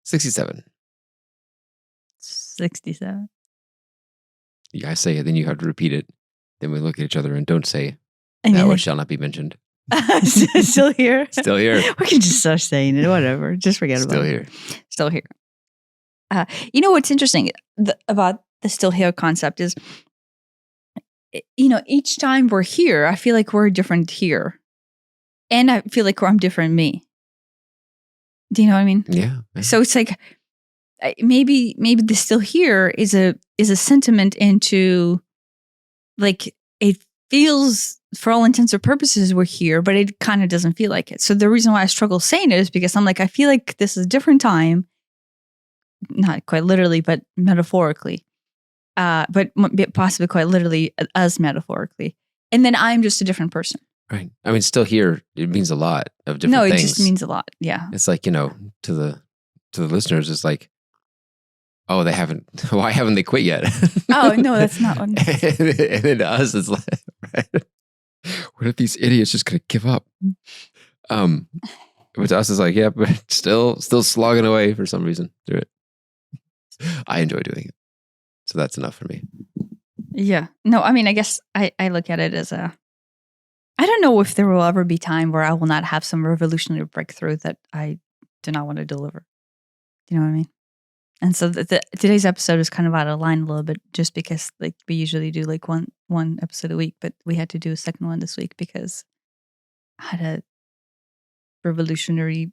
67. 67. Yeah, I say it, then you have to repeat it. Then we look at each other and don't say, I mean, that one like, shall not be mentioned. still here? Still here. We can just start saying it, whatever. Just forget about Still it. here. Still here. You know what's interesting about the still here concept is, each time we're here, I feel like we're different here. And I feel like I'm different me. Do you know what I mean? Yeah. So it's like, maybe the still here is a sentiment into, like, it feels, for all intents and purposes, we're here, but it kind of doesn't feel like it. So the reason why I struggle saying it is because I'm like, I feel like this is a different time, not quite literally, but metaphorically, but possibly quite literally as metaphorically. And then I'm just a different person. Right. I mean, still here, it means a lot of different things. No, it just means a lot. Yeah. It's like, to the listeners, it's like, oh, why haven't they quit yet? Oh, no, that's not one. And then to us, it's like, right? What if these idiots just gonna give up? But to us, it's like, yeah, but still slogging away for some reason through it. I enjoy doing it. So that's enough for me. Yeah. No, I mean, I guess I look at it as I don't know if there will ever be time where I will not have some revolutionary breakthrough that I do not want to deliver. Do you know what I mean? And so today's episode is kind of out of line a little bit, just because, like, we usually do like one episode a week, but we had to do a second one this week because I had a revolutionary,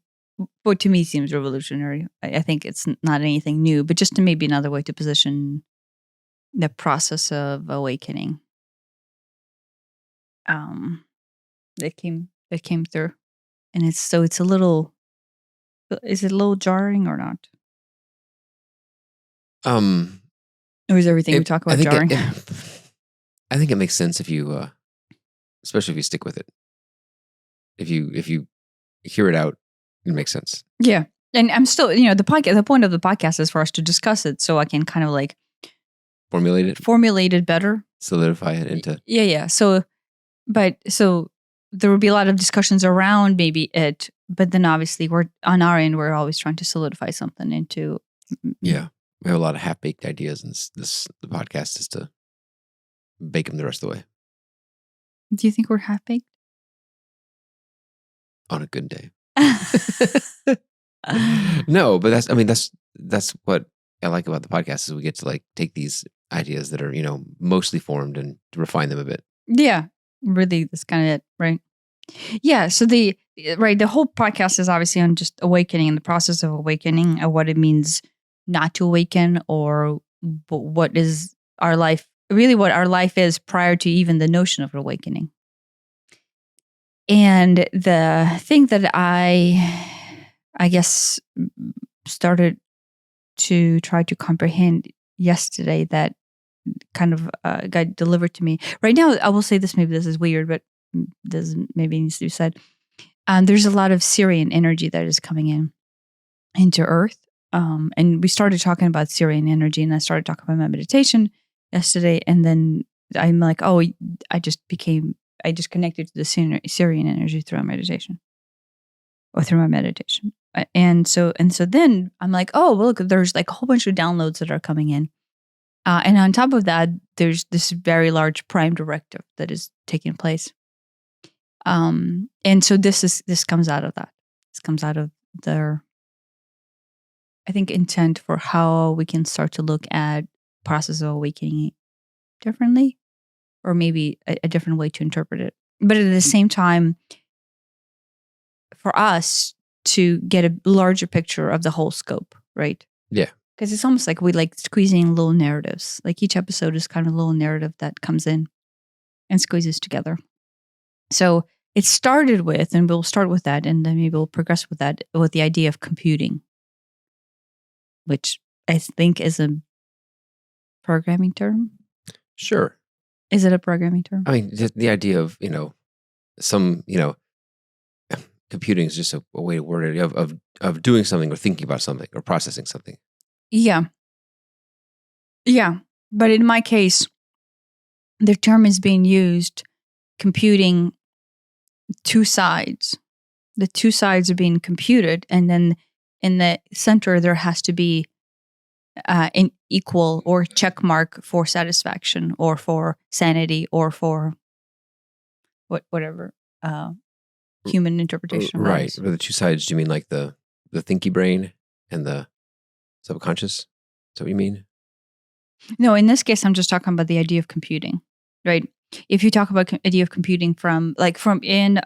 what to me seems revolutionary. I think it's not anything new, but just maybe another way to position the process of awakening. That came through, and it's a little. Is it a little jarring or not? Or is everything we talk about jarring? I think it makes sense if you, especially if you stick with it. If you hear it out, it makes sense. Yeah, and I'm still, the podcast. The point of the podcast is for us to discuss it, so I can kind of like formulate it better, solidify it into. Yeah. So there will be a lot of discussions around maybe it, but then obviously we're on our end. We're always trying to solidify something into. Yeah. We have a lot of half-baked ideas, and the podcast is to bake them the rest of the way. Do you think we're half-baked? On a good day. No, but that's what I like about the podcast, is we get to like take these ideas that are, mostly formed and refine them a bit. Yeah, really, that's kind of it, right? Yeah, so the whole podcast is obviously on just awakening and the process of awakening, and what it means not to awaken, or what is our life, really what our life is prior to even the notion of awakening. And the thing that I guess started to try to comprehend yesterday that kind of got delivered to me. Right now, I will say this, maybe this is weird, but this maybe needs to be said. There's a lot of Syrian energy that is coming into Earth. And we started talking about Syrian energy, and I started talking about my meditation yesterday. And then I'm like, oh, I just connected to the Syrian energy through my meditation. And so then I'm like, oh, well, look, there's like a whole bunch of downloads that are coming in. And on top of that, there's this very large prime directive that is taking place. And so this comes out of that. This comes out of their, I think, intent for how we can start to look at process of awakening differently, or maybe a different way to interpret it. But at the same time, for us to get a larger picture of the whole scope, right? Yeah. Because it's almost like we like squeezing little narratives. Like each episode is kind of a little narrative that comes in and squeezes together. So it started with, and we'll start with that, and then maybe we'll progress with that, with the idea of computing, which I think is a programming term. Sure. Is it a programming term? I mean, the idea of, computing is just a way to word it, of doing something or thinking about something or processing something. Yeah. Yeah. But in my case, the term is being used, computing two sides. The two sides are being computed, and then in the center, there has to be an equal or check mark for satisfaction or for sanity or for whatever human interpretation. Right. For the two sides, do you mean like the thinky brain and the subconscious? Is that what you mean? No, in this case, I'm just talking about the idea of computing, right? If you talk about idea of computing from in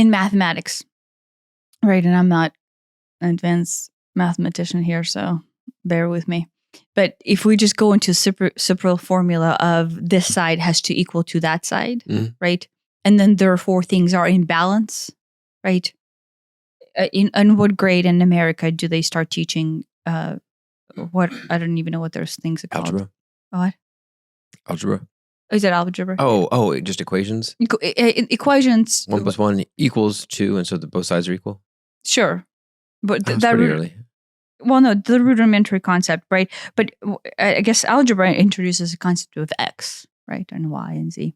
mathematics, right? And I'm not an advanced mathematician here, so bear with me. But if we just go into simple formula of this side has to equal to that side, right? And then therefore things are in balance, right? In what grade in America do they start teaching what? I don't even know what those things are called. Algebra. What? Algebra. Is it algebra? Oh, just equations? Equations. 1 + 1 = 2, and so both sides are equal? Sure. But That's pretty early. Well, no, the rudimentary concept, right? But I guess algebra introduces a concept of x, right? And y and z.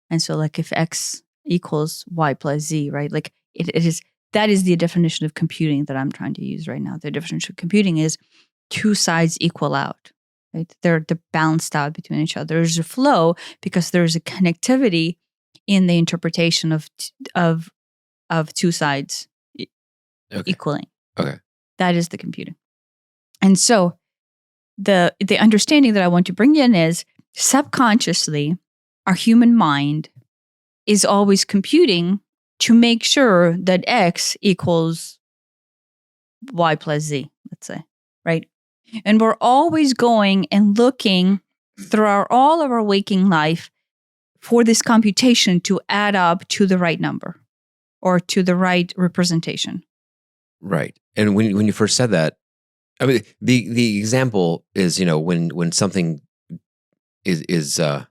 And so like if x equals y plus z, right? Like that is the definition of computing that I'm trying to use right now. The definition of computing is two sides equal out, right? They're balanced out between each other. There's a flow because there's a connectivity in the interpretation of two sides equaling. Okay. That is the computing. And so the understanding that I want to bring in is subconsciously our human mind is always computing to make sure that x equals y plus z, let's say, right? And we're always going and looking throughout all of our waking life for this computation to add up to the right number or to the right representation. Right. And when you first said that, I mean, the example is, when something is well,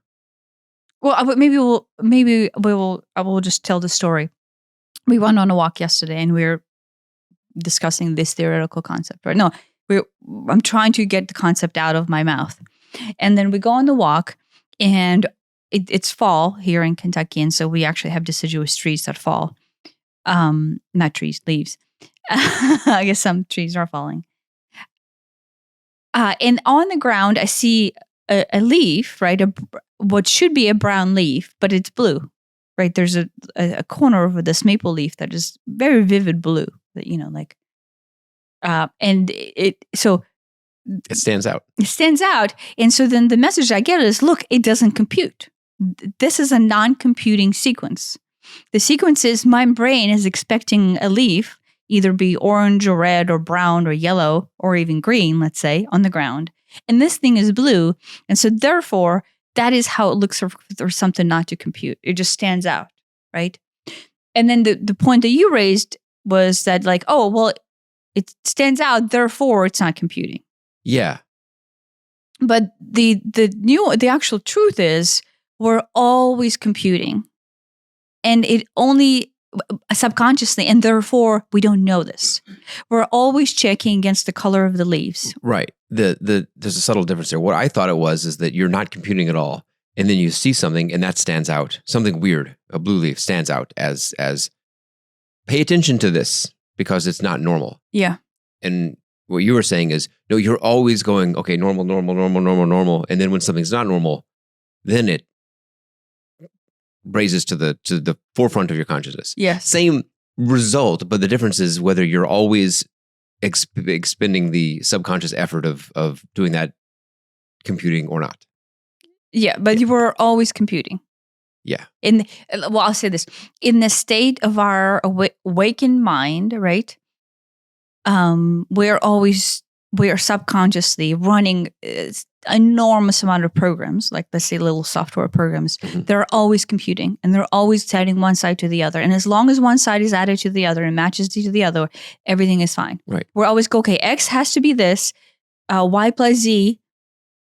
I will just tell the story. We went on a walk yesterday and we were discussing this theoretical concept, right? No, I'm trying to get the concept out of my mouth. And then we go on the walk and it's fall here in Kentucky. And so we actually have deciduous trees that fall. Not trees, leaves. I guess some trees are falling. And on the ground, I see a leaf, right? What should be a brown leaf, but it's blue, right? There's a corner of this maple leaf that is very vivid blue, that, and it stands out. It stands out. And so then the message I get is, look, it doesn't compute. This is a non-computing sequence. The sequence is my brain is expecting a leaf either be orange or red or brown or yellow or even green, let's say, on the ground. And this thing is blue. And so therefore, that is how it looks for something not to compute. It just stands out, right? And then the point that you raised was that like, oh, well, it stands out, therefore it's not computing. Yeah. But the actual truth is we're always computing. And it only subconsciously, and therefore we don't know this. We're always checking against the color of the leaves. Right. There's a subtle difference there. What I thought it was is that you're not computing at all, and then you see something and that stands out. Something weird, a blue leaf stands out as pay attention to this because it's not normal. Yeah. And what you were saying is, no, you're always going, okay, normal, normal, normal, normal, normal, and then when something's not normal, then it raises to the forefront of your consciousness. Yes. Same result, but the difference is whether you're always expending the subconscious effort of doing that computing or not. Yeah, but you were always computing. Yeah. I'll say this. In the state of our awakened mind, right? We are subconsciously running enormous amount of programs, like let's say little software programs. Mm-hmm. They're always computing and they're always adding one side to the other. And as long as one side is added to the other and matches to the other, everything is fine. Right. We're always go, okay, X has to be this, Y plus Z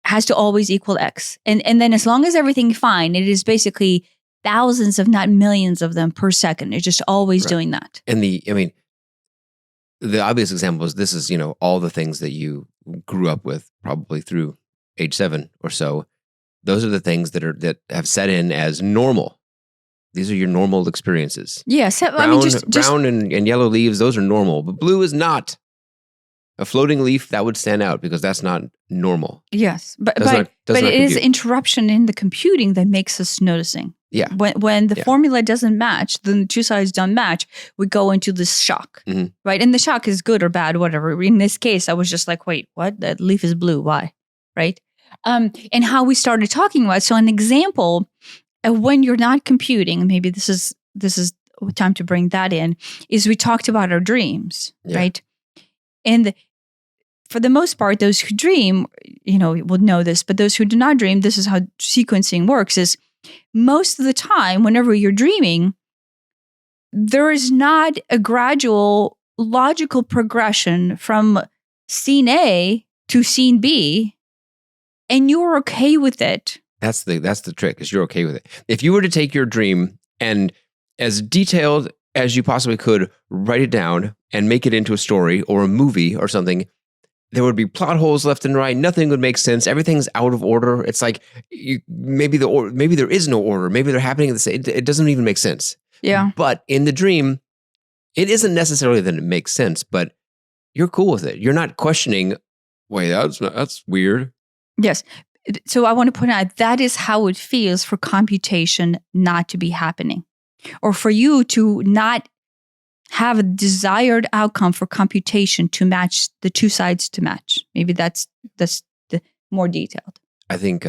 has to always equal X. And then as long as everything's fine, it is basically thousands, if not millions of them per second. It's just always doing that. And the obvious example is this is, all the things that you grew up with probably through age 7 or so. Those are the things that have set in as normal. These are your normal experiences. Yes. Brown, I mean, just brown and yellow leaves, those are normal, but blue is not. A floating leaf, that would stand out because that's not normal. yes, but Does not it is compute. interruption in the computing that makes us noticing. Yeah. When the Yeah. formula doesn't match, the two sides don't match, we go into this shock, Mhm. right? And the shock is good or bad, whatever. In this case, I was just like, wait, what? That leaf is blue. Why? Right? And how we started talking about. So an example of when you're not computing, maybe this is time to bring that in, is we talked about our dreams, Yeah. right? And for the most part, those who dream, would know this, but those who do not dream, this is how sequencing works, is most of the time, whenever you're dreaming, there is not a gradual logical progression from scene A to scene B, and you're okay with it. That's the trick, is you're okay with it. If you were to take your dream and as detailed as you possibly could, write it down and make it into a story or a movie or something, there would be plot holes left and right. Nothing would make sense. Everything's out of order. It's like maybe there is no order. Maybe they're happening at the same. It doesn't even make sense. Yeah. But in the dream, it isn't necessarily that it makes sense, but you're cool with it. You're not questioning. Wait, that's weird. Yes. So I want to point out that is how it feels for computation not to be happening, or for you to not have a desired outcome for computation to match, the two sides to match. Maybe that's the more detailed. I think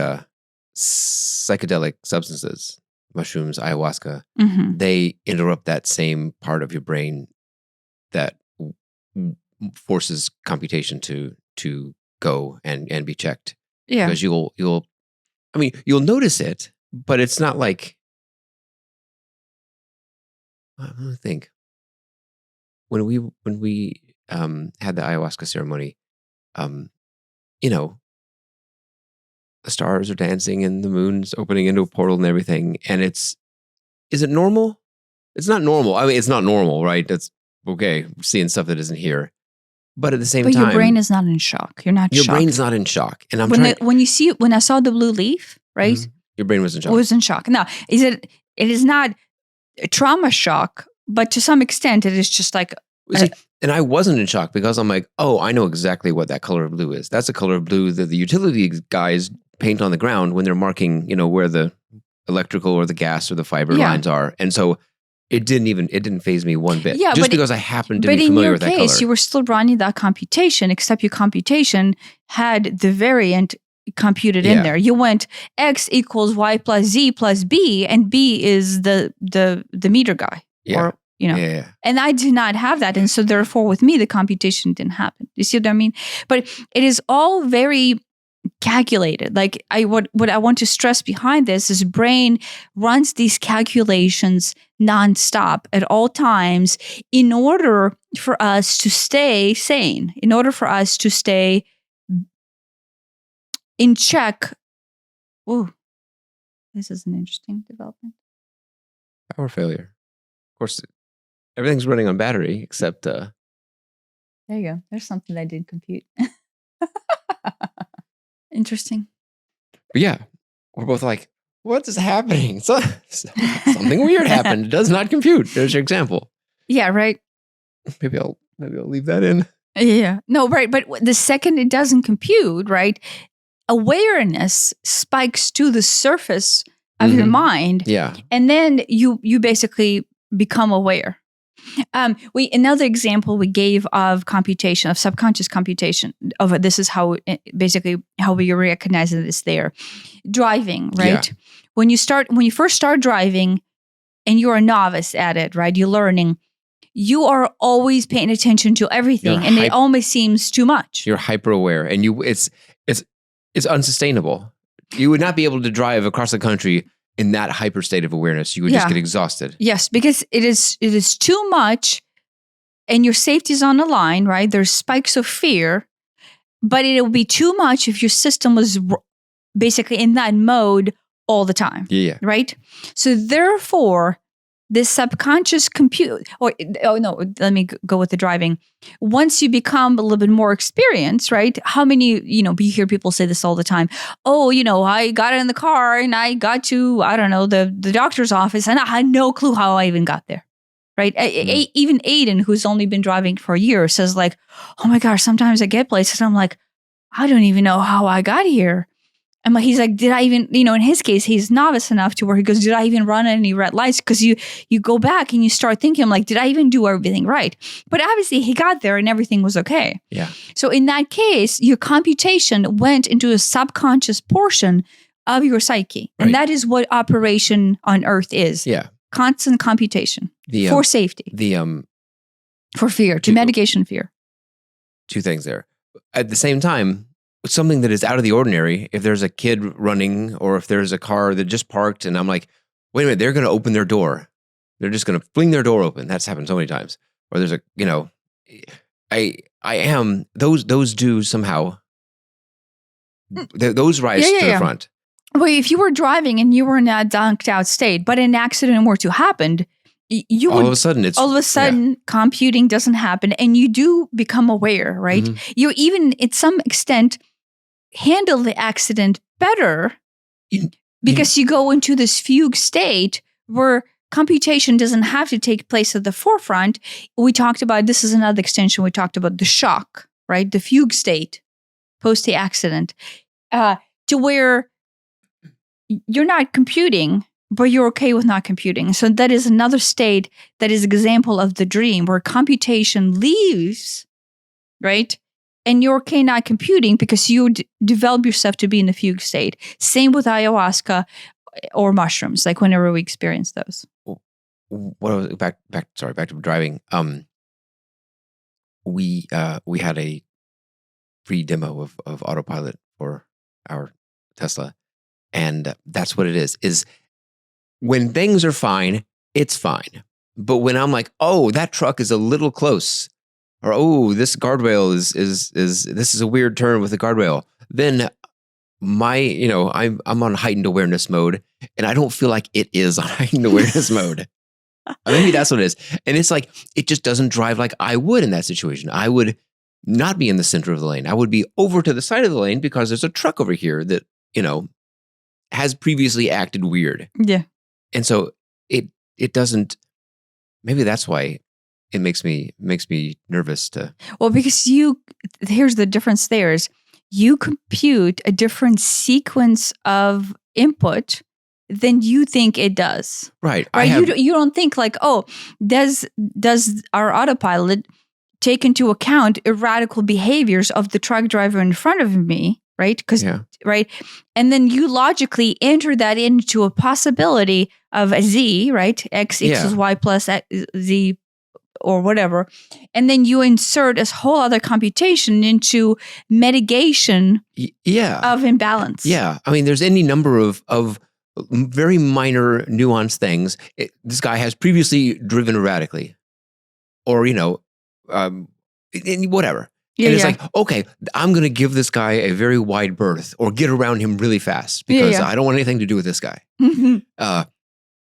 psychedelic substances, mushrooms, ayahuasca, Mm-hmm. they interrupt that same part of your brain that forces computation to go and be checked. Yeah. Because you'll notice it, but it's not like, I don't think. When we had the ayahuasca ceremony, the stars are dancing and the moon's opening into a portal and everything. And is it normal? It's not normal. I mean, it's not normal, right? That's okay. Seeing stuff that isn't here. But at the same time, your brain is not in shock. You're not your shocked. brain's not in shock. And I'm when I saw the blue leaf, right? Mm-hmm. Your brain was in shock. Was in shock. Now, it is not a trauma shock, but to some extent, it is just like. And I wasn't in shock because I'm like, oh, I know exactly what that color of blue is. That's a color of blue that the utility guys paint on the ground when they're marking, where the electrical or the gas or the fiber lines are. And so it didn't faze me one bit. Yeah, just because I happened to be familiar with that color. But in your case, you were still running that computation, except your computation had the variant computed in there. You went X equals Y plus Z plus B, and B is the meter guy. Yeah. Or, And I did not have that. And so therefore with me, the computation didn't happen. You see what I mean? But it is all very calculated. Like what I want to stress behind this is brain runs these calculations nonstop at all times in order for us to stay sane, in order for us to stay in check. Ooh, this is an interesting development. Power failure. Of course, everything's running on battery except... There you go. There's something I did compute. Interesting. But yeah, we're both like, what is happening? Something weird happened. It does not compute. There's your example. Yeah, right. Maybe I'll leave that in. Yeah. No, right. But the second it doesn't compute, right, awareness spikes to the surface of your mind. Yeah. And then you basically become aware. Another example we gave of computation, of subconscious computation, of this is how we recognize that it's there. Driving, right? Yeah. When you first start driving and you're a novice at it, right? You're learning, you are always paying attention to everything, and it almost seems too much. You're hyper aware, and it's unsustainable. You would not be able to drive across the country in that hyper state of awareness. You would just get exhausted. Yes, because it is too much, and your safety is on the line, right? There's spikes of fear, but it will be too much if your system was basically in that mode all the time. Yeah. Right? So therefore, this subconscious compute, let me go with the driving. Once you become a little bit more experienced, right? How many, you hear people say this all the time. Oh, I got in the car and I got to, I don't know, the doctor's office and I had no clue how I even got there. Right. Even Aiden, who's only been driving for a year, says like, oh my gosh, sometimes I get places and I'm like, I don't even know how I got here. And he's like, did I even, in his case, he's novice enough to where he goes, did I even run any red lights? Because you go back and you start thinking, like, did I even do everything right? But obviously he got there and everything was okay. Yeah. So in that case, your computation went into a subconscious portion of your psyche. Right. And that is what operation on Earth is. Yeah. Constant computation for safety. For fear, to mitigation fear. Two things there. At the same time, something that is out of the ordinary, if there's a kid running or if there's a car that just parked and I'm like, wait a minute, they're going to open their door. They're just going to fling their door open. That's happened so many times. Or there's those do somehow, those rise to the front. Well, if you were driving and you were in a dunked out state, but an accident were to happen, all of a sudden computing doesn't happen and you do become aware, right? Mm-hmm. You even, at some extent, handle the accident better because you go into this fugue state where computation doesn't have to take place at the forefront. We talked about, this is another extension, we talked about the shock, right? The fugue state post the accident, to where you're not computing, but you're okay with not computing. So that is another state that is an example of the dream where computation leaves, right? And you're okay not computing because you develop yourself to be in the fugue state. Same with ayahuasca or mushrooms, like whenever we experience those. Back to driving. We had a free demo of autopilot for our Tesla. And that's what it is when things are fine, it's fine. But when I'm like, oh, that truck is a little close, or oh, this guardrail is this is a weird turn with the guardrail, then I'm on heightened awareness mode, and I don't feel like it is on heightened awareness mode. Maybe that's what it is. And it's like, it just doesn't drive like I would in that situation. I would not be in the center of the lane. I would be over to the side of the lane because there's a truck over here that, has previously acted weird. Yeah. And so it doesn't, maybe that's why it makes me nervous to. Well, because here's the difference there is you compute a different sequence of input than you think it does. Right. You don't think like, oh, does our autopilot take into account erratical behaviors of the truck driver in front of me? Right? Right. And then you logically enter that into a possibility of a Z, right? X equals Y plus Z or whatever. And then you insert this whole other computation into mitigation of imbalance. Yeah. I mean, there's any number of very minor nuanced things. This guy has previously driven erratically or, whatever. And it's like, okay, I'm going to give this guy a very wide berth or get around him really fast because I don't want anything to do with this guy.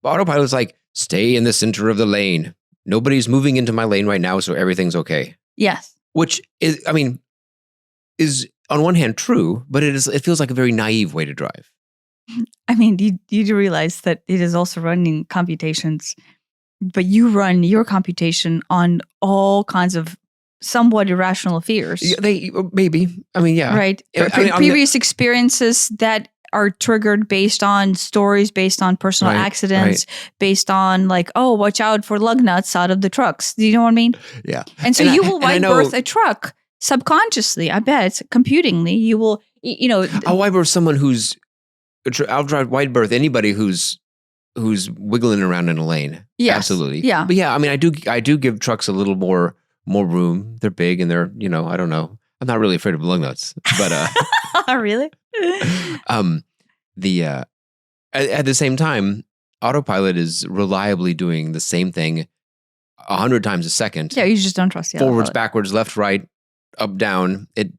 Autopilot's like, stay in the center of the lane. Nobody's moving into my lane right now, so everything's okay. Yes. Which is on one hand true, but it feels like a very naive way to drive. I mean, you do realize that it is also running computations, but you run your computation on all kinds of somewhat irrational fears. Yeah, maybe. I mean, yeah. Right. Previous experiences that are triggered based on stories, based on personal accidents, based on like, oh, watch out for lug nuts out of the trucks. Do you know what I mean? Yeah. And so you will white birth a truck subconsciously. I bet, computingly, you will, I'll white birth someone I'll drive white birth anybody who's wiggling around in a lane. Yes. Absolutely. Yeah. But yeah, I mean, I do give trucks a little more room. They're big and they're, I don't know. I'm not really afraid of lug nuts, but really? At the same time, autopilot is reliably doing the same thing 100 times a second. Yeah, you just don't trust the forwards, autopilot. backwards, left, right, up, down. It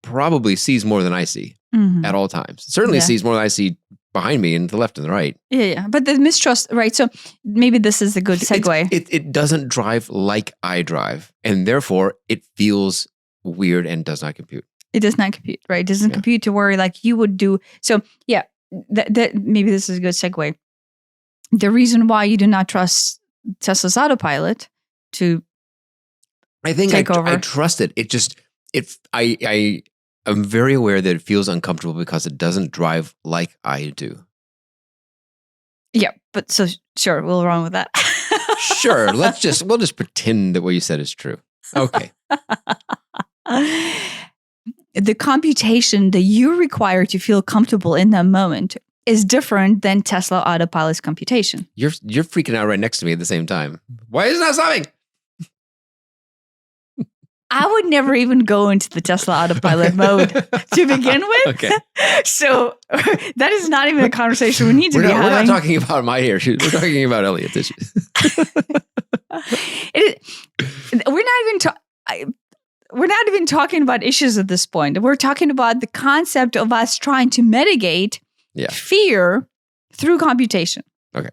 probably sees more than I see at all times. It certainly sees more than I see behind me and the left and the right. Yeah. But the mistrust, right? So maybe this is a good segue. It doesn't drive like I drive, and therefore it feels weird and does not compute. It does not compute, right? It doesn't compute to where like you would do. So yeah, that maybe this is a good segue. The reason why you do not trust Tesla's autopilot to take over. I trust it. I am very aware that it feels uncomfortable because it doesn't drive like I do. Yeah, but so sure, we'll run with that. Sure, we'll just pretend that what you said is true. Okay. The computation that you require to feel comfortable in that moment is different than Tesla Autopilot's computation. You're freaking out right next to me at the same time. Why is it not stopping? I would never even go into the Tesla Autopilot mode to begin with. Okay. So that is not even a conversation we need to be having. We're not talking about my issues. We're talking about Elliot's issues. We're not even talking about issues at this point. We're talking about the concept of us trying to mitigate fear through computation. Okay.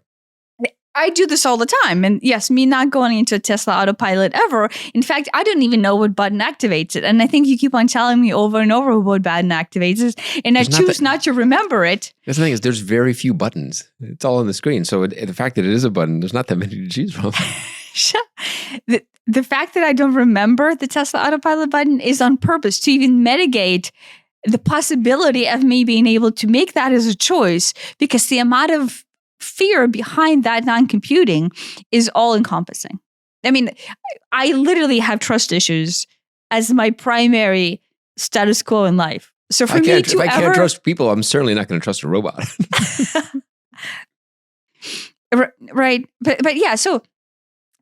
I do this all the time. And yes, me not going into Tesla Autopilot ever. In fact, I don't even know what button activates it. And I think you keep on telling me over and over what button activates it. And I choose not to remember it. The thing is, there's very few buttons. It's all on the screen. So the fact that it is a button, there's not that many to choose from. The fact that I don't remember the Tesla Autopilot button is on purpose to even mitigate the possibility of me being able to make that as a choice, because the amount of fear behind that non-computing is all encompassing. I mean, I literally have trust issues as my primary status quo in life. So for me to if I can't trust people, I'm certainly not going to trust a robot. Right. But yeah, so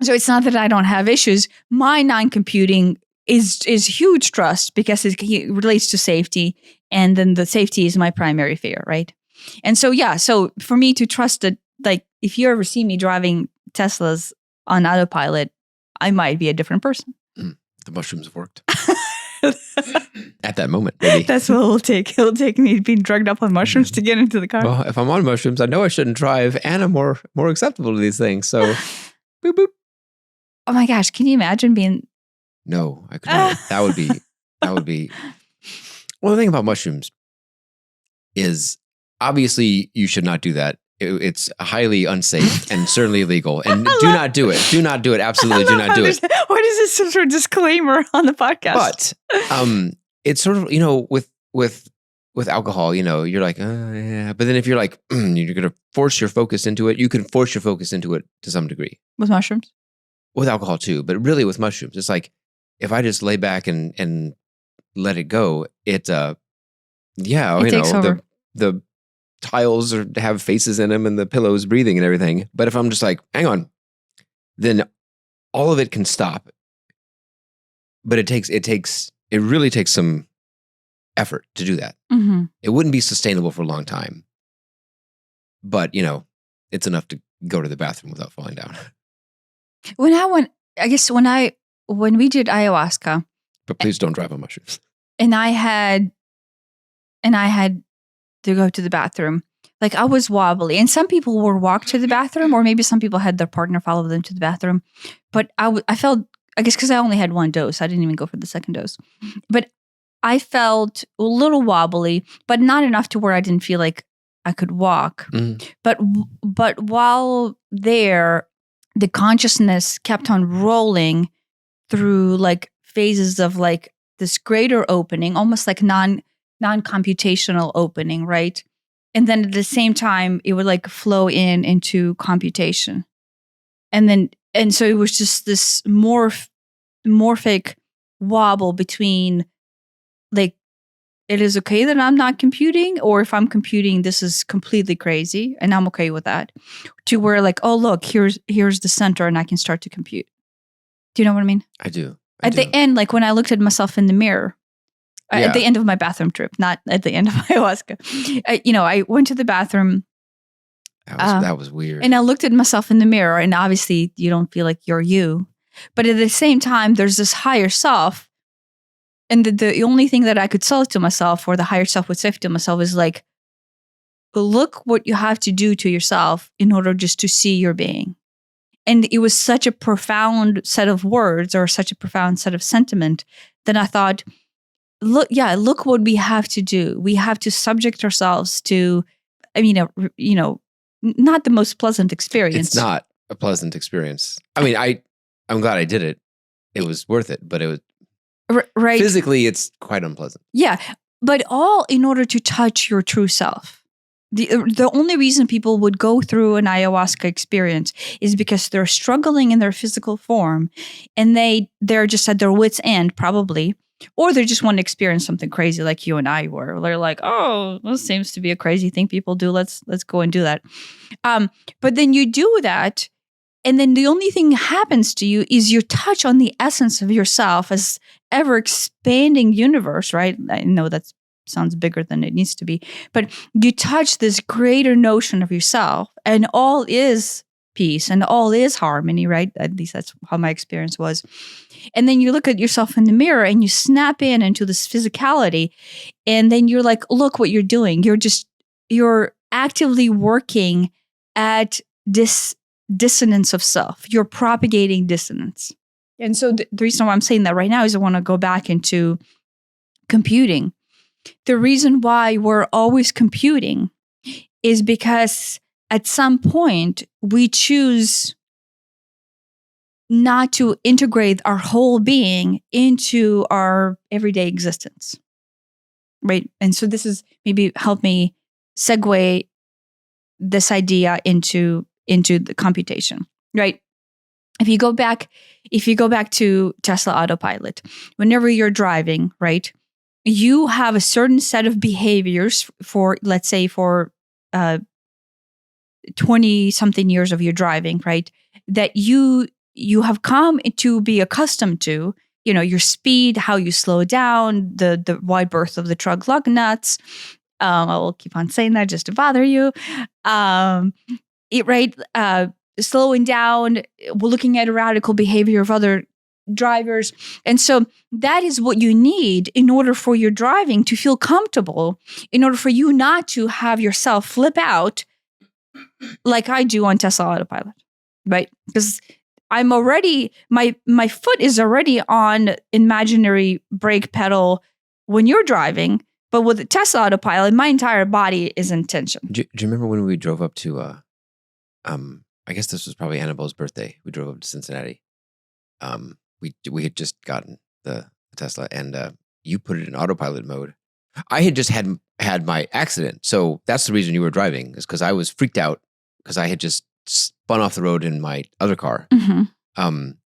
it's not that I don't have issues. My non-computing is huge trust because it relates to safety, and then the safety is my primary fear, right? And so, yeah, so for me to trust it, like if you ever see me driving Teslas on autopilot, I might be a different person. The mushrooms have worked. At that moment, maybe. That's what it'll take. It'll take me being drugged up on mushrooms to get into the car. Well, if I'm on mushrooms, I know I shouldn't drive, and I'm more acceptable to these things. So, boop, boop. Oh my gosh, can you imagine being... No, I could not. That would be... Well, the thing about mushrooms is... Obviously, you should not do that. It's highly unsafe and certainly illegal. And do not do it. Do not do it. Absolutely do not do it. What is this sort of disclaimer on the podcast? But it's sort of, with alcohol, you're like, yeah. But then if you're like, you're going to force your focus into it, you can force your focus into it to some degree. With mushrooms? With alcohol too. But really with mushrooms, it's like, if I just lay back and let it go, it takes over. The tiles have faces in them and the pillows breathing and everything. But if I'm just like, hang on, then all of it can stop. But it really takes some effort to do that. Mm-hmm. It wouldn't be sustainable for a long time. But, it's enough to go to the bathroom without falling down. When we did ayahuasca. But please don't drive on mushrooms. And I had to go to the bathroom. Like I was wobbly, and some people would walk to the bathroom, or maybe some people had their partner follow them to the bathroom. But I felt, I guess because I only had one dose, I didn't even go for the second dose. But I felt a little wobbly, but not enough to where I didn't feel like I could walk. Mm. But while there, the consciousness kept on rolling through like phases of like this greater opening, almost like non-computational opening, right? And then at the same time, it would like flow into computation. And so it was just this morphic wobble between like, it is okay that I'm not computing, or if I'm computing, this is completely crazy and I'm okay with that, to where like, oh, look, here's the center and I can start to compute. Do you know what I mean? I do. At the end, like when I looked at myself in the mirror, at the end of my bathroom trip, not at the end of ayahuasca. I went to the bathroom. That was weird. And I looked at myself in the mirror, and obviously you don't feel like you're you. But at the same time, there's this higher self. And the only thing that I could say to myself, or the higher self would say to myself, is like, look what you have to do to yourself in order just to see your being. And it was such a profound set of words or such a profound set of sentiment that I thought, look what we have to do. We have to subject ourselves to, not the most pleasant experience. It's not a pleasant experience. I mean, I'm glad I did it. It was worth it, but it was right. Physically, it's quite unpleasant. Yeah, but all in order to touch your true self. The only reason people would go through an ayahuasca experience is because they're struggling in their physical form, and they're just at their wits' end, probably, or they just want to experience something crazy like you and I were. They're like, oh, this seems to be a crazy thing people do. Let's go and do that. But then you do that, and then the only thing that happens to you is you touch on the essence of yourself as ever expanding universe, right? I know that sounds bigger than it needs to be, but you touch this greater notion of yourself, and all is peace and all is harmony, right? At least that's how my experience was. And then you look at yourself in the mirror and you snap into this physicality, and then you're like, look what you're doing. You're actively working at this dissonance of self. You're propagating dissonance. And so the reason why I'm saying that right now is I want to go back into computing. The reason why we're always computing is because at some point we choose not to integrate our whole being into our everyday existence, right? And so this is maybe help me segue this idea into the computation, right? If you go back to Tesla Autopilot, whenever you're driving, right? You have a certain set of behaviors for, let's say, for 20 something years of your driving, right? That you have come to be accustomed to, your speed, how you slow down, the wide berth of the truck lug nuts. I will keep on saying that just to bother you. Slowing down, looking at erratical behavior of other drivers. And so that is what you need in order for your driving to feel comfortable, in order for you not to have yourself flip out like I do on Tesla Autopilot, right? Because I'm already, my foot is already on imaginary brake pedal when you're driving, but with the Tesla Autopilot, my entire body is in tension. Do you remember when we drove up to, I guess this was probably Annabelle's birthday. We drove up to Cincinnati. We had just gotten the Tesla, and you put it in autopilot mode. I had just had my accident, so that's the reason you were driving, is because I was freaked out because I had just spun off the road in my other car. Mm-hmm. And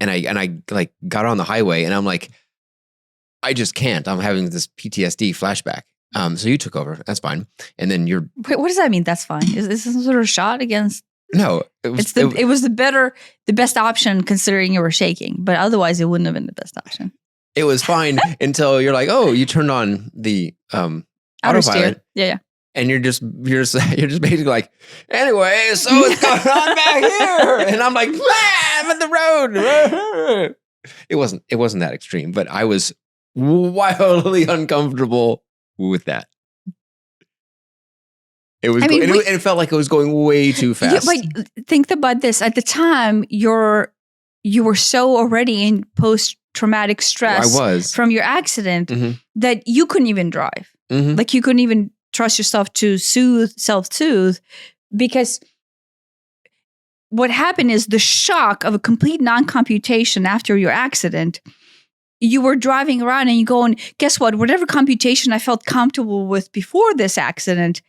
I like got on the highway, and I'm like, I just can't. I'm having this PTSD flashback. So you took over. That's fine. And then you're. Wait, what does that mean? That's fine. Is this some sort of shot against? No, it was the best option considering you were shaking, but otherwise it wouldn't have been the best option. It was fine until you're like, oh, you turned on the autopilot. Yeah. And you're just basically like, anyway, so what's going on back here? And I'm like, I'm at the road. It wasn't that extreme, but I was wildly uncomfortable with that. It felt like it was going way too fast. Yeah, but think about this. At the time, you were so already in post-traumatic stress from your accident that you couldn't even drive. Mm-hmm. Like you couldn't even trust yourself to self-soothe, because what happened is the shock of a complete non-computation after your accident. You were driving around and you going, guess what? Whatever computation I felt comfortable with before this accident,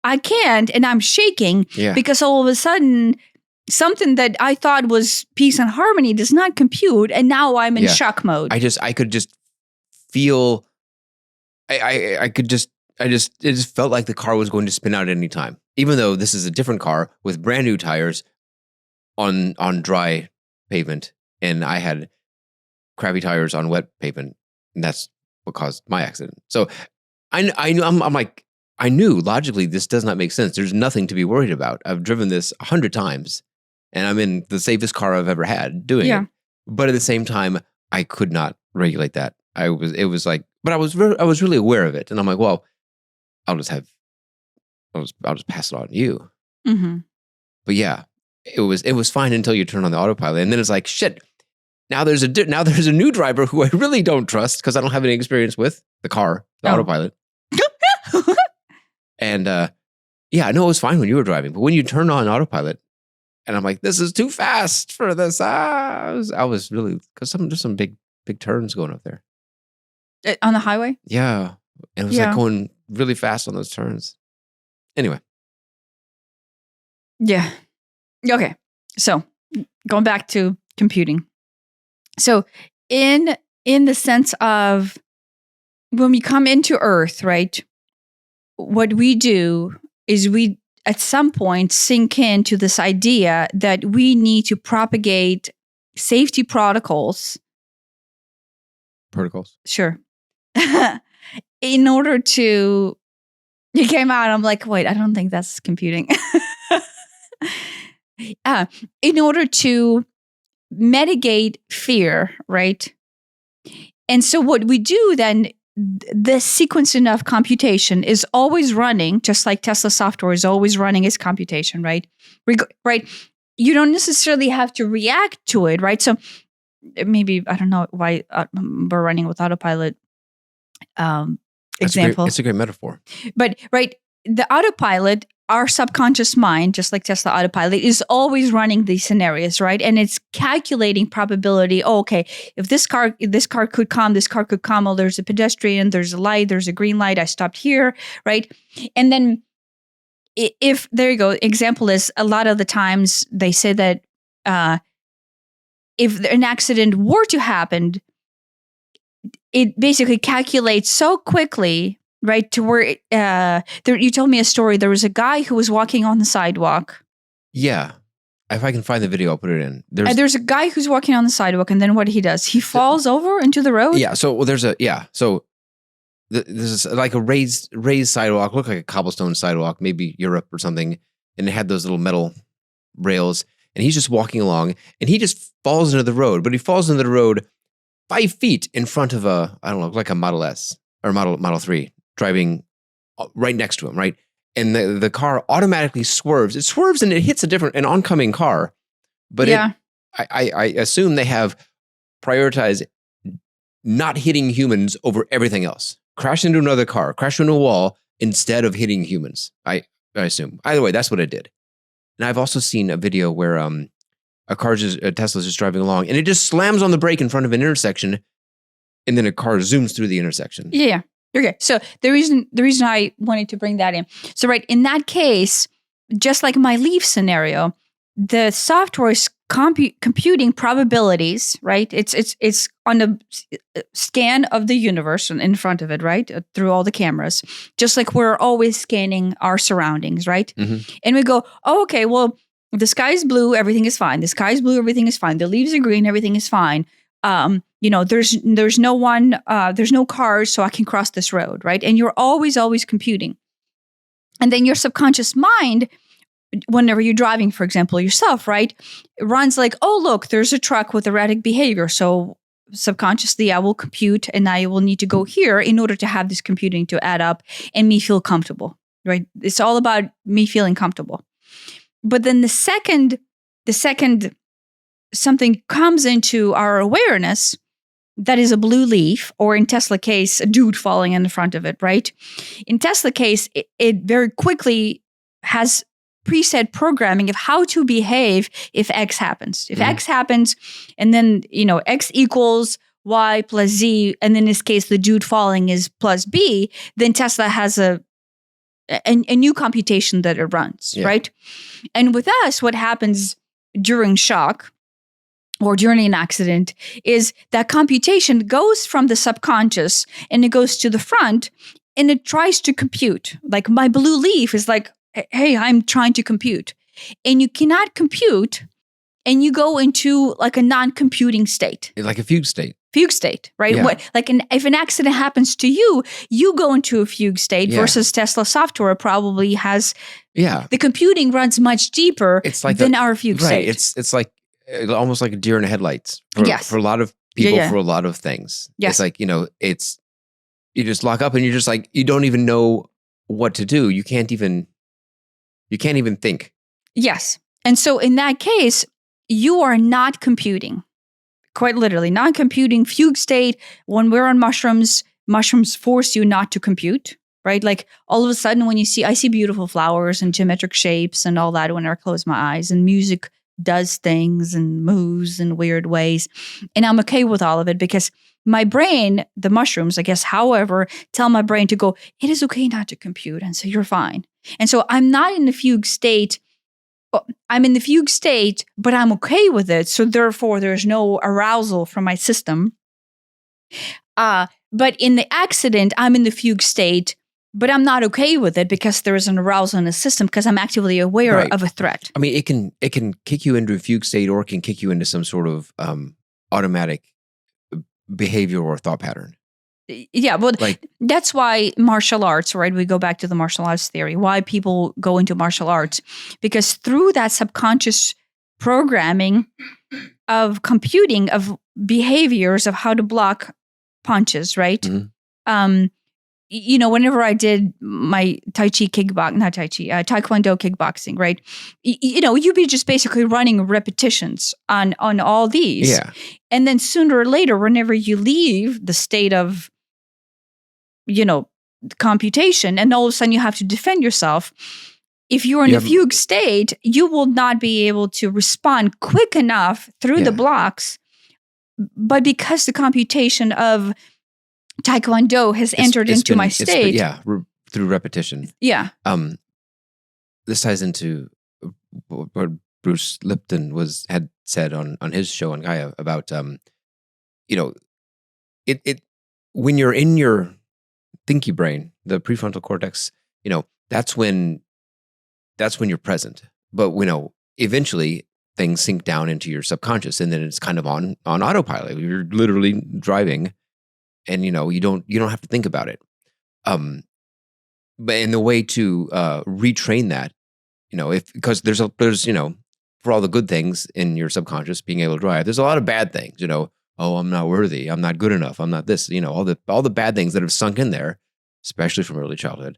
I can't, and I'm shaking because all of a sudden something that I thought was peace and harmony does not compute, and now I'm in shock mode. I could just feel. It just felt like the car was going to spin out at any time, even though this is a different car with brand new tires on dry pavement, and I had crappy tires on wet pavement, and that's what caused my accident. So I knew logically this does not make sense. There's nothing to be worried about. I've driven this 100 times, and I'm in the safest car I've ever had doing it. But at the same time, I could not regulate that. But I was really aware of it, and I'm like, well, I'll just have I'll just pass it on to you. Mm-hmm. But yeah, it was fine until you turn on the autopilot, and then it's like shit. Now there's a new driver who I really don't trust because I don't have any experience with the car, the autopilot. And yeah, I know it was fine when you were driving, but when you turn on autopilot, and I'm like, this is too fast for this. I was really, because there's some big turns going up there. On the highway? Yeah. And it was like going really fast on those turns. Anyway. Yeah. Okay. So going back to computing. So in the sense of when we come into Earth, right, what we do is we at some point sink into this idea that we need to propagate safety protocols. Protocols? Sure. In order to, it came out, I'm like, wait, I don't think that's computing. In order to mitigate fear, right? And so what we do then, this sequencing of computation is always running, just like Tesla software is always running its computation, right? Right? You don't necessarily have to react to it, right? So maybe, I don't know why we're running with autopilot example. It's a great metaphor. But, right, the autopilot, our subconscious mind, just like Tesla autopilot, is always running these scenarios, right? And it's calculating probability. Oh, okay, if this car could come, this car could come. Oh, there's a pedestrian, there's a light, there's a green light. I stopped here, right? And then if, there you go, example is a lot of the times they say that if an accident were to happen, it basically calculates so quickly, right, to where you told me a story. There was a guy who was walking on the sidewalk. Yeah. If I can find the video, I'll put it in. There's a guy who's walking on the sidewalk, and then what he does, he falls over into the road. Yeah. So there's like a raised sidewalk, looked like a cobblestone sidewalk, maybe Europe or something, and it had those little metal rails. And he's just walking along, and he just falls into the road. But he falls into the road 5 feet in front of like a Model S or Model 3 driving right next to him, right? And the car automatically swerves. It swerves and it hits an oncoming car. But I assume they have prioritized not hitting humans over everything else. Crash into another car, crash into a wall instead of hitting humans. I assume. Either way, that's what it did. And I've also seen a video where a Tesla's just driving along, and it just slams on the brake in front of an intersection, and then a car zooms through the intersection. Yeah. Okay. So the reason I wanted to bring that in. So right, in that case, just like my leaf scenario, the software is computing probabilities, right? It's on a scan of the universe in front of it, right? Through all the cameras, just like we're always scanning our surroundings, right? Mm-hmm. And we go, oh, okay, well, the sky is blue, everything is fine. The sky is blue, everything is fine. The leaves are green, everything is fine. There's no one, there's no cars, so I can cross this road, right? And you're always computing. And then your subconscious mind, whenever you're driving, for example, yourself, right, it runs like, oh, look, there's a truck with erratic behavior. So subconsciously, I will compute, and I will need to go here in order to have this computing to add up and me feel comfortable, right? It's all about me feeling comfortable. But then the second something comes into our awareness, that is a blue leaf, or in Tesla case, a dude falling in the front of it, right? In Tesla case, it very quickly has preset programming of how to behave if X happens. If X happens, and then, X equals Y plus Z, and in this case, the dude falling is plus B, then Tesla has a new computation that it runs, right? And with us, what happens during shock or during an accident is that computation goes from the subconscious and it goes to the front, and it tries to compute. Like my blue leaf is like, hey, I'm trying to compute. And you cannot compute, and you go into like a non-computing state. Like a fugue state. Fugue state, right? Yeah. If an accident happens to you, you go into a fugue state versus Tesla software probably has, the computing runs much deeper than our fugue state. It's like almost like a deer in the headlights for a lot of people, for a lot of things. Yes. It's like, you just lock up and you're just like, you don't even know what to do. You can't even You can't even think. Yes. And so in that case, you are not computing. Quite literally, not computing. Fugue state, when we're on mushrooms force you not to compute, right? Like all of a sudden when I see beautiful flowers and geometric shapes and all that when I close my eyes, and music does things and moves in weird ways. And I'm okay with all of it because my brain, the mushrooms, I guess, however, tell my brain to go, it is okay not to compute. And so you're fine. And so I'm not in the fugue state. I'm in the fugue state, but I'm okay with it. So therefore, there's no arousal from my system. But in the accident, I'm in the fugue state, but I'm not okay with it because there is an arousal in the system because I'm actively aware of a threat. I mean, it can kick you into a fugue state, or it can kick you into some sort of automatic behavior or thought pattern. Yeah, well, that's why martial arts, right? We go back to the martial arts theory. Why people go into martial arts, because through that subconscious programming of computing of behaviors of how to block punches, right? Mm-hmm. Whenever I did my Taekwondo kickboxing, right? You'd be just basically running repetitions on all these. Yeah. And then sooner or later, whenever you leave the state of, computation, and all of a sudden you have to defend yourself, if you're in a fugue state, you will not be able to respond quick enough through the blocks. But because the computation of Taekwondo has entered into my state. Through repetition. Yeah. This ties into what Bruce Lipton had said on his show on Gaia about, when you're in your thinky brain, the prefrontal cortex, that's when you're present. But, eventually things sink down into your subconscious, and then it's kind of on autopilot. You're literally driving. And you don't have to think about it, but in the way to retrain that, because there's for all the good things in your subconscious being able to drive, there's a lot of bad things. Oh, I'm not worthy, I'm not good enough, I'm not this. All the bad things that have sunk in there, especially from early childhood.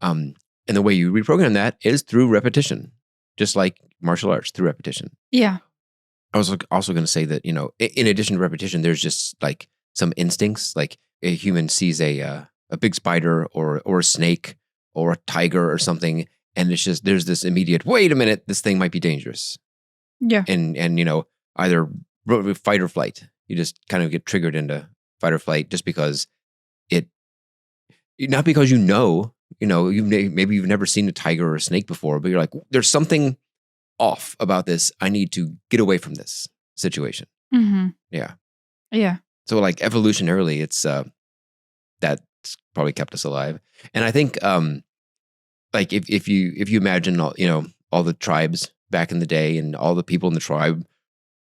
And the way you reprogram that is through repetition, just like martial arts, through repetition. Yeah. I was also going to say that in addition to repetition, there's just like some instincts, like a human sees a big spider or a snake or a tiger or something, and it's just there's this immediate, wait a minute, this thing might be dangerous. Yeah. And either fight or flight. You just kind of get triggered into fight or flight just because not because maybe you've never seen a tiger or a snake before, but you're like, there's something off about this. I need to get away from this situation. Mm-hmm. Yeah. Yeah. So like evolutionarily, it's that's probably kept us alive. And I think like if you imagine all the tribes back in the day, and all the people in the tribe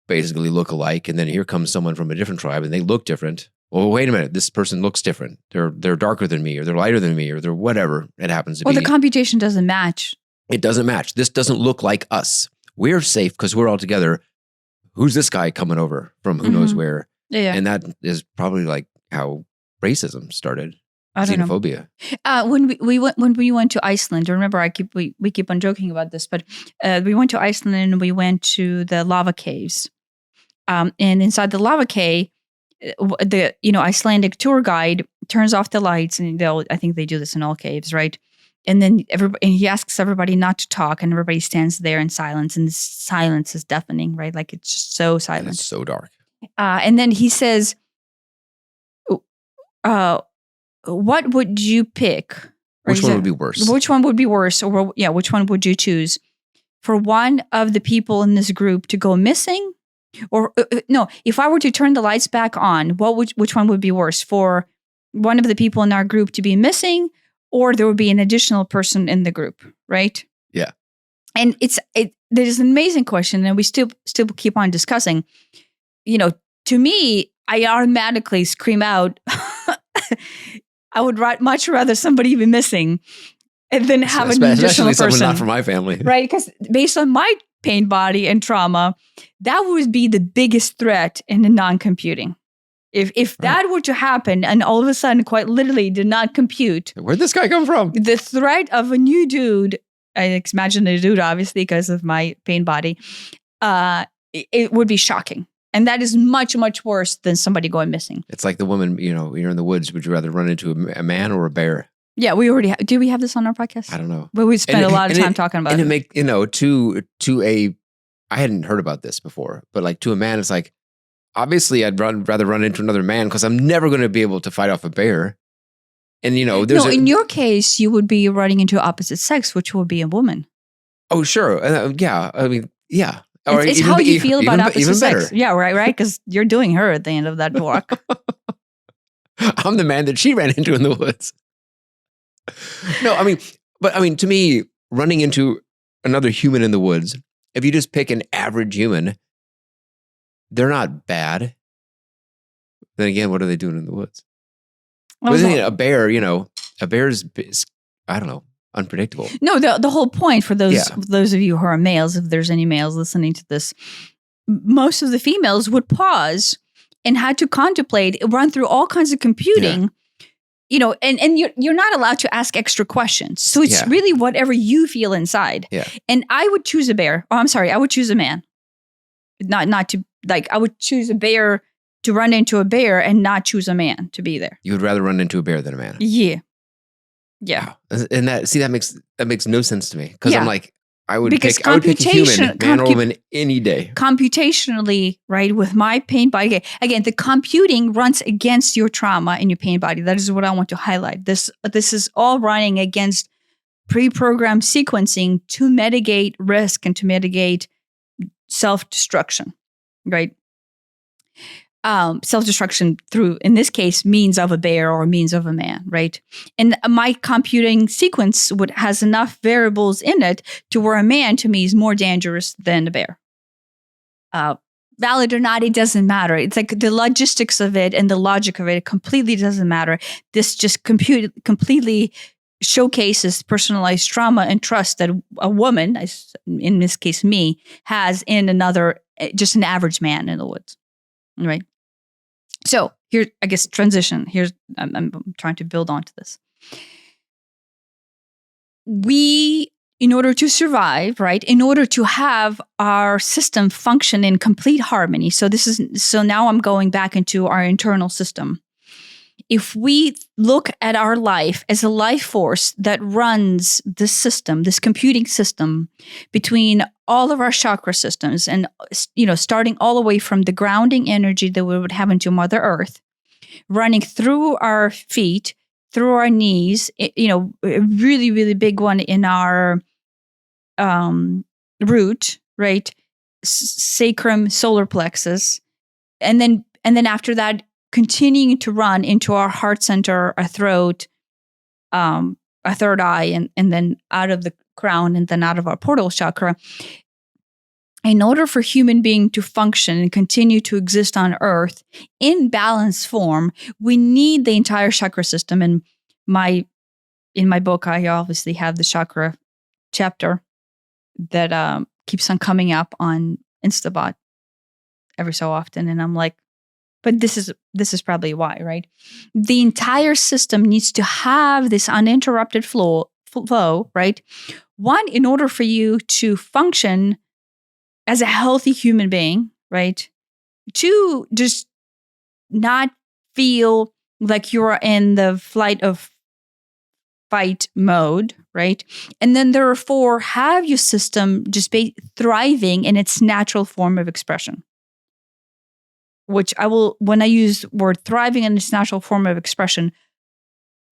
basically look alike, and then here comes someone from a different tribe and they look different. Well, wait a minute, this person looks different. They're darker than me, or they're lighter than me, or they're whatever it happens to be. Well, the computation doesn't match. It doesn't match. This doesn't look like us. We're safe because we're all together. Who's this guy coming over from who knows where? Yeah. And that is probably like how racism started. I don't Xenophobia. Know. When we went to Iceland, remember we keep on joking about this, but we went to Iceland and we went to the lava caves. And inside the lava cave, the Icelandic tour guide turns off the lights, and I think they do this in all caves, right? And then he asks everybody not to talk, and everybody stands there in silence, and the silence is deafening, right? Like it's just so silent. It's so dark. And then he says, what would you pick? Which one would be worse? Which one would be worse? Or which one would you choose? For one of the people in this group to go missing? Or no, if I were to turn the lights back on, which one would be worse? For one of the people in our group to be missing, or there would be an additional person in the group, right? Yeah. And there's an amazing question, and we still keep on discussing. To me, I automatically scream out, I would much rather somebody be missing than have an additional person. Especially not for my family. Right? Because based on my pain body and trauma, that would be the biggest threat in the non-computing. If that were to happen and all of a sudden, quite literally, did not compute. Where'd this guy come from? The threat of a new dude I imagine a dude, obviously, because of my pain body, it would be shocking. And that is much, much worse than somebody going missing. It's like the woman, you're in the woods. Would you rather run into a man or a bear? Yeah, we already do we have this on our podcast? I don't know. But we spent a lot of time talking about it. And it make, I hadn't heard about this before, but like to a man, it's like, obviously I'd rather run into another man because I'm never going to be able to fight off a bear. And, in your case, you would be running into opposite sex, which would be a woman. Oh, sure. Yeah. I mean, yeah. It's how you feel about opposite sex. Better. Yeah, right? Because you're doing her at the end of that walk. I'm the man that she ran into in the woods. No, to me, running into another human in the woods, if you just pick an average human, they're not bad. Then again, what are they doing in the woods? A bear, a bear's, I don't know, unpredictable. No, the whole point for those of you who are males, if there's any males listening to this, most of the females would pause and had to contemplate, run through all kinds of computing, and you're not allowed to ask extra questions. So it's really whatever you feel inside. Yeah. And I would choose a bear. Oh, I'm sorry, I would choose a man. Not to, I would choose a bear to run into a bear and not choose a man to be there. You would rather run into a bear than a man. Yeah. Yeah. Wow. And that makes no sense to me because I'm like, I would pick a human, man or woman, any day. Computationally, right, with my pain body. Again, the computing runs against your trauma and your pain body. That is what I want to highlight. This is all running against pre-programmed sequencing to mitigate risk and to mitigate self-destruction, right? Self-destruction through, in this case, means of a bear or means of a man, right? And my computing sequence has enough variables in it to where a man, to me, is more dangerous than a bear. Valid or not, it doesn't matter. It's like the logistics of it and the logic of it completely doesn't matter. This just completely showcases personalized trauma and trust that a woman, in this case me, has in another, just an average man in the woods, right? So here, I guess, transition. I'm trying to build onto this. We, in order to survive, right, in order to have our system function in complete harmony. So now I'm going back into our internal system. If we look at our life as a life force that runs this system, this computing system between all of our chakra systems and, starting all the way from the grounding energy that we would have into Mother Earth, running through our feet, through our knees, a really, really big one in our root, right? Sacrum, solar plexus. And then after that, continuing to run into our heart center, our throat, our third eye, and then out of the crown and then out of our portal chakra. In order for human being to function and continue to exist on Earth in balanced form, we need the entire chakra system. And in my book, I obviously have the chakra chapter that keeps on coming up on Instabot every so often, and I'm like, but this is probably why, right? The entire system needs to have this uninterrupted flow, right? One, in order for you to function as a healthy human being, right? Two, just not feel like you're in the fight mode, right? And then there are four, have your system just be thriving in its natural form of expression. Which when I use word thriving in its natural form of expression,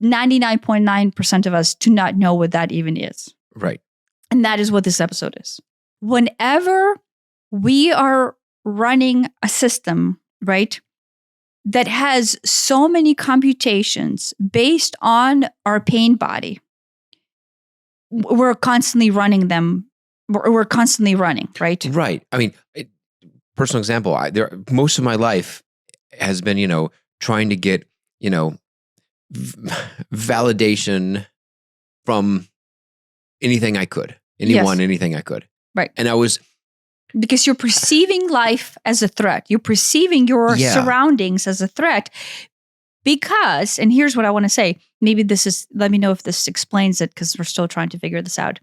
99.9% of us do not know what that even is. Right. And that is what this episode is. Whenever we are running a system, right, that has so many computations based on our pain body, we're constantly running them. We're constantly running, right? Right. I mean, personal example, most of my life has been, trying to get, validation from anything I could, anything I could. Right. And I was... Because you're perceiving life as a threat. You're perceiving your surroundings as a threat. Because, and here's what I want to say, let me know if this explains it, because we're still trying to figure this out.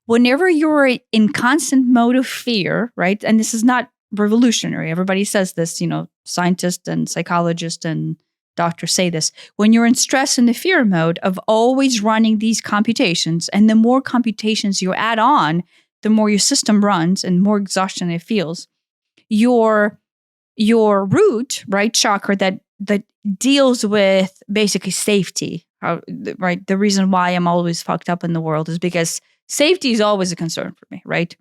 Whenever you're in constant mode of fear, right? And this is not revolutionary. Everybody says this, scientists and psychologists and doctors say this. When you're in stress and the fear mode of always running these computations, and the more computations you add on, the more your system runs and more exhaustion it feels. Your root, right, chakra that deals with basically safety, right? The reason why I'm always fucked up in the world is because safety is always a concern for me, right?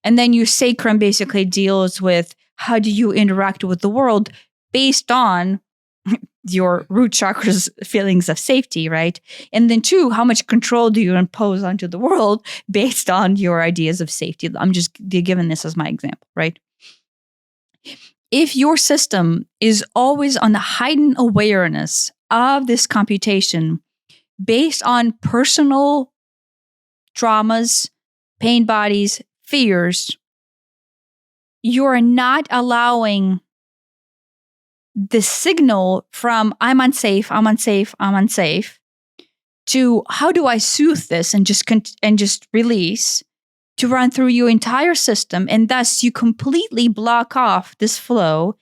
And then your sacrum basically deals with how do you interact with the world based on your root chakra's feelings of safety, right? And then 2, how much control do you impose onto the world based on your ideas of safety? I'm just giving this as my example, right? If your system is always on the heightened awareness of this computation based on personal traumas, pain bodies, fears, you're not allowing the signal from I'm unsafe to how do I soothe this and just release to run through your entire system, and thus you completely block off this flow,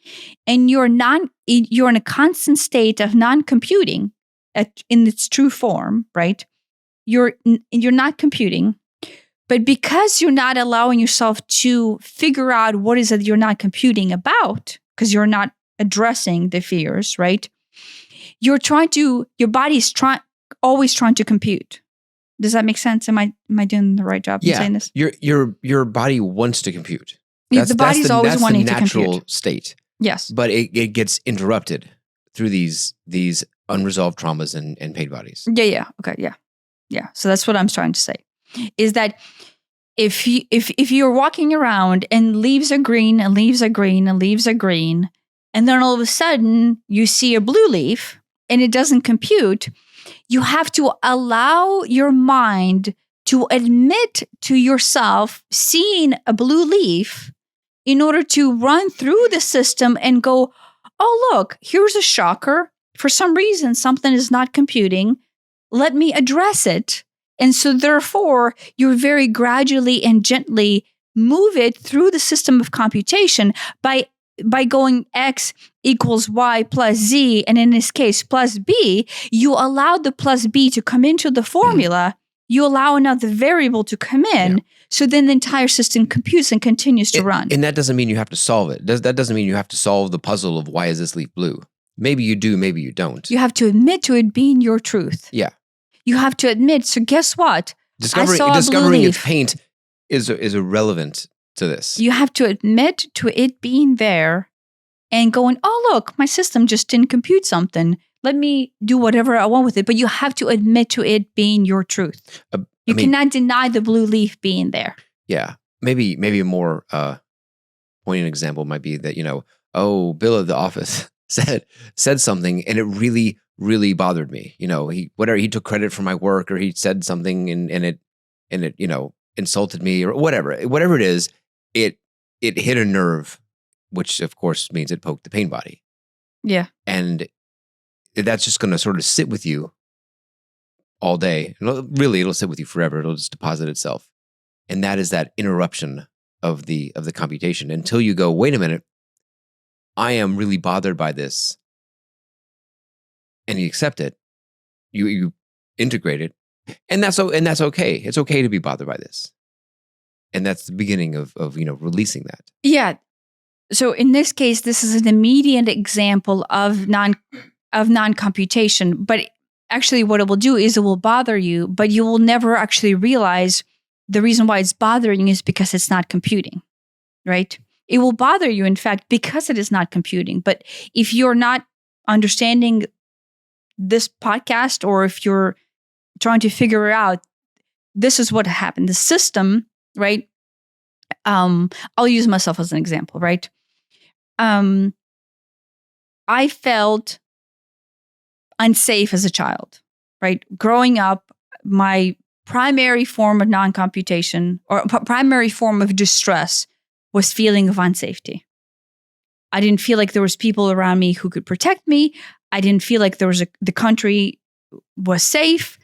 and you're in a constant state of non-computing in its true form, right? You're not computing, but because you're not allowing yourself to figure out what is it you're not computing about, because you're not addressing the fears, right? Your body's always trying to compute. Does that make sense? Am I doing the right job in saying this? Your body wants to compute. The body's always wanting to compute. That's the natural state. Yes. But it gets interrupted through these unresolved traumas and pain bodies. Yeah. Okay. Yeah. So that's what I'm trying to say. Is that if you're walking around and leaves are green and leaves are green and leaves are green, and then all of a sudden you see a blue leaf and it doesn't compute, you have to allow your mind to admit to yourself seeing a blue leaf in order to run through the system and go, oh, look, here's a shocker. For some reason, something is not computing. Let me address it. And so therefore, you very gradually and gently move it through the system of computation by going X equals Y plus Z, and in this case, plus B. You allow the plus B to come into the formula. You allow another variable to come in. Yeah. So then the entire system computes and continues to run. And that doesn't mean you have to solve it. That doesn't mean you have to solve the puzzle of why is this leaf blue. Maybe you do, maybe you don't. You have to admit to it being your truth. Yeah. You have to admit. So guess what? Discovering its paint is irrelevant to this. You have to admit to it being there and going, oh, look, my system just didn't compute something. Let me do whatever I want with it. But you have to admit to it being your truth. You cannot deny the blue leaf being there. Yeah. Maybe a more poignant example might be that, Bill at the office said something and it really, really bothered me. He took credit for my work, or he said something and it insulted me, or whatever it is, it hit a nerve, which of course means it poked the pain body. Yeah. And that's just going to sort of sit with you all day. It'll sit with you forever. It'll just deposit itself. And that is that interruption of the computation until you go, wait a minute, I am really bothered by this. And you accept it. You integrate it. And that's okay. It's okay to be bothered by this. And that's the beginning of releasing that. Yeah. So in this case, this is an immediate example of non-computation. But actually what it will do is it will bother you, but you will never actually realize the reason why it's bothering you is because it's not computing, right? It will bother you, in fact, because it is not computing. But if you're not understanding this podcast, or if you're trying to figure out, this is what happened. The system, right? I'll use myself as an example, right? I felt unsafe as a child, right? Growing up, my primary form of non-computation, or primary form of distress, was feeling of unsafety. I didn't feel like there was people around me who could protect me. I didn't feel like the country was safe.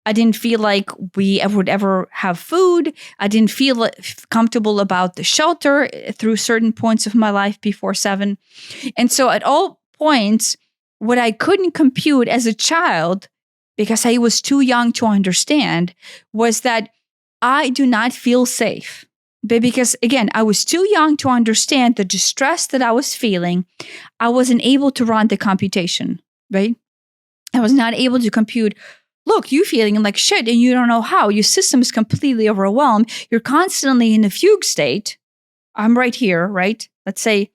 I didn't feel like we would ever have food. I didn't feel comfortable about the shelter through certain points of my life before 7. And so at all points, what I couldn't compute as a child, because I was too young to understand, was that I do not feel safe. But because, again, I was too young to understand the distress that I was feeling, I wasn't able to run the computation, right? I was not able to compute, look, you're feeling like shit and you don't know how. Your system is completely overwhelmed. You're constantly in a fugue state. I'm right here, right? Let's say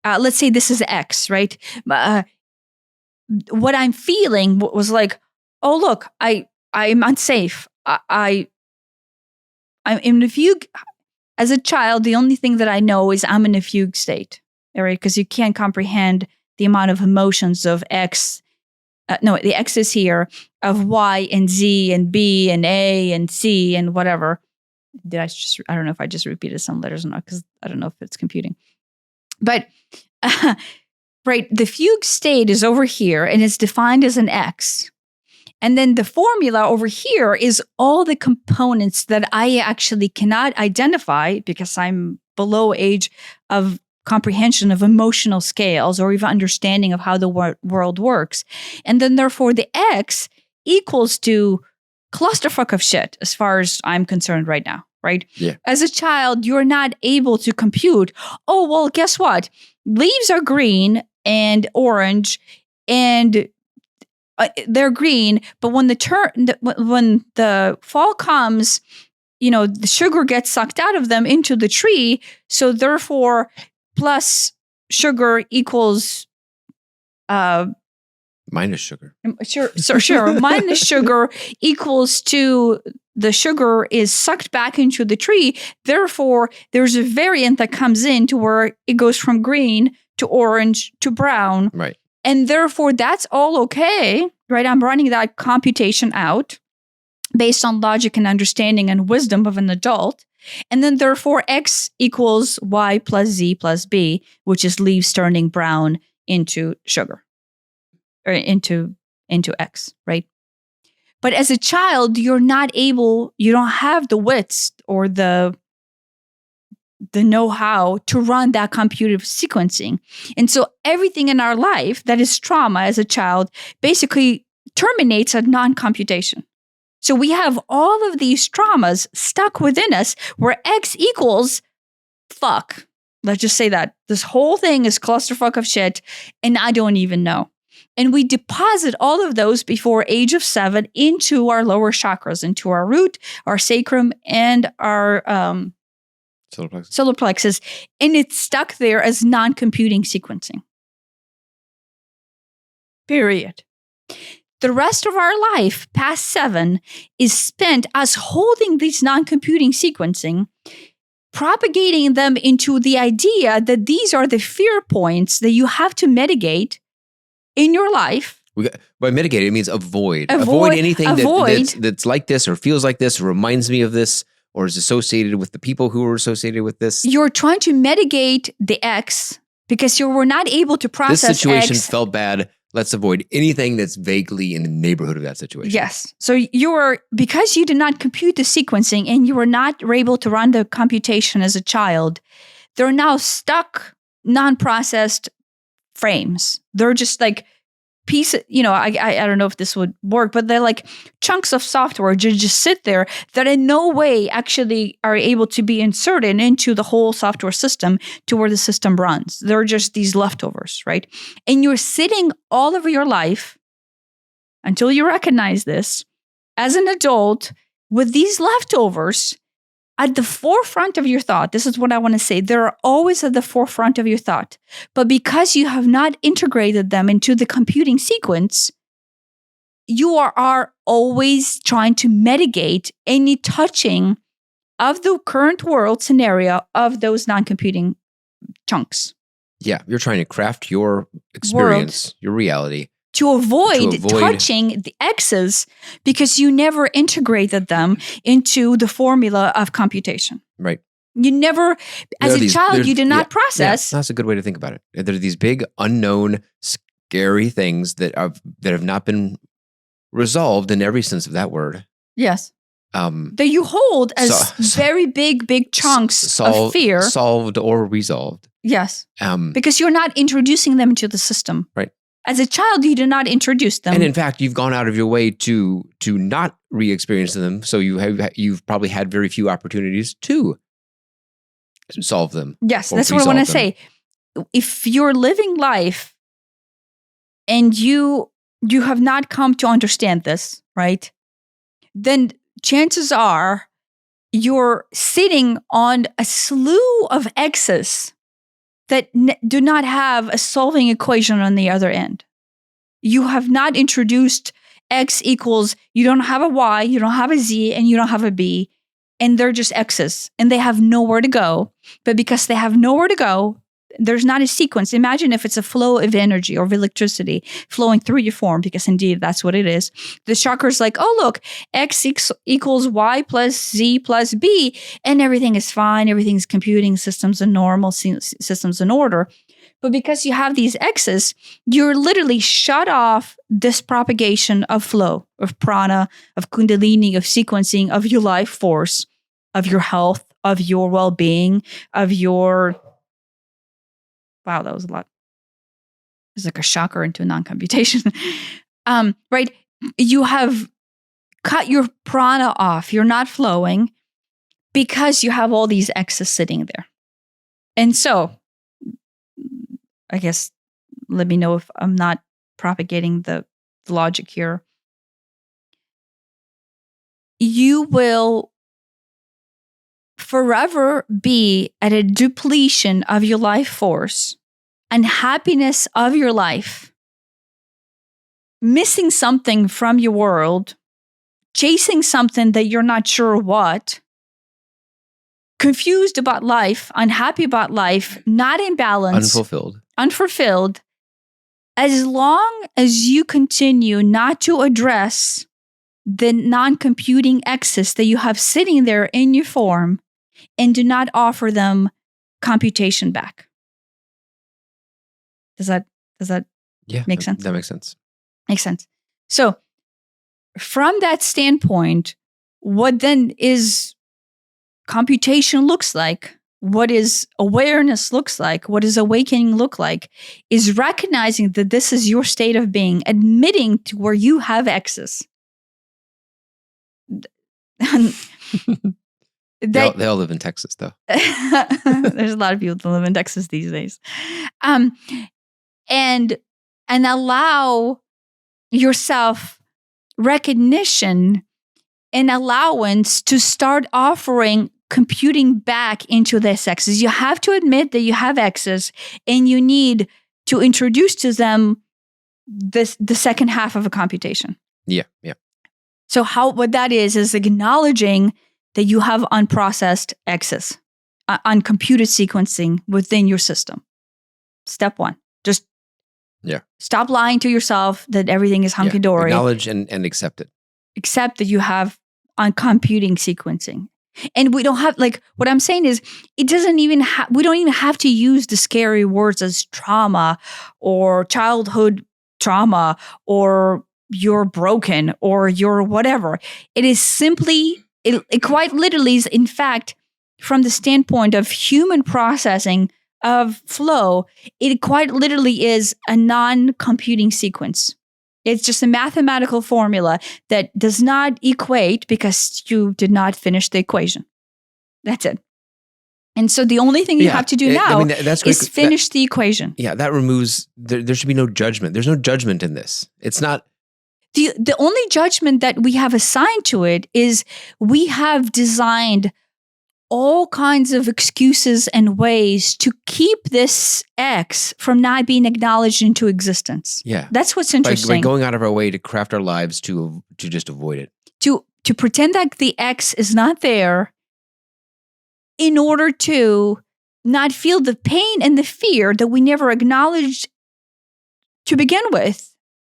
this is X, right? What I'm feeling was like, oh, look, I'm unsafe. I'm in a fugue. As a child, the only thing that I know is I'm in a fugue state, right? Because you can't comprehend the amount of emotions of X. The X is here, of Y and Z and B and A and C and whatever. I don't know if I just repeated some letters or not, because I don't know if it's computing. But, right, the fugue state is over here and it's defined as an X. And then the formula over here is all the components that I actually cannot identify because I'm below age of comprehension of emotional scales or even understanding of how the world works. And then therefore the X equals to clusterfuck of shit as far as I'm concerned right now, right? Yeah. As a child, you're not able to compute, oh, well, guess what? Leaves are green and orange and they're green, but when the fall comes, the sugar gets sucked out of them into the tree. So therefore, plus sugar equals minus sugar. Sure. Minus sugar equals to the sugar is sucked back into the tree. Therefore, there's a variant that comes in to where it goes from green to orange to brown. Right. And therefore, that's all okay, right? I'm running that computation out based on logic and understanding and wisdom of an adult. And then therefore, X equals Y plus Z plus B, which is leaves turning brown into sugar or into X, right? But as a child, you don't have the wits or the know-how to run that computed sequencing. And so everything in our life that is trauma as a child basically terminates at non-computation. So we have all of these traumas stuck within us where X equals fuck. Let's just say that. This whole thing is clusterfuck of shit and I don't even know. And we deposit all of those before age of 7 into our lower chakras, into our root, our sacrum, and our solar plexus, and it's stuck there as non-computing sequencing. Period. The rest of our life, past 7, is spent as holding these non-computing sequencing, propagating them into the idea that these are the fear points that you have to mitigate in your life. By mitigate, it means avoid anything that's like this or feels like this or reminds me of this, or is associated with the people who are associated with this. You're trying to mitigate the X because you were not able to process this situation X. Felt bad. Let's avoid anything that's vaguely in the neighborhood of that situation. Yes. So because you did not compute the sequencing and you were not able to run the computation as a child, they're now stuck, non-processed frames. They're just like pieces, I don't know if this would work, but they're like chunks of software just sit there that in no way actually are able to be inserted into the whole software system to where the system runs. They're just these leftovers, right? And you're sitting all of your life until you recognize this as an adult with these leftovers at the forefront of your thought. This is what I want to say. They're always at the forefront of your thought. But because you have not integrated them into the computing sequence, you are always trying to mitigate any touching of the current world scenario of those non-computing chunks. Yeah, you're trying to craft your experience, your reality. To avoid touching the X's because you never integrated them into the formula of computation. Right. You never, as a child, you did not process. Yeah, that's a good way to think about it. There are these big, unknown, scary things that have not been resolved in every sense of that word. Yes. That you hold as very big chunks of fear. Solved or resolved. Yes. Because you're not introducing them into the system. Right. As a child, you do not introduce them. And in fact, you've gone out of your way to not re-experience them. So you've probably had very few opportunities to solve them. Yes, that's what I want to say. If you're living life and you have not come to understand this, right? Then chances are you're sitting on a slew of X's that do not have a solving equation on the other end. You have not introduced X equals, you don't have a Y, you don't have a Z, and you don't have a B, and they're just X's, and they have nowhere to go. But because they have nowhere to go, there's not a sequence. Imagine if it's a flow of energy or of electricity flowing through your form, because indeed that's what it is. The chakra's like, oh, look, X equals Y plus Z plus B, and everything is fine. Everything's computing, systems and normal, systems in order. But because you have these X's, you're literally shut off this propagation of flow, of prana, of kundalini, of sequencing, of your life force, of your health, of your well-being, of your... Wow, that was a lot. It's like a shocker into non-computation. Right? You have cut your prana off. You're not flowing because you have all these X's sitting there. And so, I guess, let me know if I'm not propagating the logic here. You will forever be at a depletion of your life force and happiness of your life, missing something from your world, chasing something that you're not sure what, confused about life, unhappy about life, not in balance, unfulfilled, as long as you continue not to address the non-computing X's that you have sitting there in your form and do not offer them computation back. Does that make sense? That makes sense. Makes sense. So from that standpoint, what then is computation looks like, what is awareness looks like, what is awakening look like, is recognizing that this is your state of being, admitting to where you have X's. They all live in Texas, though. There's a lot of people that live in Texas these days. And allow yourself recognition and allowance to start offering computing back into their X's. You have to admit that you have X's, and you need to introduce to them the second half of a computation. Yeah. So what that is acknowledging that you have unprocessed X's, uncomputed sequencing within your system. Step one, just stop lying to yourself that everything is hunky-dory. Acknowledge and accept it. Accept that you have uncomputing sequencing. And we don't have, what I'm saying is, it doesn't even we don't even have to use the scary words as trauma or childhood trauma or you're broken or you're whatever. It is simply, it quite literally is, in fact, from the standpoint of human processing of flow, it quite literally is a non-computing sequence. It's just a mathematical formula that does not equate because you did not finish the equation. That's it. And so the only thing you have to do now is finish the equation. Yeah, that removes, there should be no judgment. There's no judgment in this. It's not. The only judgment that we have assigned to it is we have designed all kinds of excuses and ways to keep this X from not being acknowledged into existence. Yeah. That's what's interesting. By going out of our way to craft our lives to just avoid it. To pretend that the X is not there in order to not feel the pain and the fear that we never acknowledged to begin with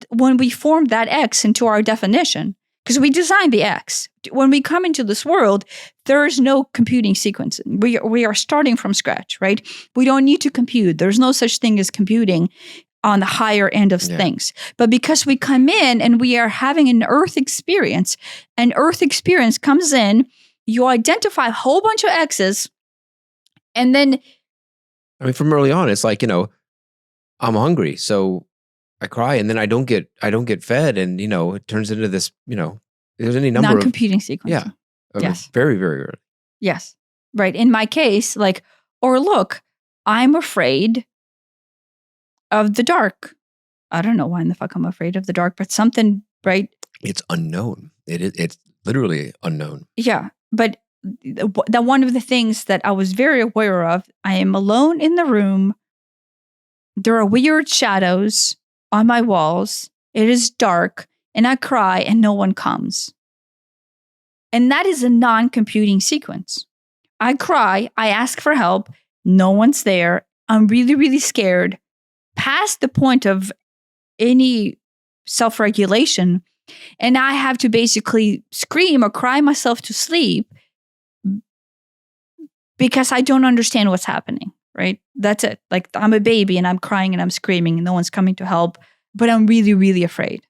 when we formed that X into our definition. Because we designed the X. When we come into this world, there is no computing sequencing. We are starting from scratch, right? We don't need to compute. There's no such thing as computing on the higher end of things. But because we come in and we are having an earth experience comes in, you identify a whole bunch of X's, and then... I mean, from early on, it's like, I'm hungry, so I cry, and then I don't get fed, and, it turns into this, there's any number non-computing sequence. Yeah. Yes. Very, very early. Yes. Right. In my case, look, I'm afraid of the dark. I don't know why in the fuck I'm afraid of the dark, but something, right? It's unknown. It's literally unknown. Yeah. But that one of the things that I was very aware of, I am alone in the room. There are weird shadows on my walls. It is dark, and I cry, and no one comes. And that is a non-computing sequence. I cry, I ask for help, no one's there. I'm really, really scared, past the point of any self-regulation, and I have to basically scream or cry myself to sleep because I don't understand what's happening, right? That's it. Like, I'm a baby and I'm crying and I'm screaming and no one's coming to help, but I'm really, really afraid.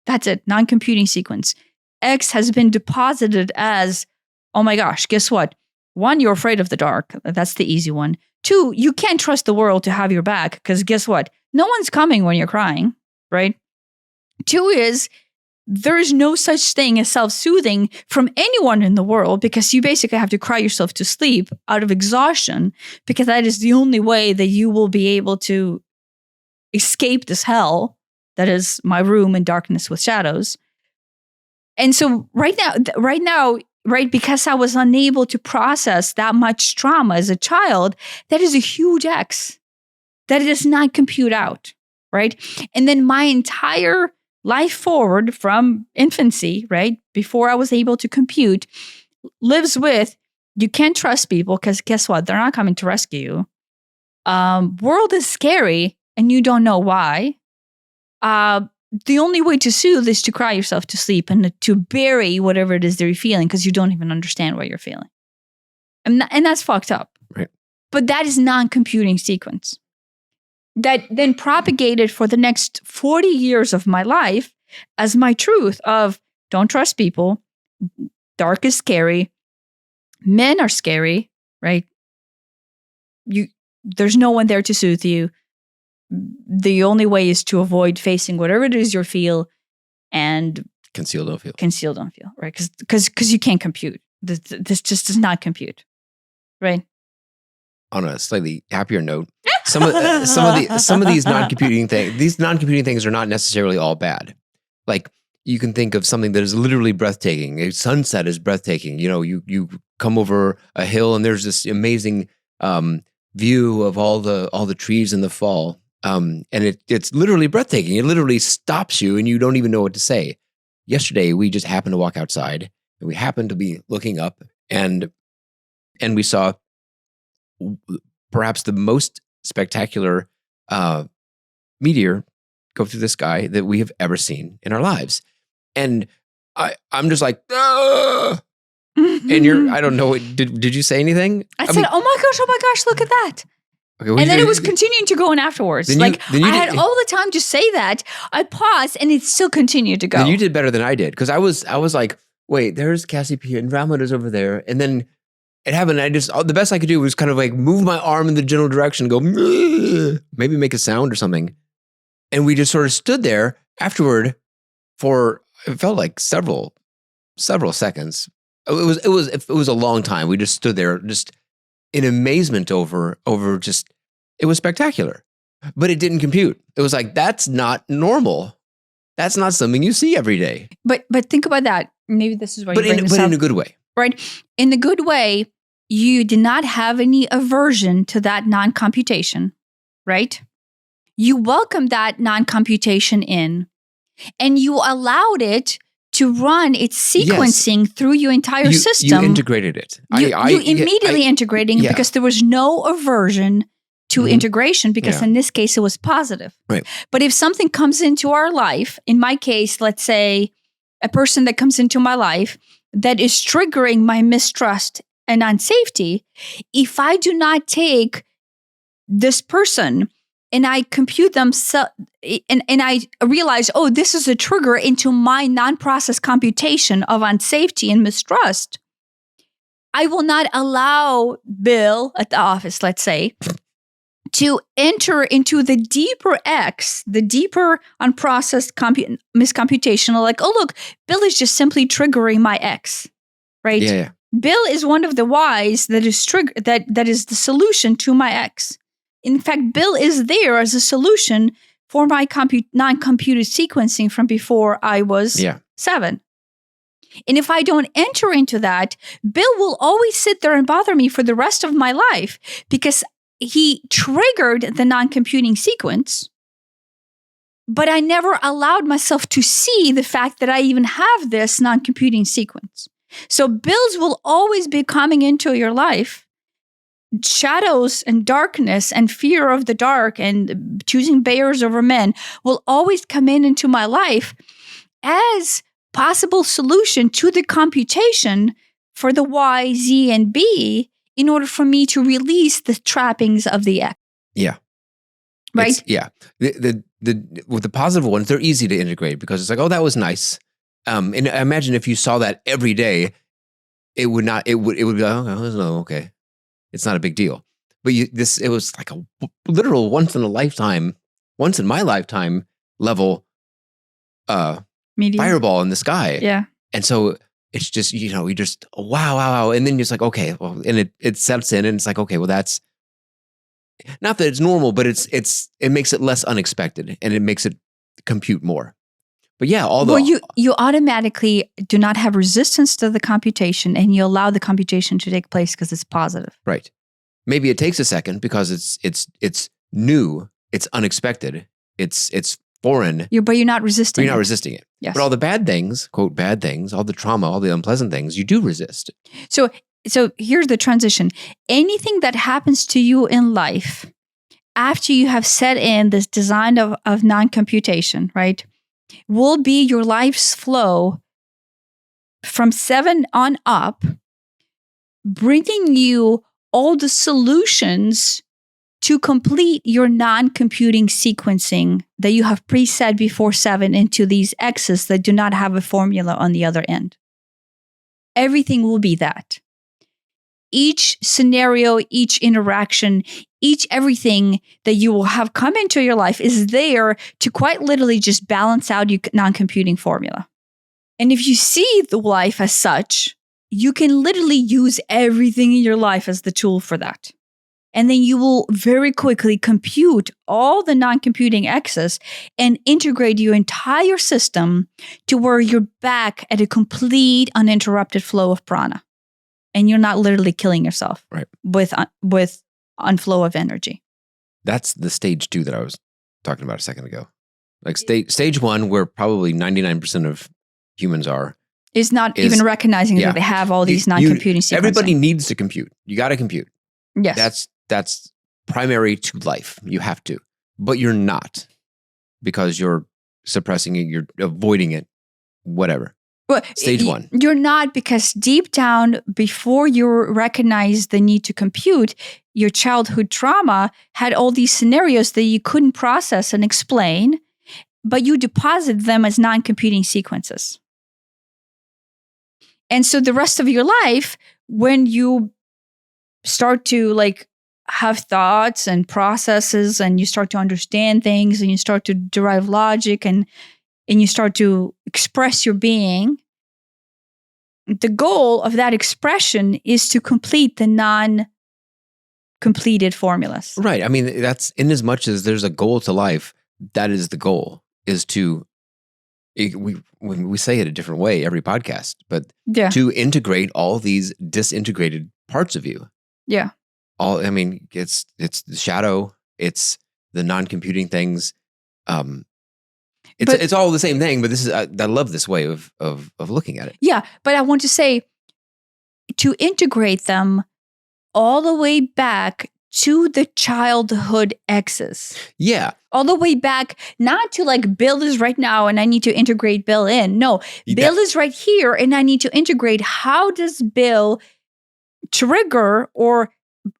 That's it. Non-computing sequence. X has been deposited as, oh my gosh, guess what? 1, you're afraid of the dark. That's the easy one. 2, you can't trust the world to have your back because guess what? No one's coming when you're crying, right? 2 is there's no such thing as self-soothing from anyone in the world because you basically have to cry yourself to sleep out of exhaustion because that is the only way that you will be able to escape this hell that is my room in darkness with shadows. And so right now, because I was unable to process that much trauma as a child, that is a huge X that does not compute out, right? And then my entire life forward from infancy, right, before I was able to compute, lives with, you can't trust people because guess what? They're not coming to rescue you. World is scary and you don't know why. The only way to soothe is to cry yourself to sleep and to bury whatever it is that you're feeling because you don't even understand what you're feeling. And that's fucked up. Right. But that is non-computing sequence that then propagated for the next 40 years of my life as my truth of don't trust people, dark is scary, men are scary, right? There's no one there to soothe you. The only way is to avoid facing whatever it is you feel and conceal, don't feel. Conceal, don't feel, right? Because you can't compute. This just does not compute, right? On a slightly happier note, some of these non-computing things are not necessarily all bad. Like you can think of something that is literally breathtaking. A sunset is breathtaking. You come over a hill and there's this amazing view of all the trees in the fall. And it's literally breathtaking. It literally stops you and you don't even know what to say. Yesterday, we just happened to walk outside and we happened to be looking up and we saw perhaps the most spectacular meteor go through the sky that we have ever seen in our lives. And I'm just like, ah! And I don't know, did you say anything? I said, oh my gosh, look at that. Okay, and then it was continuing to go in afterwards. I had all the time to say that. I paused and it still continued to go. Then you did better than I did. Because I was like, wait, there's Cassiopeia and Andromeda's over there. And then it happened. The best I could do was kind of like move my arm in the general direction and go, maybe make a sound or something. And we just sort of stood there afterward for, it felt like several seconds. It was a long time. We just stood there just in amazement over just, it was spectacular, but it didn't compute. It was like, that's not normal. That's not something you see every day. But think about that. Maybe this is why in a good way. Right? In the good way, you did not have any aversion to that non-computation, right? You welcomed that non-computation in, and you allowed it to run its sequencing through your entire system. You integrated it. You immediately integrating because there was no aversion to integration because in this case it was positive. Right. But if something comes into our life, in my case, let's say a person that comes into my life that is triggering my mistrust and unsafety, if I do not take this person and I compute them, and I realize, oh, this is a trigger into my non-process computation of unsafety and mistrust, I will not allow Bill at the office, let's say, to enter into the deeper X, the deeper unprocessed miscomputation. Like, oh, look, Bill is just simply triggering my X, right? Yeah. Bill is one of the Ys that is that is the solution to my X. In fact, Bill is there as a solution for my non-computed sequencing from before I was 7. And if I don't enter into that, Bill will always sit there and bother me for the rest of my life because he triggered the non-computing sequence, but I never allowed myself to see the fact that I even have this non-computing sequence. So bills will always be coming into your life. Shadows and darkness and fear of the dark and choosing bears over men will always come into my life as possible solution to the computation for the Y, Z, and B in order for me to release the trappings of the X. Yeah. Right? With the positive ones, they're easy to integrate because it's like, oh, that was nice. And imagine if you saw that every day, it would be like, oh, okay. It's not a big deal. But it was like a literal once in my lifetime level fireball in the sky. Yeah. And so it's just, you just, wow. And then you're just like, okay, well, and it sets in and it's like, okay, well, that's not that it's normal, but it makes it less unexpected and it makes it compute more. But yeah, you automatically do not have resistance to the computation and you allow the computation to take place because it's positive. Right. Maybe it takes a second because it's new, it's unexpected, it's foreign. But you're not resisting. You're not resisting it. Yes. But all the bad things, quote, bad things, all the trauma, all the unpleasant things, you do resist. So here's the transition. Anything that happens to you in life after you have set in this design of non-computation, right, will be your life's flow from 7 on up, bringing you all the solutions to complete your non-computing sequencing that you have preset before 7 into these X's that do not have a formula on the other end. Everything will be that. Each scenario, each interaction, everything that you will have come into your life is there to quite literally just balance out your non-computing formula. And if you see the life as such, you can literally use everything in your life as the tool for that. And then you will very quickly compute all the non-computing X's and integrate your entire system to where you're back at a complete uninterrupted flow of prana. And you're not literally killing yourself with unflow of energy. That's the stage 2 that I was talking about a second ago. Like stage 1, where probably 99% of humans is even recognizing that they have all these non-computing sequencing. Everybody needs to compute. You got to compute. Yes. That's primary to life. You have to. But you're not because you're suppressing it, you're avoiding it, whatever. Well, stage 1. You're not, because deep down, before you recognize the need to compute, your childhood trauma had all these scenarios that you couldn't process and explain, but you deposit them as non-computing sequences. And so the rest of your life, when you start to have thoughts and processes and you start to understand things and you start to derive logic and you start to express your being, the goal of that expression is to complete the non-completed formulas. Right. I mean, that's in as much as there's a goal to life, that is the goal, is to, we say it a different way every podcast, but to integrate all these disintegrated parts of you. Yeah. It's the shadow, it's the non-computing things. It's all the same thing, but this is I love this way of looking at it. Yeah, but I want to say to integrate them all the way back to the childhood X's. Yeah. All the way back, not to Bill is right now and I need to integrate Bill in. No, Bill is right here and I need to integrate how does Bill trigger or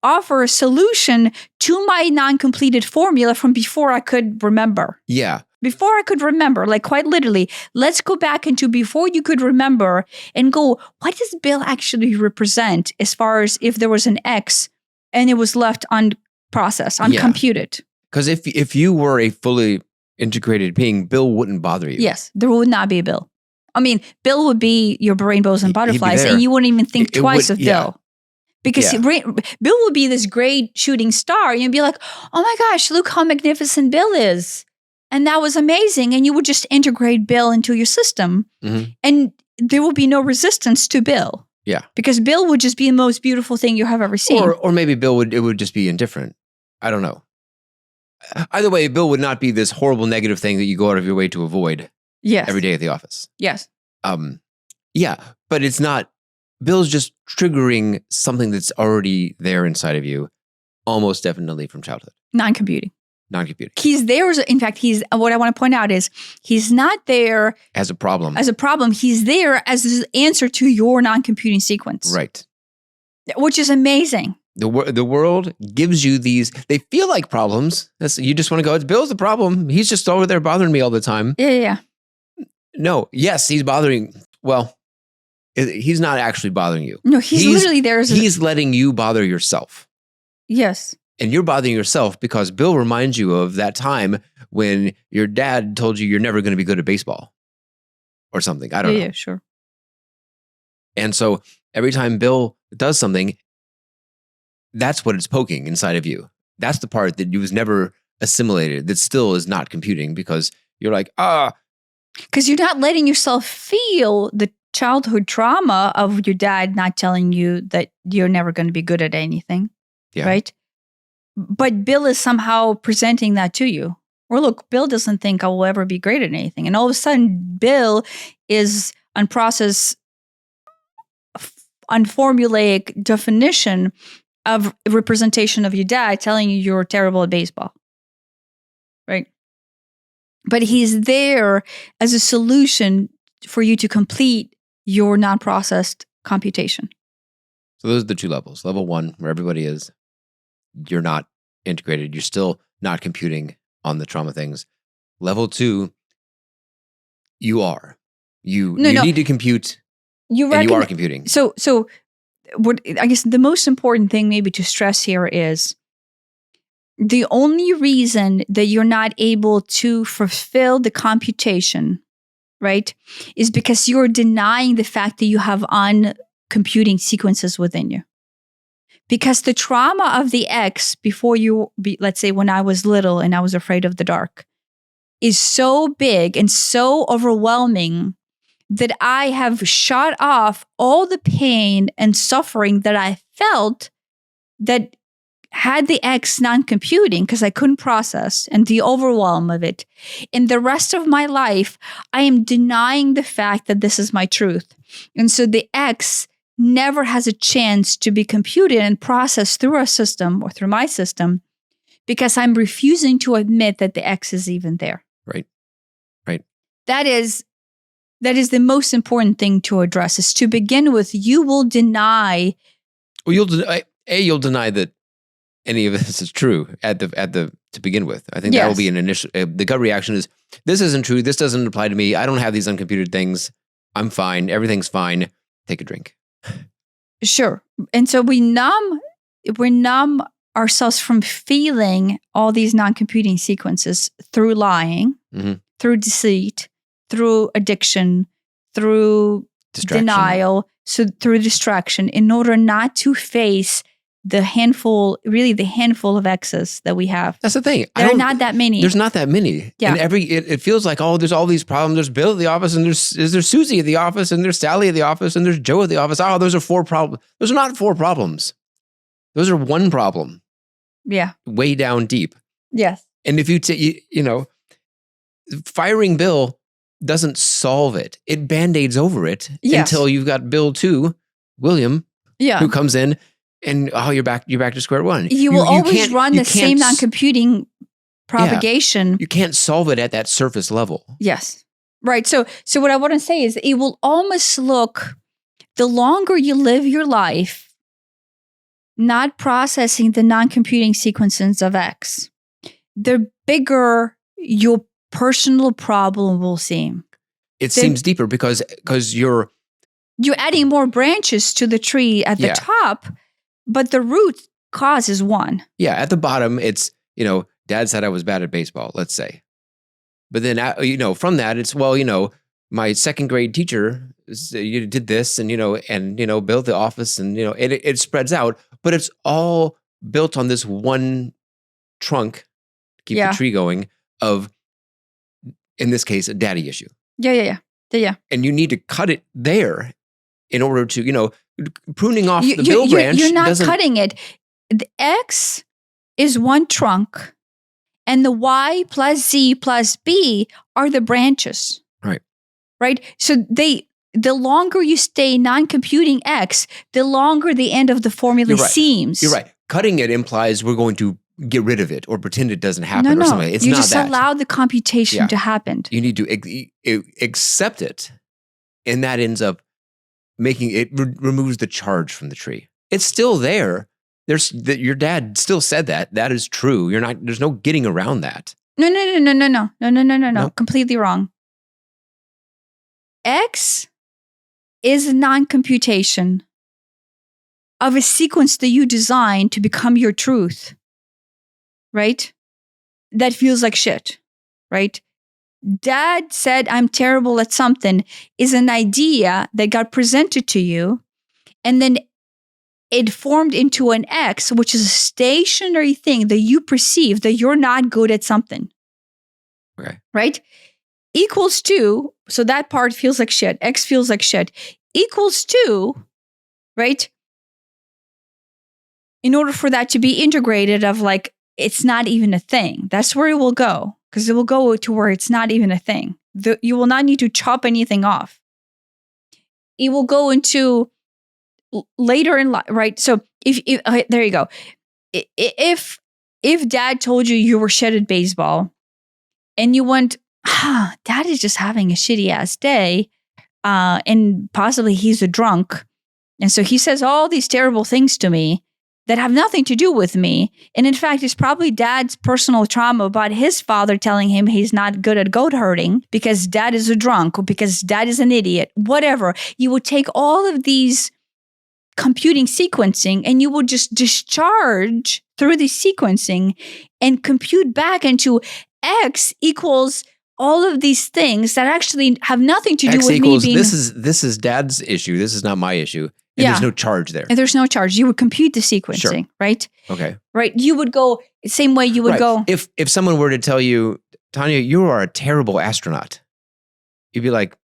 offer a solution to my non-completed formula from before I could remember. Yeah. Before I could remember, like quite literally, let's go back into before you could remember and go, what does Bill actually represent as far as if there was an X and it was left unprocessed, uncomputed? Because if you were a fully integrated being, Bill wouldn't bother you. Yes, there would not be a Bill. I mean, Bill would be your rainbows and butterflies, there. and you wouldn't even think twice of yeah. Bill. Because Bill would be this great shooting star. You'd be like, oh my gosh, look how magnificent Bill is. And that was amazing. And you would just integrate Bill into your system. Mm-hmm. And there will be no resistance to Bill. Yeah. Because Bill would just be the most beautiful thing you have ever seen. Or maybe it would just be indifferent. I don't know. Either way, Bill would not be this horrible negative thing that you go out of your way to avoid every day at the office. Yes. Yeah, but it's not. Bill's just triggering something that's already there inside of you, almost definitely from childhood. Non-computing. Non-computing. He's there. In fact, what I want to point out is he's not there as a problem. He's there as the answer to your non-computing sequence. Right. Which is amazing. The world gives you these, they feel like problems. You just want to go, it's Bill's the problem. He's just over there bothering me all the time. Yeah. No, yes, he's bothering. Well, he's not actually bothering you. No, he's literally there. He's letting you bother yourself. Yes. And you're bothering yourself because Bill reminds you of that time when your dad told you you're never going to be good at baseball or something. I don't know. Yeah, sure. And so every time Bill does something, that's what it's poking inside of you. That's the part that you was never assimilated, that still is not computing because you're like, Because you're not letting yourself feel the childhood trauma of your dad not telling you that you're never going to be good at anything. Yeah. Right? But Bill is somehow presenting that to you. Or look, Bill doesn't think I will ever be great at anything. And all of a sudden, Bill is unprocessed, unformulaic definition of representation of your dad telling you you're terrible at baseball. Right? But he's there as a solution for you to complete your non-processed computation. So those are the two levels. Level 1, where everybody is, you're not integrated. You're still not computing on the trauma things. Level 2, you are. You need to compute, and you are computing. So what I guess the most important thing maybe to stress here is the only reason that you're not able to fulfill the computation, right, is because you're denying the fact that you have uncomputing sequences within you. Because the trauma of the X before let's say when I was little and I was afraid of the dark, is so big and so overwhelming that I have shut off all the pain and suffering that I felt that had the X non-computing because I couldn't process and the overwhelm of it. In the rest of my life, I am denying the fact that this is my truth. And so the X never has a chance to be computed and processed through our system or through my system because I'm refusing to admit that the X is even there. Right. That is the most important thing to address is to begin with, you will deny. Well, you'll deny that any of this is true to begin with. I think that will be an initial, the gut reaction is, this isn't true. This doesn't apply to me. I don't have these uncomputed things. I'm fine. Everything's fine. Take a drink. Sure. And so we numb ourselves from feeling all these non-computing sequences through lying, through deceit, through addiction, through denial, so through distraction, in order not to face the handful of X's that we have. That's the thing. There are not that many. There's not that many. Yeah. And it feels like, there's all these problems. There's Bill at the office, and there's Susie at the office, and there's Sally at the office, and there's Joe at the office. Oh, those are 4 problems. Those are not 4 problems. Those are one problem. Yeah. Way down deep. Yes. And if firing Bill doesn't solve it. It Band-Aids over it until you've got Bill 2, William, who comes in. And you're back to square one. You will always run the same non-computing propagation. You can't solve it at that surface level. Yes. Right. So what I want to say is it will almost look, the longer you live your life, not processing the non-computing sequences of X, the bigger your personal problem will seem. It seems deeper because you're adding more branches to the tree at the top, but the root cause is one. Yeah, at the bottom, it's, Dad said I was bad at baseball, let's say. But then, from that, it's, my second grade teacher did this and built the office and, it spreads out, but it's all built on this one trunk, keep the tree going, of, in this case, a daddy issue. Yeah. And you need to cut it there in order to, pruning off the bill branch. You're not cutting it. The X is one trunk, and the Y plus Z plus B are the branches. Right. So the longer you stay non-computing X, the longer the end of the formula seems. You're right. Cutting it implies we're going to get rid of it or pretend it doesn't happen or something. It's you not just that. allow the computation to happen. You need to accept it, and that ends up making it removes the charge from the tree. It's still there. Your dad still said that. That is true. There's no getting around that. No. Completely wrong. X is a non-computation of a sequence that you designed to become your truth. Right? That feels like shit. Right? Dad said I'm terrible at something is an idea that got presented to you, and then it formed into an X, which is a stationary thing that you perceive that you're not good at something. Okay. Right? Equals to, so that part feels like shit. X feels like shit. Equals to, right? In order for that to be integrated of like, it's not even a thing. That's where it will go. Because it will go to where it's not even a thing. You will not need to chop anything off. It will go into later in life, right? So if there you go. If Dad told you were shit at baseball, and you went, Dad is just having a shitty ass day, and possibly he's a drunk, and so he says all these terrible things to me that have nothing to do with me. And in fact, it's probably Dad's personal trauma about his father telling him he's not good at goat herding because Dad is a drunk or because Dad is an idiot, whatever. You would take all of these computing sequencing and you would just discharge through the sequencing and compute back into X equals all of these things that actually have nothing to do X with equals, me being... This is Dad's issue. This is not my issue. And there's no charge there. And there's no charge. You would compute the sequencing, right? Okay. Right. You would go same way you would go. If someone were to tell you, Tanya, you are a terrible astronaut, you'd be like,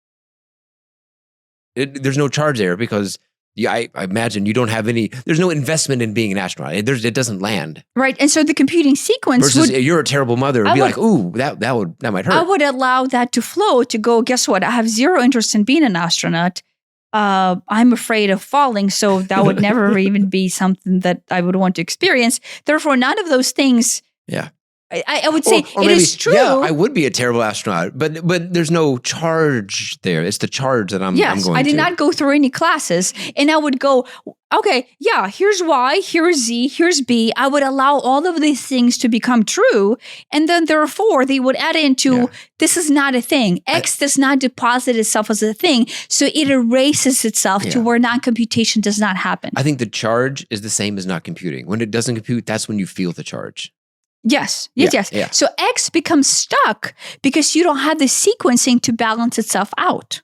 there's no charge there because I imagine you don't have there's no investment in being an astronaut. It doesn't land. Right. And so the computing sequence versus you're a terrible mother. It'd be like, ooh, that might hurt. I would allow that to flow to go, guess what? I have zero interest in being an astronaut. I'm afraid of falling, so that would never even be something that I would want to experience. Therefore, none of those things. Yeah, I would say or it maybe, is true. Yeah, I would be a terrible astronaut, but there's no charge there. It's the charge that I'm going to. I did not go through any classes, and I would go, okay, yeah, here's Y, here's Z, here's B. I would allow all of these things to become true, and then therefore they would add into, this is not a thing. X does not deposit itself as a thing, so it erases itself to where non-computation does not happen. I think the charge is the same as not computing. When it doesn't compute, that's when you feel the charge. Yes. Yeah. So X becomes stuck because you don't have the sequencing to balance itself out.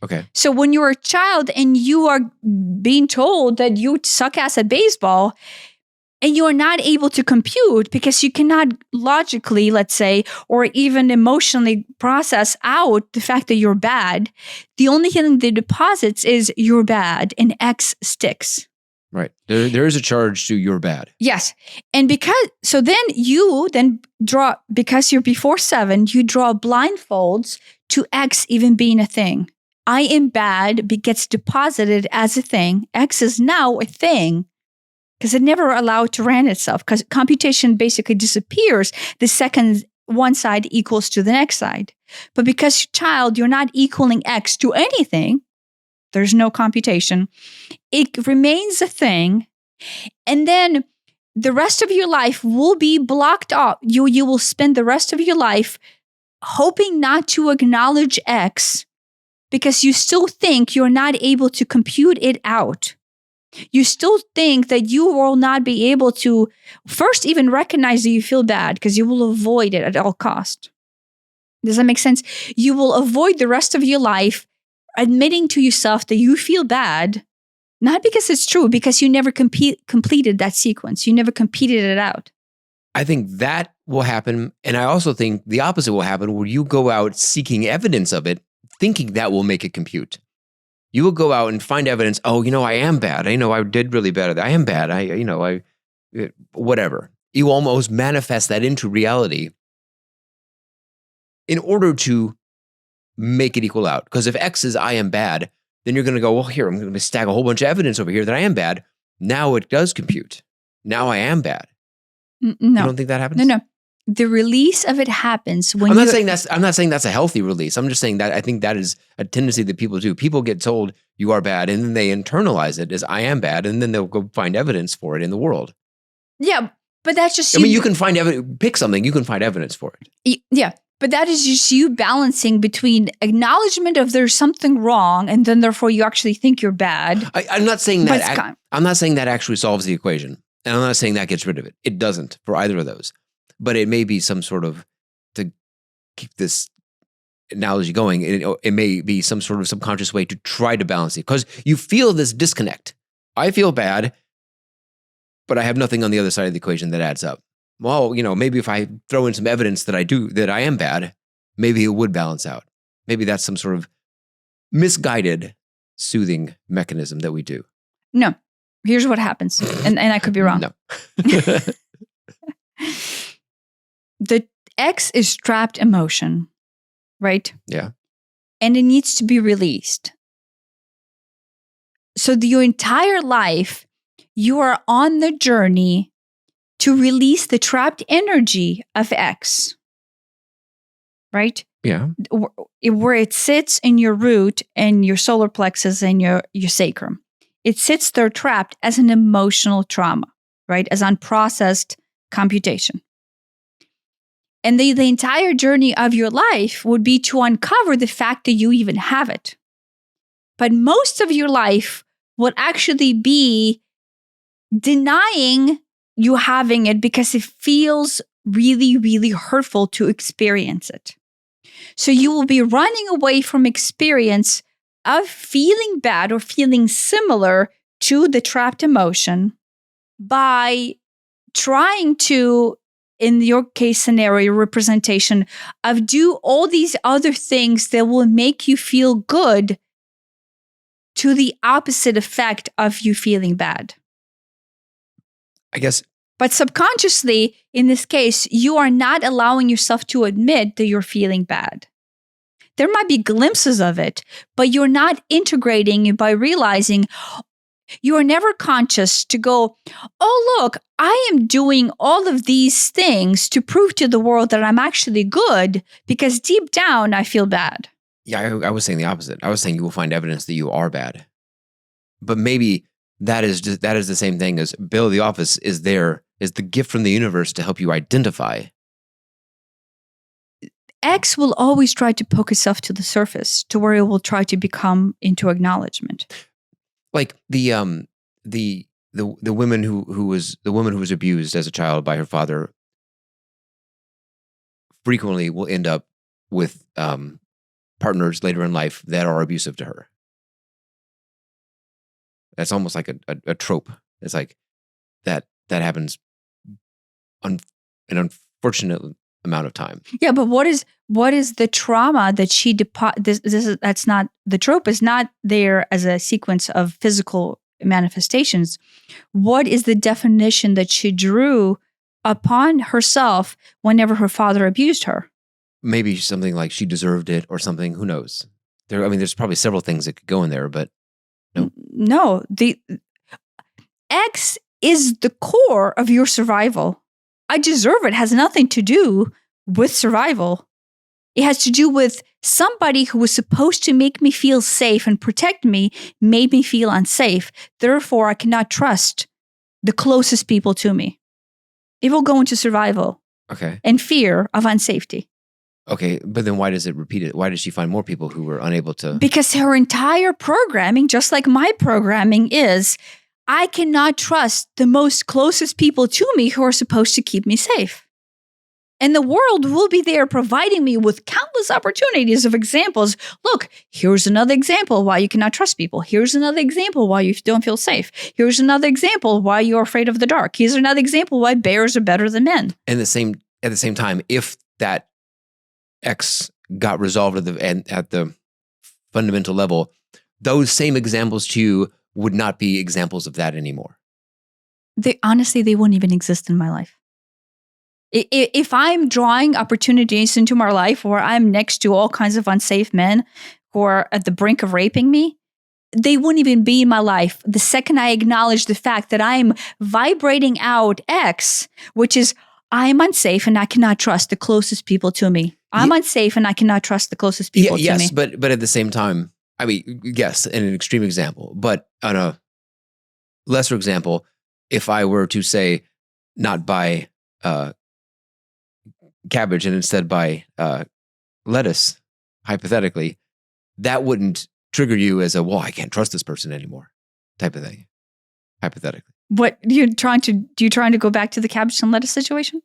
Okay. So when you're a child and you are being told that you suck ass at baseball and you are not able to compute because you cannot logically, let's say, or even emotionally process out the fact that you're bad, the only thing that deposits is you're bad and X sticks. Right. There is a charge to you're bad. Yes. And then you draw, because you're before 7, you draw blindfolds to X even being a thing. I am bad gets deposited as a thing. X is now a thing because it never allowed to run itself because computation basically disappears the second one side equals to the next side. But because child, you're not equaling X to anything, there's no computation. It remains a thing, And then the rest of your life will be blocked off. You will spend the rest of your life hoping not to acknowledge X because you still think you're not able to compute it out. You still think that you will not be able to first even recognize that you feel bad because you will avoid it at all cost. Does that make sense? You will avoid the rest of your life admitting to yourself that you feel bad, not because it's true, because you never completed that sequence. You never competed it out. I think that will happen. And I also think the opposite will happen where you go out seeking evidence of it, thinking that will make it compute. You will go out and find evidence. Oh, I am bad. I did really bad. I am bad. Whatever. You almost manifest that into reality in order to make it equal out. Because if X is I am bad, then you're going to go, well, here, I'm going to stack a whole bunch of evidence over here that I am bad. Now it does compute. Now I am bad. No. You don't think that happens? No. The release of it happens when I'm not saying that's a healthy release. I'm just saying that I think that is a tendency that people do. People get told you are bad, and then they internalize it as I am bad, and then they'll go find evidence for it in the world. Yeah, but that's just you can find evidence. Pick something, you can find evidence for it. Yeah, but that is just you balancing between acknowledgement of there's something wrong, and then therefore you actually think you're bad. I'm not saying that. I'm not saying that actually solves the equation, and I'm not saying that gets rid of it. It doesn't for either of those. But it may be some sort of, to keep this analogy going, it may be some sort of subconscious way to try to balance it. Because you feel this disconnect. I feel bad, but I have nothing on the other side of the equation that adds up. Well, maybe if I throw in some evidence that I am bad, maybe it would balance out. Maybe that's some sort of misguided soothing mechanism that we do. No. Here's what happens. And I could be wrong. No. The X is trapped emotion, right? Yeah. And it needs to be released. So your entire life, you are on the journey to release the trapped energy of X, right? Yeah. Where it sits in your root and your solar plexus and your sacrum. It sits there trapped as an emotional trauma, right? As unprocessed computation. And the entire journey of your life would be to uncover the fact that you even have it. But most of your life would actually be denying you having it because it feels really, really hurtful to experience it. So you will be running away from experience of feeling bad or feeling similar to the trapped emotion by trying to, in your case scenario representation, of do all these other things that will make you feel good to the opposite effect of you feeling bad. I guess. But subconsciously, in this case, you are not allowing yourself to admit that you're feeling bad. There might be glimpses of it, but you're not integrating it by realizing you are never conscious to go, oh, look, I am doing all of these things to prove to the world that I'm actually good because deep down I feel bad. Yeah, I was saying the opposite. I was saying you will find evidence that you are bad. But maybe that is the same thing as Bill the Office is the gift from the universe to help you identify. X will always try to poke itself to the surface to where it will try to become into acknowledgement. Like the woman who was abused as a child by her father frequently will end up with partners later in life that are abusive to her. That's almost like a trope. It's like that happens an unfortunate amount of time. Yeah, but what is the trauma that she that's not, the trope is not there as a sequence of physical manifestations. What is the definition that she drew upon herself whenever her father abused her? Maybe something like she deserved it or something. Who knows? There's probably several things that could go in there, but no. No, the X is the core of your survival. I deserve it has nothing to do with survival. It has to do with somebody who was supposed to make me feel safe and protect me, made me feel unsafe. Therefore, I cannot trust the closest people to me. It will go into survival and fear of unsafety. Okay, but then why does it repeat it? Why does she find more people who were unable to? Because her entire programming, just like my programming is, I cannot trust the most closest people to me who are supposed to keep me safe. And the world will be there providing me with countless opportunities of examples. Look, here's another example why you cannot trust people. Here's another example why you don't feel safe. Here's another example why you're afraid of the dark. Here's another example why bears are better than men. And at the same time, if that X got resolved at the fundamental level, those same examples to you would not be examples of that anymore. Honestly, they wouldn't even exist in my life. If I'm drawing opportunities into my life where I'm next to all kinds of unsafe men who are at the brink of raping me, they wouldn't even be in my life. The second I acknowledge the fact that I'm vibrating out X, which is I'm unsafe and I cannot trust the closest people to me. I'm unsafe and I cannot trust the closest people to me. Yes, but at the same time, I mean, yes, in an extreme example, but on a lesser example, if I were to say not buy cabbage and instead buy lettuce, hypothetically, that wouldn't trigger you as I can't trust this person anymore type of thing, hypothetically. What you trying to go back to the cabbage and lettuce situation?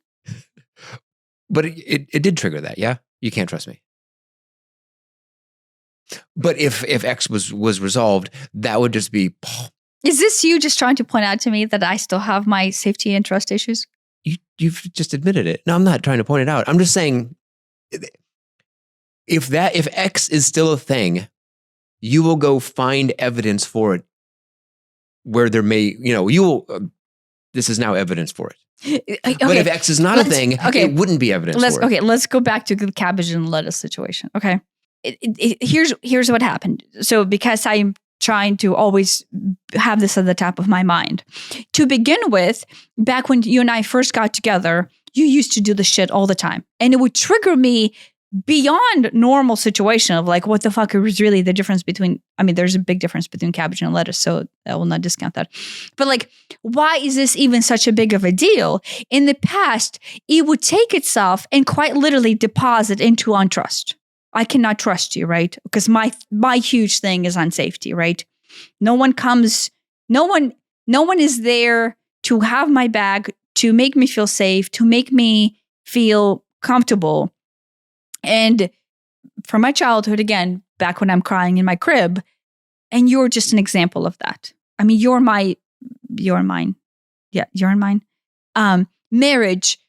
But it did trigger that, yeah? You can't trust me. But if X was resolved, that would just be... Is this you just trying to point out to me that I still have my safety and trust issues? You've just admitted it. No, I'm not trying to point it out. I'm just saying, if X is still a thing, you will go find evidence for it where there may, you will, this is now evidence for it. Okay. But if X is not a thing, it wouldn't be evidence for it. Okay, let's go back to the cabbage and lettuce situation. Okay. Here's what happened. So because I'm trying to always have this at the top of my mind. To begin with, back when you and I first got together, you used to do this shit all the time. And it would trigger me beyond normal situation of like, what the fuck is really the difference between, there's a big difference between cabbage and lettuce, so I will not discount that. But like, why is this even such a big of a deal? In the past, it would take itself and quite literally deposit into untrust. I cannot trust you, right? Because my huge thing is unsafety, right? No one is there to have my back, to make me feel safe, to make me feel comfortable. And from my childhood, again, back when I'm crying in my crib, and you're just an example of that. You're mine. Yeah, you're in mine. Marriage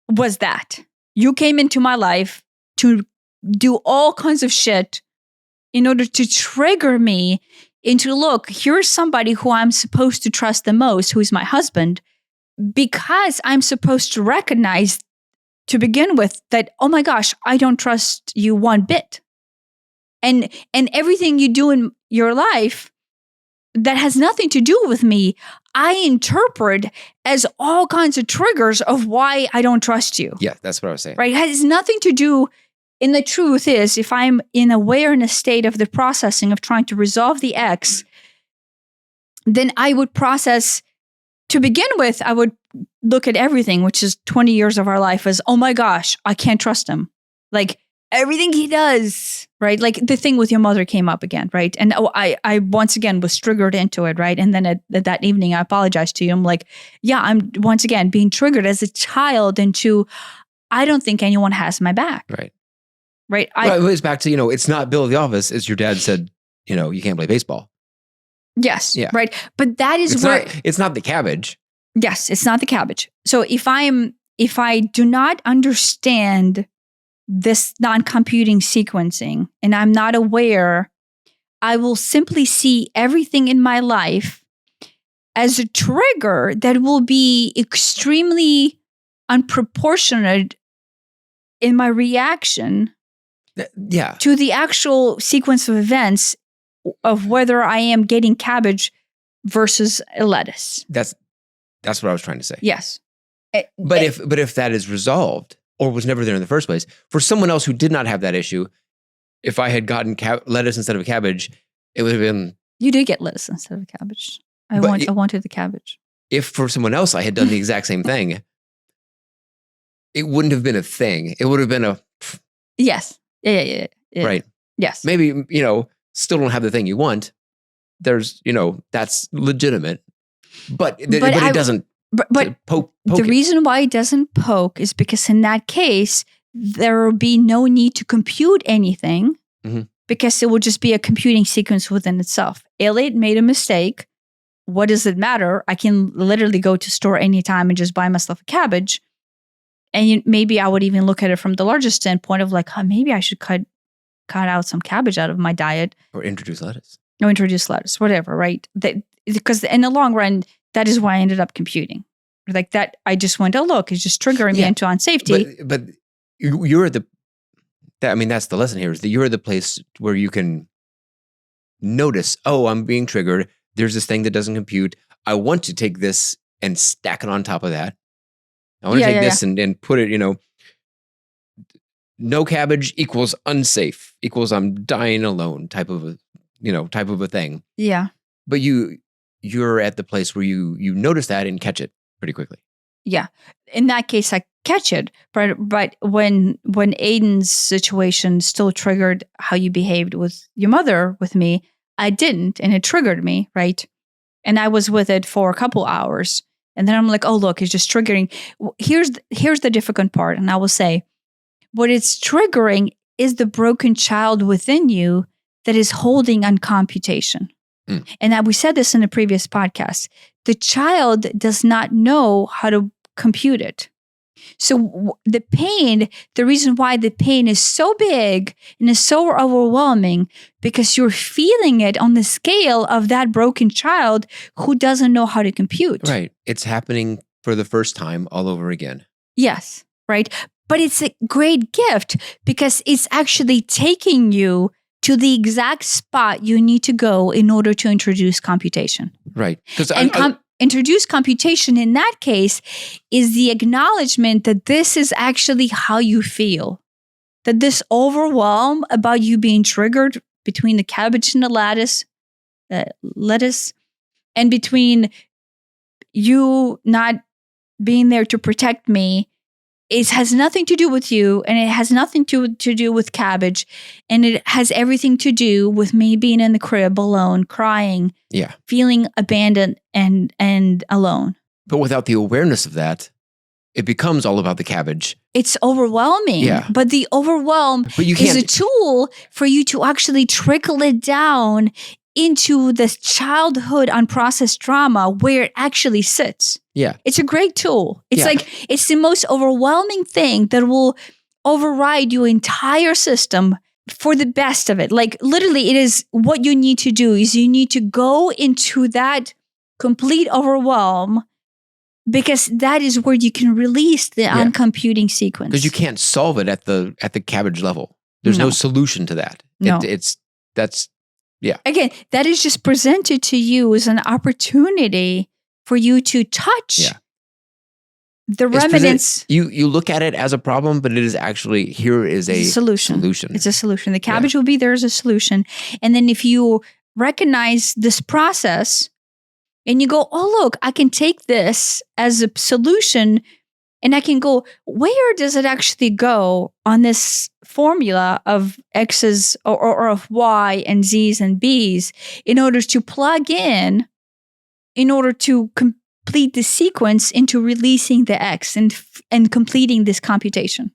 was that. You came into my life to do all kinds of shit in order to trigger me into, look, here's somebody who I'm supposed to trust the most, who is my husband, because I'm supposed to recognize to begin with that, oh my gosh, I don't trust you one bit. And everything you do in your life that has nothing to do with me, I interpret as all kinds of triggers of why I don't trust you. Yeah, that's what I was saying. Right? It has nothing to do. And the truth is, if I'm in awareness state of the processing of trying to resolve the X, then I would process, to begin with, I would look at everything, which is 20 years of our life, as, oh my gosh, I can't trust him. Like everything he does, right? Like the thing with your mother came up again, right? And I once again was triggered into it, right? And then at that evening, I apologized to you. I'm like, yeah, I'm once again being triggered as a child into, I don't think anyone has my back. Right. Right. It was back to, it's not Bill of the Office, as your dad said, you can't play baseball. Yes. Yeah. Right. But that is it's not the cabbage. Yes, it's not the cabbage. So if I do not understand this non-computing sequencing and I'm not aware, I will simply see everything in my life as a trigger that will be extremely unproportionate in my reaction to the actual sequence of events of whether I am getting cabbage versus a lettuce. That's what I was trying to say. Yes. But if that is resolved or was never there in the first place, for someone else who did not have that issue, if I had gotten lettuce instead of cabbage, it would have been... You did get lettuce instead of cabbage. I wanted the cabbage. if for someone else I had done the exact same thing, it wouldn't have been a thing. It would have been a Yes. Yeah. right. Yes. Maybe, still don't have the thing you want. There's, that's legitimate. But it doesn't poke the it. reason why it doesn't poke is because in that case, there will be no need to compute anything because it will just be a computing sequence within itself. Elliot made a mistake. What does it matter? I can literally go to store anytime and just buy myself a cabbage. And maybe I would even look at it from the larger standpoint of like, maybe I should cut out some cabbage out of my diet. Or introduce lettuce. Whatever, right? Because in the long run, that is why I ended up computing. Like that, I just went, look, it's just triggering me into unsafety. But you're that's the lesson here, is that you're at the place where you can notice, I'm being triggered. There's this thing that doesn't compute. I want to take this and stack it on top of that. I want to take this and put it, no cabbage equals unsafe, equals I'm dying alone type of a thing. Yeah. But you're at the place where you notice that and catch it pretty quickly. Yeah. In that case, I catch it. But when Aiden's situation still triggered how you behaved with your mother with me, I didn't, and it triggered me, right? And I was with it for a couple hours. And then I'm like, look, it's just triggering. Here's the difficult part. And I will say, what it's triggering is the broken child within you that is holding on computation. And we said this in a previous podcast. The child does not know how to compute it. So the reason why the pain is so big and is so overwhelming, because you're feeling it on the scale of that broken child who doesn't know how to compute. Right. It's happening for the first time all over again. Yes. Right. But it's a great gift because it's actually taking you to the exact spot you need to go in order to introduce computation. Right. Introduce computation in that case is the acknowledgement that this is actually how you feel. That this overwhelm about you being triggered between the cabbage and the lettuce, and between you not being there to protect me, it has nothing to do with you, and it has nothing to do with cabbage, and it has everything to do with me being in the crib alone, crying, feeling abandoned and alone. But without the awareness of that, it becomes all about the cabbage. It's overwhelming, but the overwhelm is a tool for you to actually trickle it down into this childhood unprocessed trauma where it actually sits. Yeah. It's a great tool. It's it's the most overwhelming thing that will override your entire system for the best of it. Like literally it is what you need to do is you need to go into that complete overwhelm, because that is where you can release the uncomputing sequence. Because you can't solve it at the cabbage level. There's no solution to that. No. Again, that is just presented to you as an opportunity for you to touch the remnants. You look at it as a problem, but it is actually, here is a solution. It's a solution. The cabbage will be there as a solution. And then if you recognize this process and you go, look, I can take this as a solution, and I can go, where does it actually go on this formula of X's or of Y and Z's and B's in order to plug in order to complete the sequence into releasing the X and completing this computation.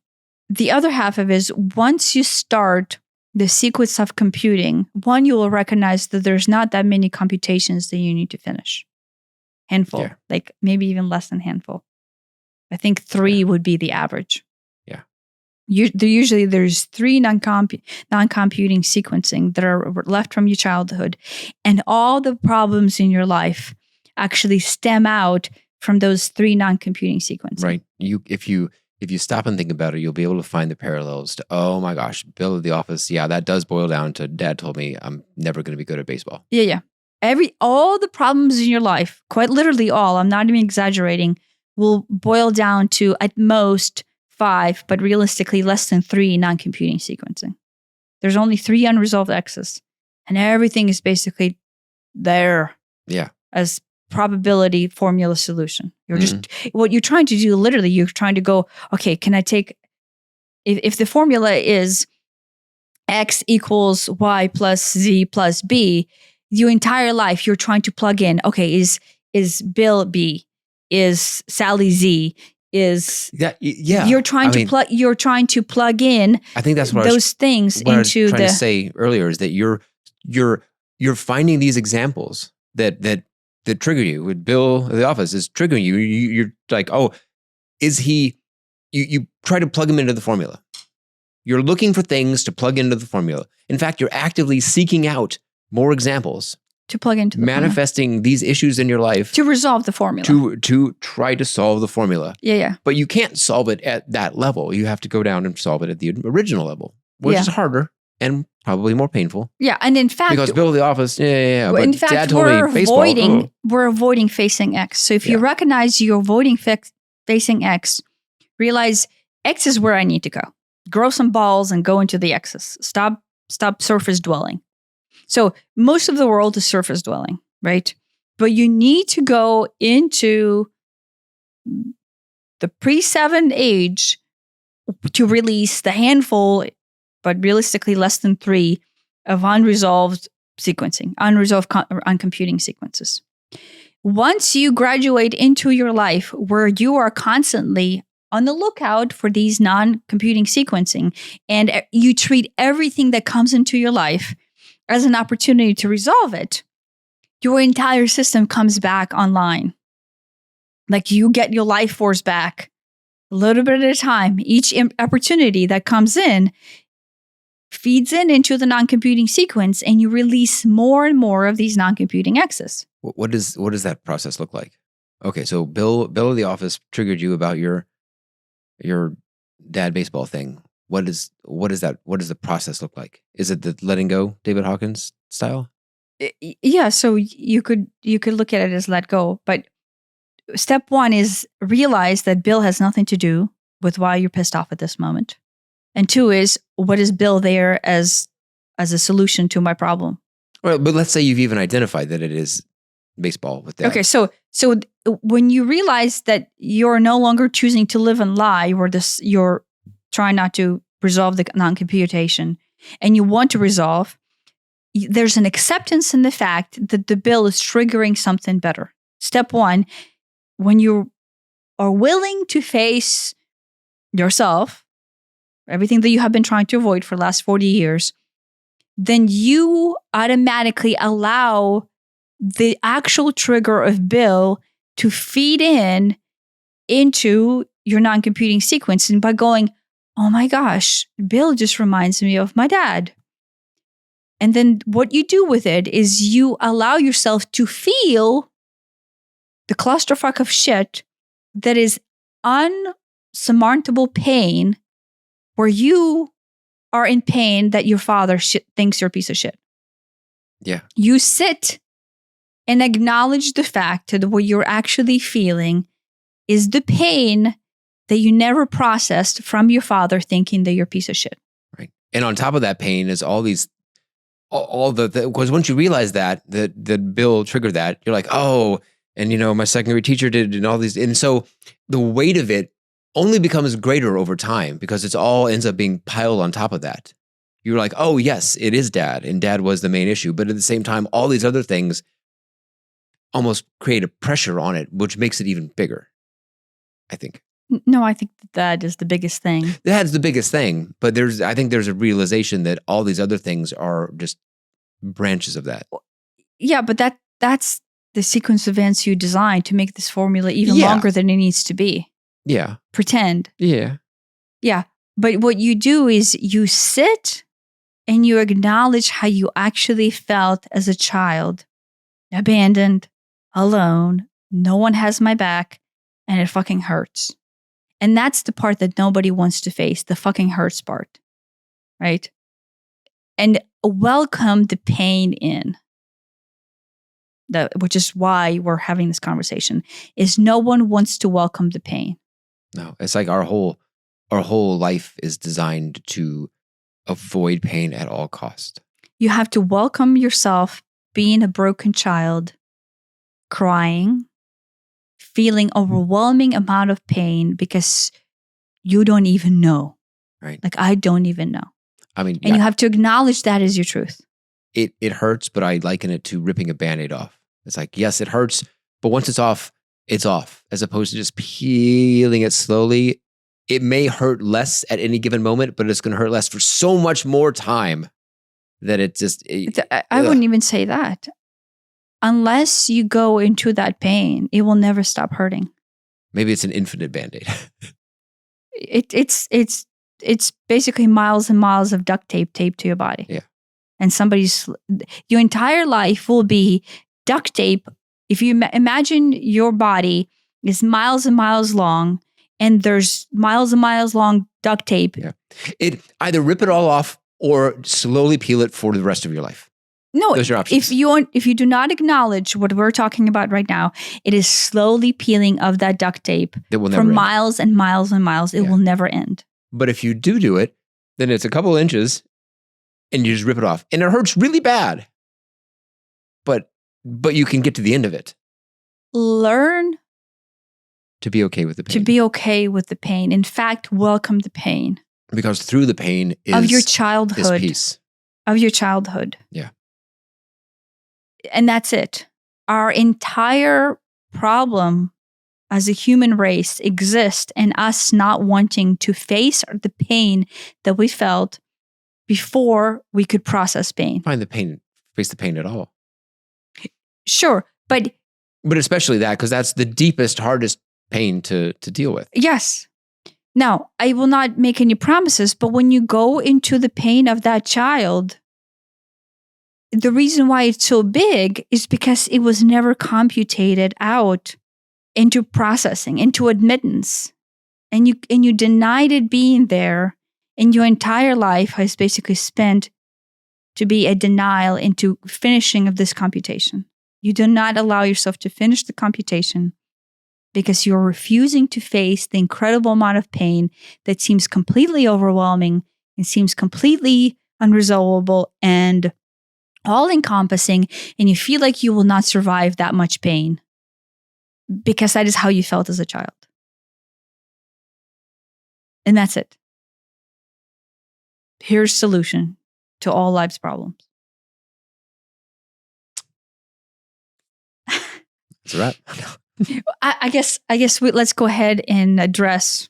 The other half of it is once you start the sequence of computing, one, you will recognize that there's not that many computations that you need to finish. Handful, like maybe even less than handful. I think 3 would be the average. Yeah. Usually there's 3 non-computing sequencing that are left from your childhood. And all the problems in your life actually stem out from those 3 non-computing sequencing. Right. If you stop and think about it, you'll be able to find the parallels to, oh my gosh, Bill at the office. Yeah, that does boil down to Dad told me I'm never going to be good at baseball. Yeah. All the problems in your life, quite literally all, I'm not even exaggerating, will boil down to at most 5, but realistically less than 3 non-computing sequencing. There's only 3 unresolved X's, and everything is basically there as probability formula solution. You're just, what you're trying to do, literally, you're trying to go, okay, can I take, if the formula is X equals Y plus Z plus B, your entire life, you're trying to plug in, okay, is Bill B, is Sally Z, is you're trying to plug in I think that's what those things what into I was trying to say earlier is that you're finding these examples that trigger you. With Bill at the office is triggering you. You're like, oh, is he? You try to plug him into the formula. You're looking for things to plug into the formula. In fact, you're actively seeking out more examples to plug into the manifesting formula. These issues in your life to resolve the formula, to try to solve the formula. Yeah. But you can't solve it at that level. You have to go down and solve it at the original level, which is harder and probably more painful. Yeah, and in fact, because Bill at the office, but in fact, Dad told me baseball. We're avoiding facing X. So if you recognize you're avoiding facing X, realize X is where I need to go. Grow some balls and go into the X's. Stop surface dwelling. So most of the world is surface dwelling, right? But you need to go into the pre-7 age to release the handful, but realistically less than 3 of unresolved sequencing, uncomputing sequences. Once you graduate into your life where you are constantly on the lookout for these non-computing sequencing, and you treat everything that comes into your life as an opportunity to resolve it, your entire system comes back online. Like you get your life force back a little bit at a time. Each opportunity that comes in feeds into the non-computing sequence, and you release more and more of these non-computing X's. What does that process look like? Okay, so Bill at the office triggered you about your dad baseball thing. What does the process look like? Is it the letting go, David Hawkins style? Yeah, so you could look at it as let go, but step 1 is realize that Bill has nothing to do with why you're pissed off at this moment. And 2 is, what is Bill there as a solution to my problem? Well, but let's say you've even identified that it is baseball with that. Okay, so when you realize that you're no longer choosing to live and lie, or you're trying not to resolve the non-computation, and you want to resolve, there's an acceptance in the fact that the Bill is triggering something better. Step 1, when you are willing to face yourself, everything that you have been trying to avoid for the last 40 years, then you automatically allow the actual trigger of Bill to feed into your non-computing sequence. And by going, oh my gosh, Bill just reminds me of my dad. And then what you do with it is you allow yourself to feel the clusterfuck of shit that is unsurmountable pain, where you are in pain that your father thinks you're a piece of shit. Yeah. You sit and acknowledge the fact that what you're actually feeling is the pain that you never processed from your father thinking that you're a piece of shit. Right. And on top of that pain is all the because once you realize that Bill triggered that, you're like, oh, and my secondary teacher did, and all these, and so the weight of it only becomes greater over time because it's all ends up being piled on top of that. You're like, oh yes, it is dad, and dad was the main issue, but at the same time, all these other things almost create a pressure on it, which makes it even bigger, I think. No, I think that is the biggest thing. That's the biggest thing, but I think there's a realization that all these other things are just branches of that. Yeah, but that's the sequence of events you designed to make this formula even longer than it needs to be. Yeah. Pretend. Yeah. Yeah. But what you do is you sit and you acknowledge how you actually felt as a child. Abandoned, alone, no one has my back, and it fucking hurts. And that's the part that nobody wants to face, the fucking hurts part, right? And welcome the pain in. Which is why we're having this conversation, is no one wants to welcome the pain. No, it's like our whole life is designed to avoid pain at all costs. You have to welcome yourself being a broken child crying, feeling overwhelming amount of pain because you don't even know. Right. Like, I don't even know. I mean, And you have to acknowledge that as your truth. it hurts, but I liken it to ripping a Band-Aid off. It's like, yes, it hurts, but once it's off, as opposed to just peeling it slowly. It may hurt less at any given moment, but it's going to hurt less for so much more time that it just... I wouldn't even say that. Unless you go into that pain, it will never stop hurting. Maybe it's an infinite Band-Aid. It's basically miles and miles of duct tape taped to your body. Yeah. And your entire life will be duct tape. If you imagine your body is miles and miles long, and there's miles and miles long duct tape. Yeah. It either rip it all off or slowly peel it for the rest of your life. No, those are options. If you do not acknowledge what we're talking about right now, it is slowly peeling of that duct tape for miles and miles and miles. It will never end. But if you do it, then it's a couple inches and you just rip it off. And it hurts really bad. But you can get to the end of it. Learn to be okay with the pain. To be okay with the pain. In fact, welcome the pain. Because through the pain is of your childhood. Peace. Of your childhood. Yeah. And that's it. Our entire problem as a human race exists in us not wanting to face the pain that we felt before we could process pain. Face the pain at all. Sure, but especially that, because that's the deepest, hardest pain to deal with. Yes. Now, I will not make any promises, but when you go into the pain of that child, the reason why it's so big is because it was never computated out into processing, into admittance. And you denied it being there, and your entire life has basically spent to be a denial into finishing of this computation. You do not allow yourself to finish the computation because you're refusing to face the incredible amount of pain that seems completely overwhelming and seems completely unresolvable and all-encompassing, and you feel like you will not survive that much pain because that is how you felt as a child. And that's it. Here's solution to all life's problems. That's a wrap. I guess let's go ahead and address.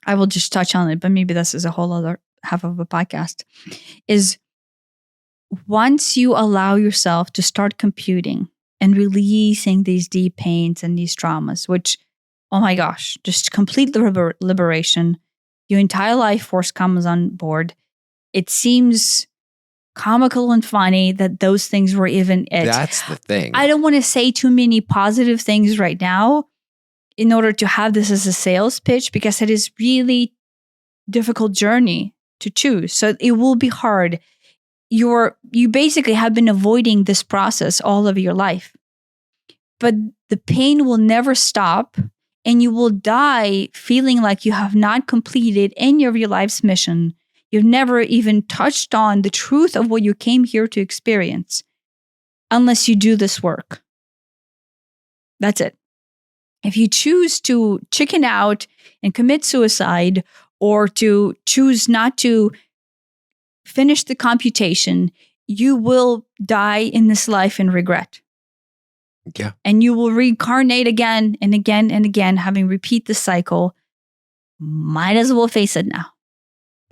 I will just touch on it, but maybe this is a whole other half of a podcast. Is once you allow yourself to start computing and releasing these deep pains and these traumas, which, oh my gosh, just complete liberation. Your entire life force comes on board. It seems comical and funny that those things were even it. That's the thing. I don't want to say too many positive things right now in order to have this as a sales pitch, because it is really difficult journey to choose. So it will be hard. You basically have been avoiding this process all of your life. But the pain will never stop, and you will die feeling like you have not completed any of your life's mission. You've never even touched on the truth of what you came here to experience unless you do this work. That's it. If you choose to chicken out and commit suicide, or to choose not to finish the computation, you will die in this life in regret. Yeah. And you will reincarnate again and again and again, having repeat the cycle. Might as well face it now.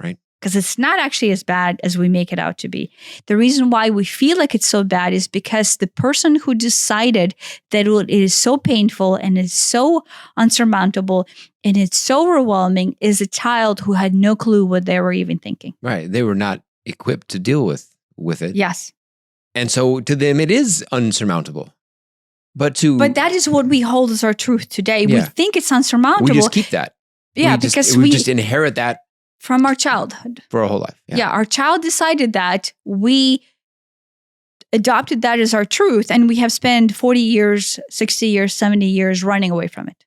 Right. Because it's not actually as bad as we make it out to be. The reason why we feel like it's so bad is because the person who decided that it is so painful and it's so unsurmountable and it's so overwhelming is a child who had no clue what they were even thinking. Right. They were not equipped to deal with it. Yes. And so to them, it is unsurmountable. But that is what we hold as our truth today. Yeah. We think it's unsurmountable. We just keep that. Yeah, because we just inherit that from our childhood. For our whole life. Yeah, our child decided that. We adopted that as our truth, and we have spent 40 years, 60 years, 70 years running away from it.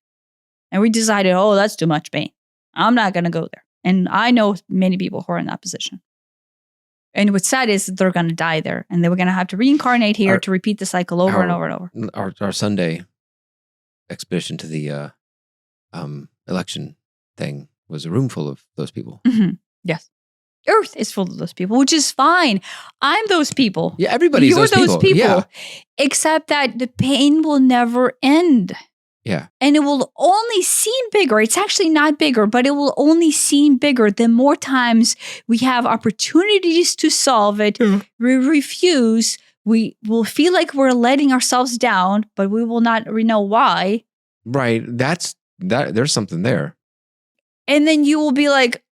And we decided, oh, that's too much pain. I'm not going to go there. And I know many people who are in that position. And what's sad is that they're going to die there, and they were going to have to reincarnate here to repeat the cycle over and over and over. Our Sunday expedition to the election thing was a room full of those people. Mm-hmm. Yes. Earth is full of those people, which is fine. I'm those people. Yeah, everybody's You're those people. Yeah. Except that the pain will never end. Yeah. And it will only seem bigger. It's actually not bigger, but it will only seem bigger the more times we have opportunities to solve it. Yeah. We refuse. We will feel like we're letting ourselves down, but we will not know why. Right. There's something there. And then you will be like,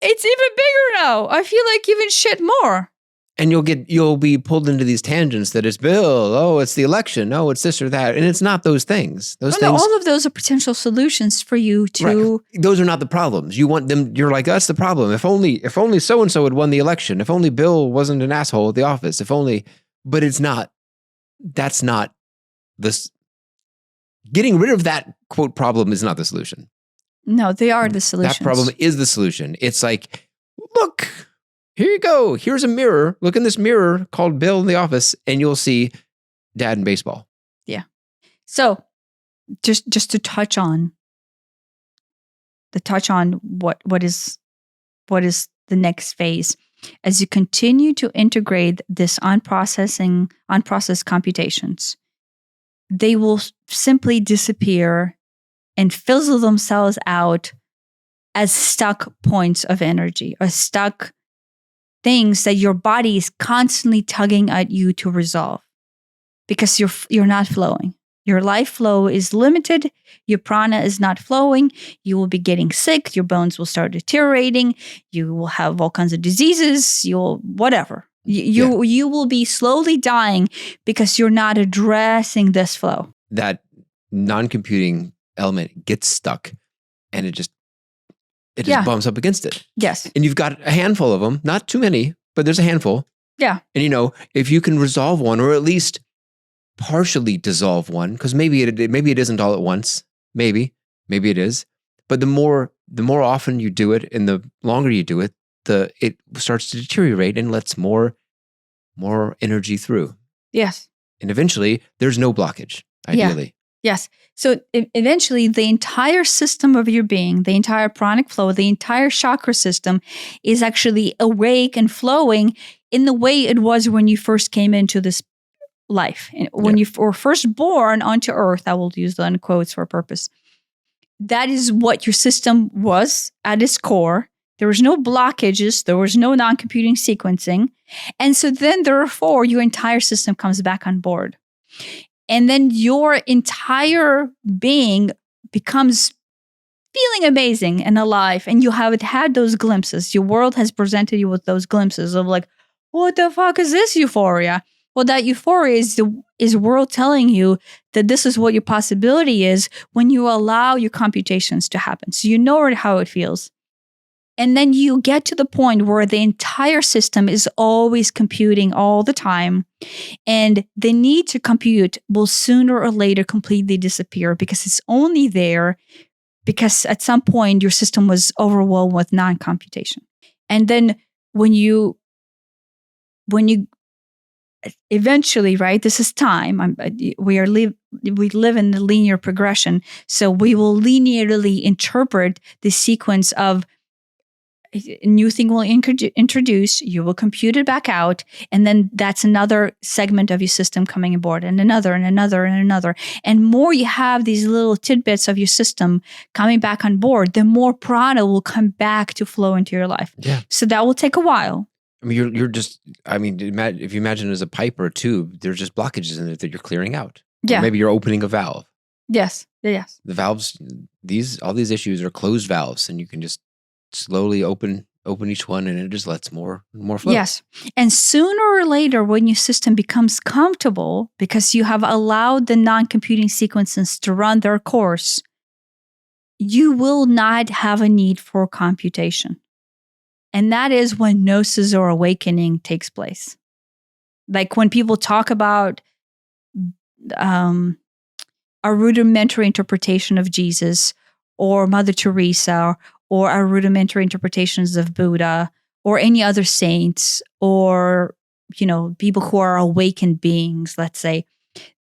it's even bigger now. I feel like even shit more. And you'll be pulled into these tangents that it's Bill, oh, it's the election, oh, it's this or that. And it's not those things. Those things. No, all of those are potential solutions for you to. Right. Those are not the problems. You want them, you're like, that's the problem. If only so-and-so had won the election. If only Bill wasn't an asshole at the office. But it's not, that's not this. Getting rid of that quote problem is not the solution. No, they are the solutions. That problem is the solution. It's like, look, here you go. Here's a mirror. Look in this mirror called Bill in the office, and you'll see Dad in baseball. Yeah. So just to touch on what is the next phase. As you continue to integrate this unprocessed computations, they will simply disappear and fizzle themselves out as stuck points of energy or stuck things that your body is constantly tugging at you to resolve because you're not flowing. Your life flow is limited. Your prana is not flowing. You will be getting sick. Your bones will start deteriorating. You will have all kinds of diseases. Whatever. You will be slowly dying because you're not addressing this flow. That non-computing element gets stuck and it just bumps up against it. Yes. And you've got a handful of them, not too many, but there's a handful. Yeah. And if you can resolve one or at least partially dissolve one, because maybe it isn't all at once. Maybe it is. But the more often you do it and the longer you do it, it starts to deteriorate and lets more energy through. Yes. And eventually there's no blockage, ideally. Yeah. Yes. So eventually the entire system of your being, the entire pranic flow, the entire chakra system is actually awake and flowing in the way it was when you first came into this life. And when you were first born onto earth, I will use the unquotes for a purpose. That is what your system was at its core. There was no blockages. There was no non-computing sequencing. And so then therefore your entire system comes back on board. And then your entire being becomes feeling amazing and alive. And you have had those glimpses. Your world has presented you with those glimpses of like, what the fuck is this euphoria? Well, that euphoria is world telling you that this is what your possibility is when you allow your computations to happen. So you know how it feels. And then you get to the point where the entire system is always computing all the time. And the need to compute will sooner or later completely disappear because it's only there because at some point your system was overwhelmed with non-computation. And then when you eventually, right, this is time. We live in the linear progression. So we will linearly interpret the sequence of a new thing will introduce, you will compute it back out, and then that's another segment of your system coming aboard, and another, and another, and another. And more you have these little tidbits of your system coming back on board, the more prana will come back to flow into your life. Yeah. So that will take a while. I mean, you're just, if you imagine it as a pipe or a tube, there's just blockages in it that you're clearing out. Yeah. Or maybe you're opening a valve. Yes. Yes. The valves, all these issues are closed valves, and you can just slowly open each one, and it just lets more flow. Yes. And sooner or later, when your system becomes comfortable, because you have allowed the non-computing sequences to run their course, you will not have a need for computation. And that is when gnosis or awakening takes place. Like when people talk about a rudimentary interpretation of Jesus or Mother Teresa or our rudimentary interpretations of Buddha or any other saints, or, people who are awakened beings, let's say,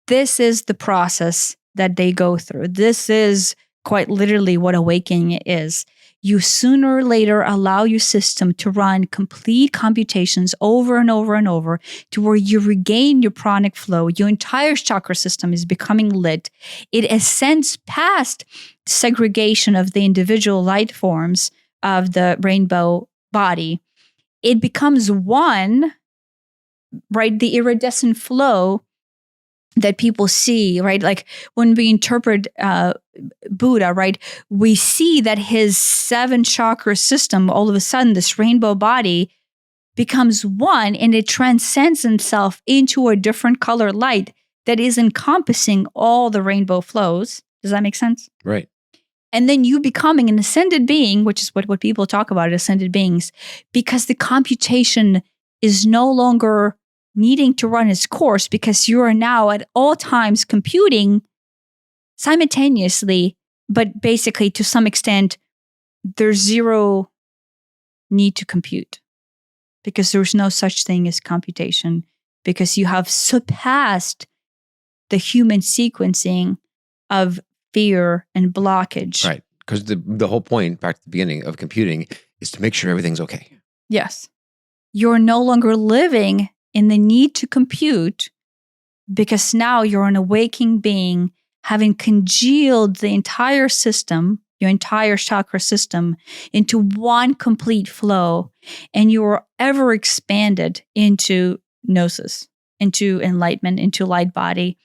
this is the process that they go through. This is quite literally what awakening is. You sooner or later allow your system to run complete computations over and over and over to where you regain your pranic flow. Your entire chakra system is becoming lit. It ascends past segregation of the individual light forms of the rainbow body. It becomes one, right? The iridescent flow that people see, right? Like when we interpret Buddha, right? We see that his 7 chakra system, all of a sudden, this rainbow body becomes one, and it transcends itself into a different color light that is encompassing all the rainbow flows. Does that make sense? Right. And then you becoming an ascended being, which is what people talk about, ascended beings, because the computation is no longer needing to run its course, because you are now at all times computing simultaneously, but basically to some extent, there's zero need to compute, because there's no such thing as computation, because you have surpassed the human sequencing of fear and blockage. Right. Because the whole point, back to the beginning of computing, is to make sure everything's okay. Yes. You're no longer living in the need to compute, because now you're an awakening being, having congealed the entire system, your entire chakra system, into one complete flow, and you're ever expanded into gnosis, into enlightenment, into light body.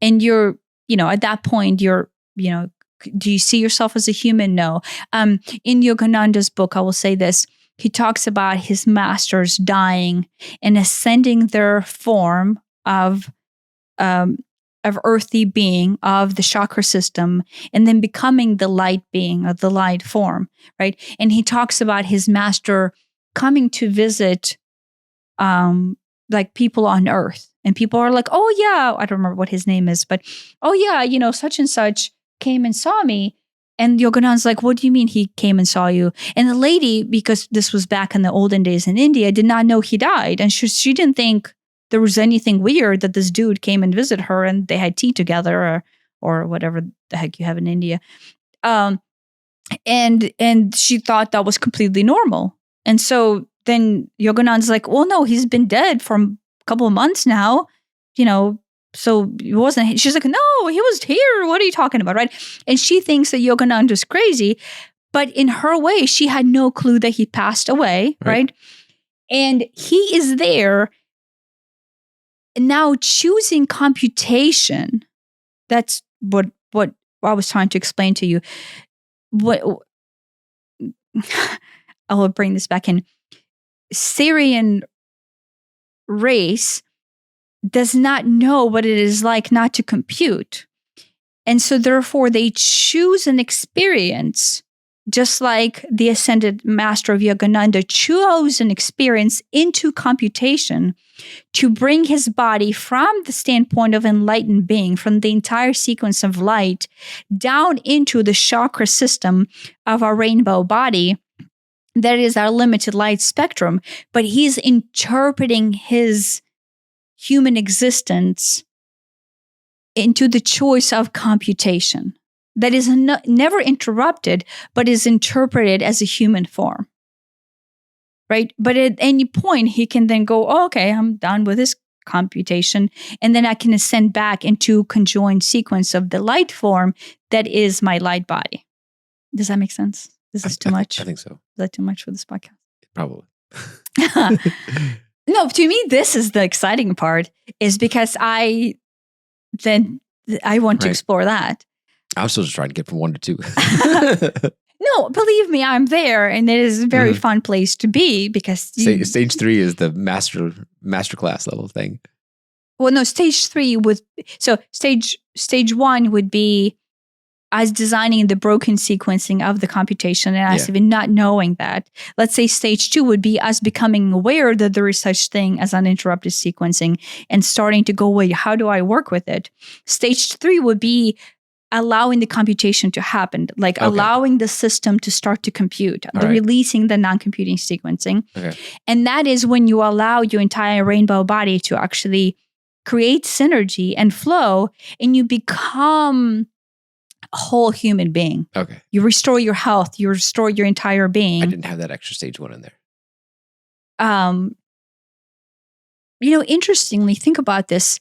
And you're, at that point, you're, do you see yourself as a human? No. In Yogananda's book, I will say this. He talks about his masters dying and ascending their form of earthy being, of the chakra system, and then becoming the light being, of the light form, right? And he talks about his master coming to visit like people on earth. And people are like, oh yeah, I don't remember what his name is, but oh yeah, such and such came and saw me. And Yogananda's like, what do you mean he came and saw you? And the lady, because this was back in the olden days in India, did not know he died. And she didn't think there was anything weird that this dude came and visited her and they had tea together or whatever the heck you have in India. And she thought that was completely normal. And so then Yogananda's like, well, no, he's been dead for a couple of months now, so it wasn't, she's like, no, he was here. What are you talking about? Right. And she thinks that Yogananda's crazy, but in her way, she had no clue that he passed away. Right. And he is there now choosing computation. That's what I was trying to explain to you. I will bring this back in. Syrian race does not know what it is like not to compute. And so therefore they choose an experience, just like the ascended master of Yogananda chose an experience into computation to bring his body from the standpoint of enlightened being, from the entire sequence of light, down into the chakra system of our rainbow body. That is our limited light spectrum. But he's interpreting his human existence into the choice of computation that is never interrupted, but is interpreted as a human form, right? But at any point, he can then go, oh, okay, I'm done with this computation, and then I can ascend back into conjoined sequence of the light form that is my light body. Does that make sense? This is too much? I think so. Is that too much for this podcast? Probably. No, to me, this is the exciting part, is because I want to explore that. I'm still just trying to get from 1 to 2. No, believe me, I'm there, and it is a very fun place to be, because stage 3 is the masterclass level thing. Well, no, stage 3 stage 1 would be us designing the broken sequencing of the computation and us even not knowing that. Let's say stage 2 would be us becoming aware that there is such thing as uninterrupted sequencing and starting to go, wait, how do I work with it? Stage 3 would be allowing the computation to happen, like allowing the system to start to compute, releasing the non-computing sequencing. Okay. And that is when you allow your entire rainbow body to actually create synergy and flow, and you become a whole human being. Okay. You restore your health. You restore your entire being. I didn't have that extra stage 1 in there. Interestingly, think about this.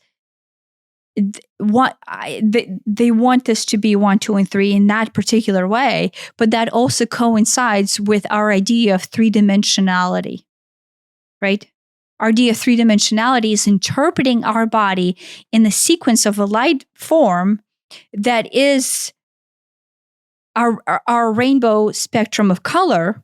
They want this to be 1, 2, and 3 in that particular way, but that also coincides with our idea of 3-dimensionality, right? Our idea of 3-dimensionality is interpreting our body in the sequence of a light form that is our rainbow spectrum of color.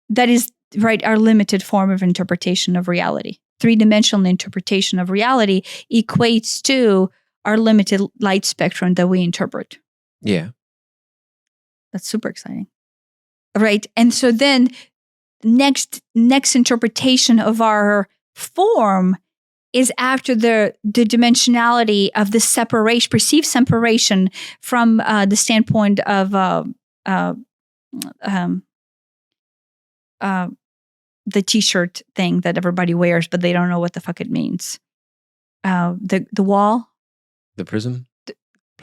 That is, right, our limited form of interpretation of reality. 3-dimensional interpretation of reality equates to our limited light spectrum that we interpret. Yeah. That's super exciting. Right? And so then next interpretation of our form is after the dimensionality of the separation, perceived separation from the standpoint of the t-shirt thing that everybody wears, but they don't know what the fuck it means. The wall. The prism?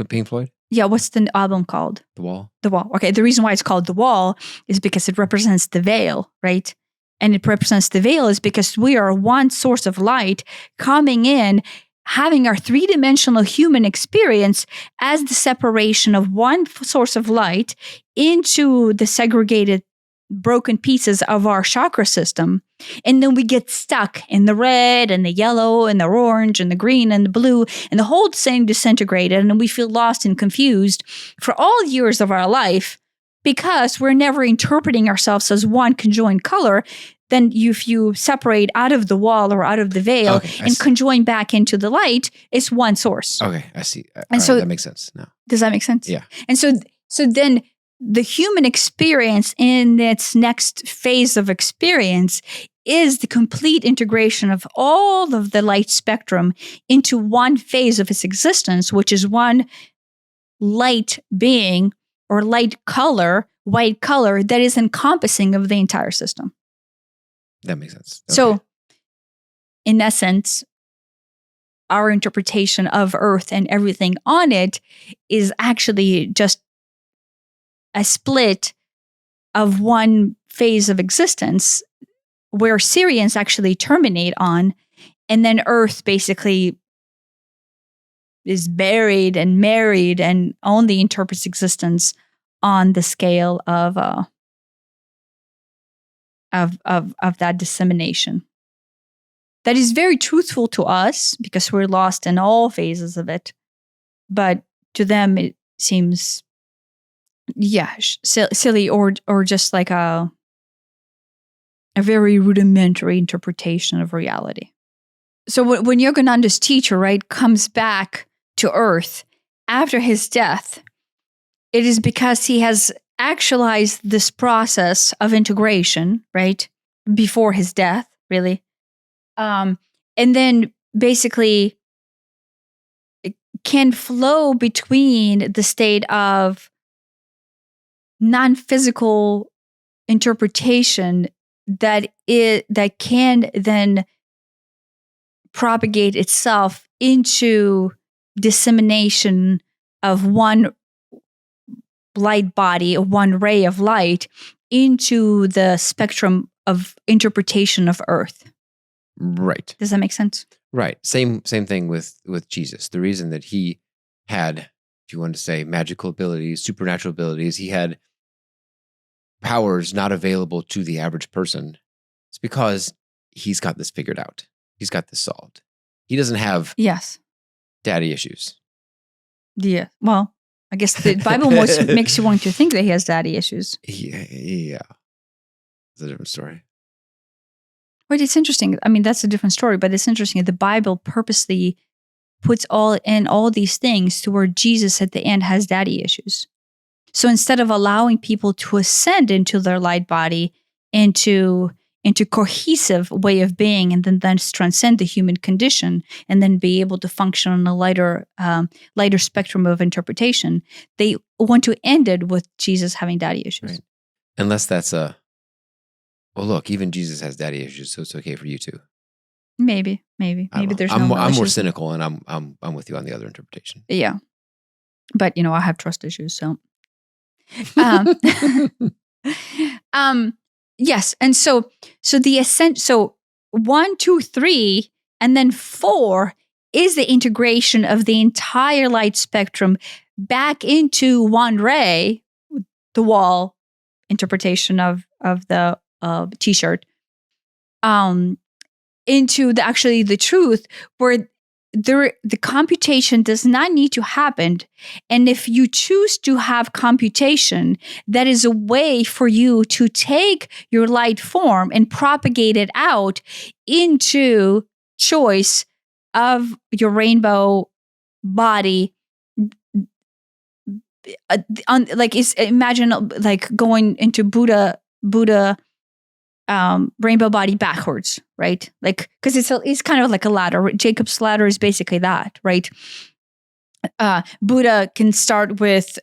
Pink Floyd? Yeah, what's the album called? The Wall. The Wall. Okay, the reason why it's called The Wall is because it represents the veil, right? And it represents the veil is because we are one source of light coming in, having our 3-dimensional human experience as the separation of one source of light into the segregated broken pieces of our chakra system. And then we get stuck in the red and the yellow and the orange and the green and the blue, and the whole thing disintegrated, and we feel lost and confused for all years of our life because we're never interpreting ourselves as one conjoined color. Then if you separate out of the wall or out of the veil and conjoin back into the light, it's one source. Okay, I see. And so that makes sense now. Does that make sense? Yeah. And so then the human experience in its next phase of experience is the complete integration of all of the light spectrum into one phase of its existence, which is one light being or light color, white color that is encompassing of the entire system. That makes sense. Okay. So, in essence, our interpretation of Earth and everything on it is actually just a split of one phase of existence where Syrians actually terminate on, and then Earth basically is buried and married and only interprets existence on the scale of that dissemination. That is very truthful to us because we're lost in all phases of it, but to them it seems silly or just like a very rudimentary interpretation of reality. So when Yogananda's teacher, right, comes back to Earth after his death, it is because he has actualized this process of integration, right, before his death, really. And then basically can flow between the state of non-physical interpretation that can then propagate itself into dissemination of one light body, one ray of light into the spectrum of interpretation of Earth. Right. Does that make sense? Right. Same thing with Jesus. The reason that he had, if you want to say, magical abilities, supernatural abilities, he had powers not available to the average person. It's because he's got this figured out. He's got this solved. He doesn't have daddy issues. Yeah. Well, I guess the Bible makes you want to think that he has daddy issues. Yeah. It's a different story. Right. It's interesting. I mean, that's a different story, but it's interesting. The Bible purposely puts all these things to where Jesus at the end has daddy issues. So instead of allowing people to ascend into their light body and to into cohesive way of being, and then transcend the human condition, and then be able to function on a lighter spectrum of interpretation. They want to end it with Jesus having daddy issues. Right. Unless that's well, look, even Jesus has daddy issues, so it's okay for you too. Maybe there's I'm no more issues. cynical, and I'm with you on the other interpretation. Yeah, but I have trust issues, so. Yes, and so the ascent. So 1, 2, 3, and then 4 is the integration of the entire light spectrum back into one ray, the wall interpretation of the T-shirt, into the truth, where the computation does not need to happen. And if you choose to have computation, that is a way for you to take your light form and propagate it out into choice of your rainbow body. Imagine like going into Buddha rainbow body backwards, right? Like, because it's kind of like a ladder. Jacob's ladder is basically that, right? Buddha can start with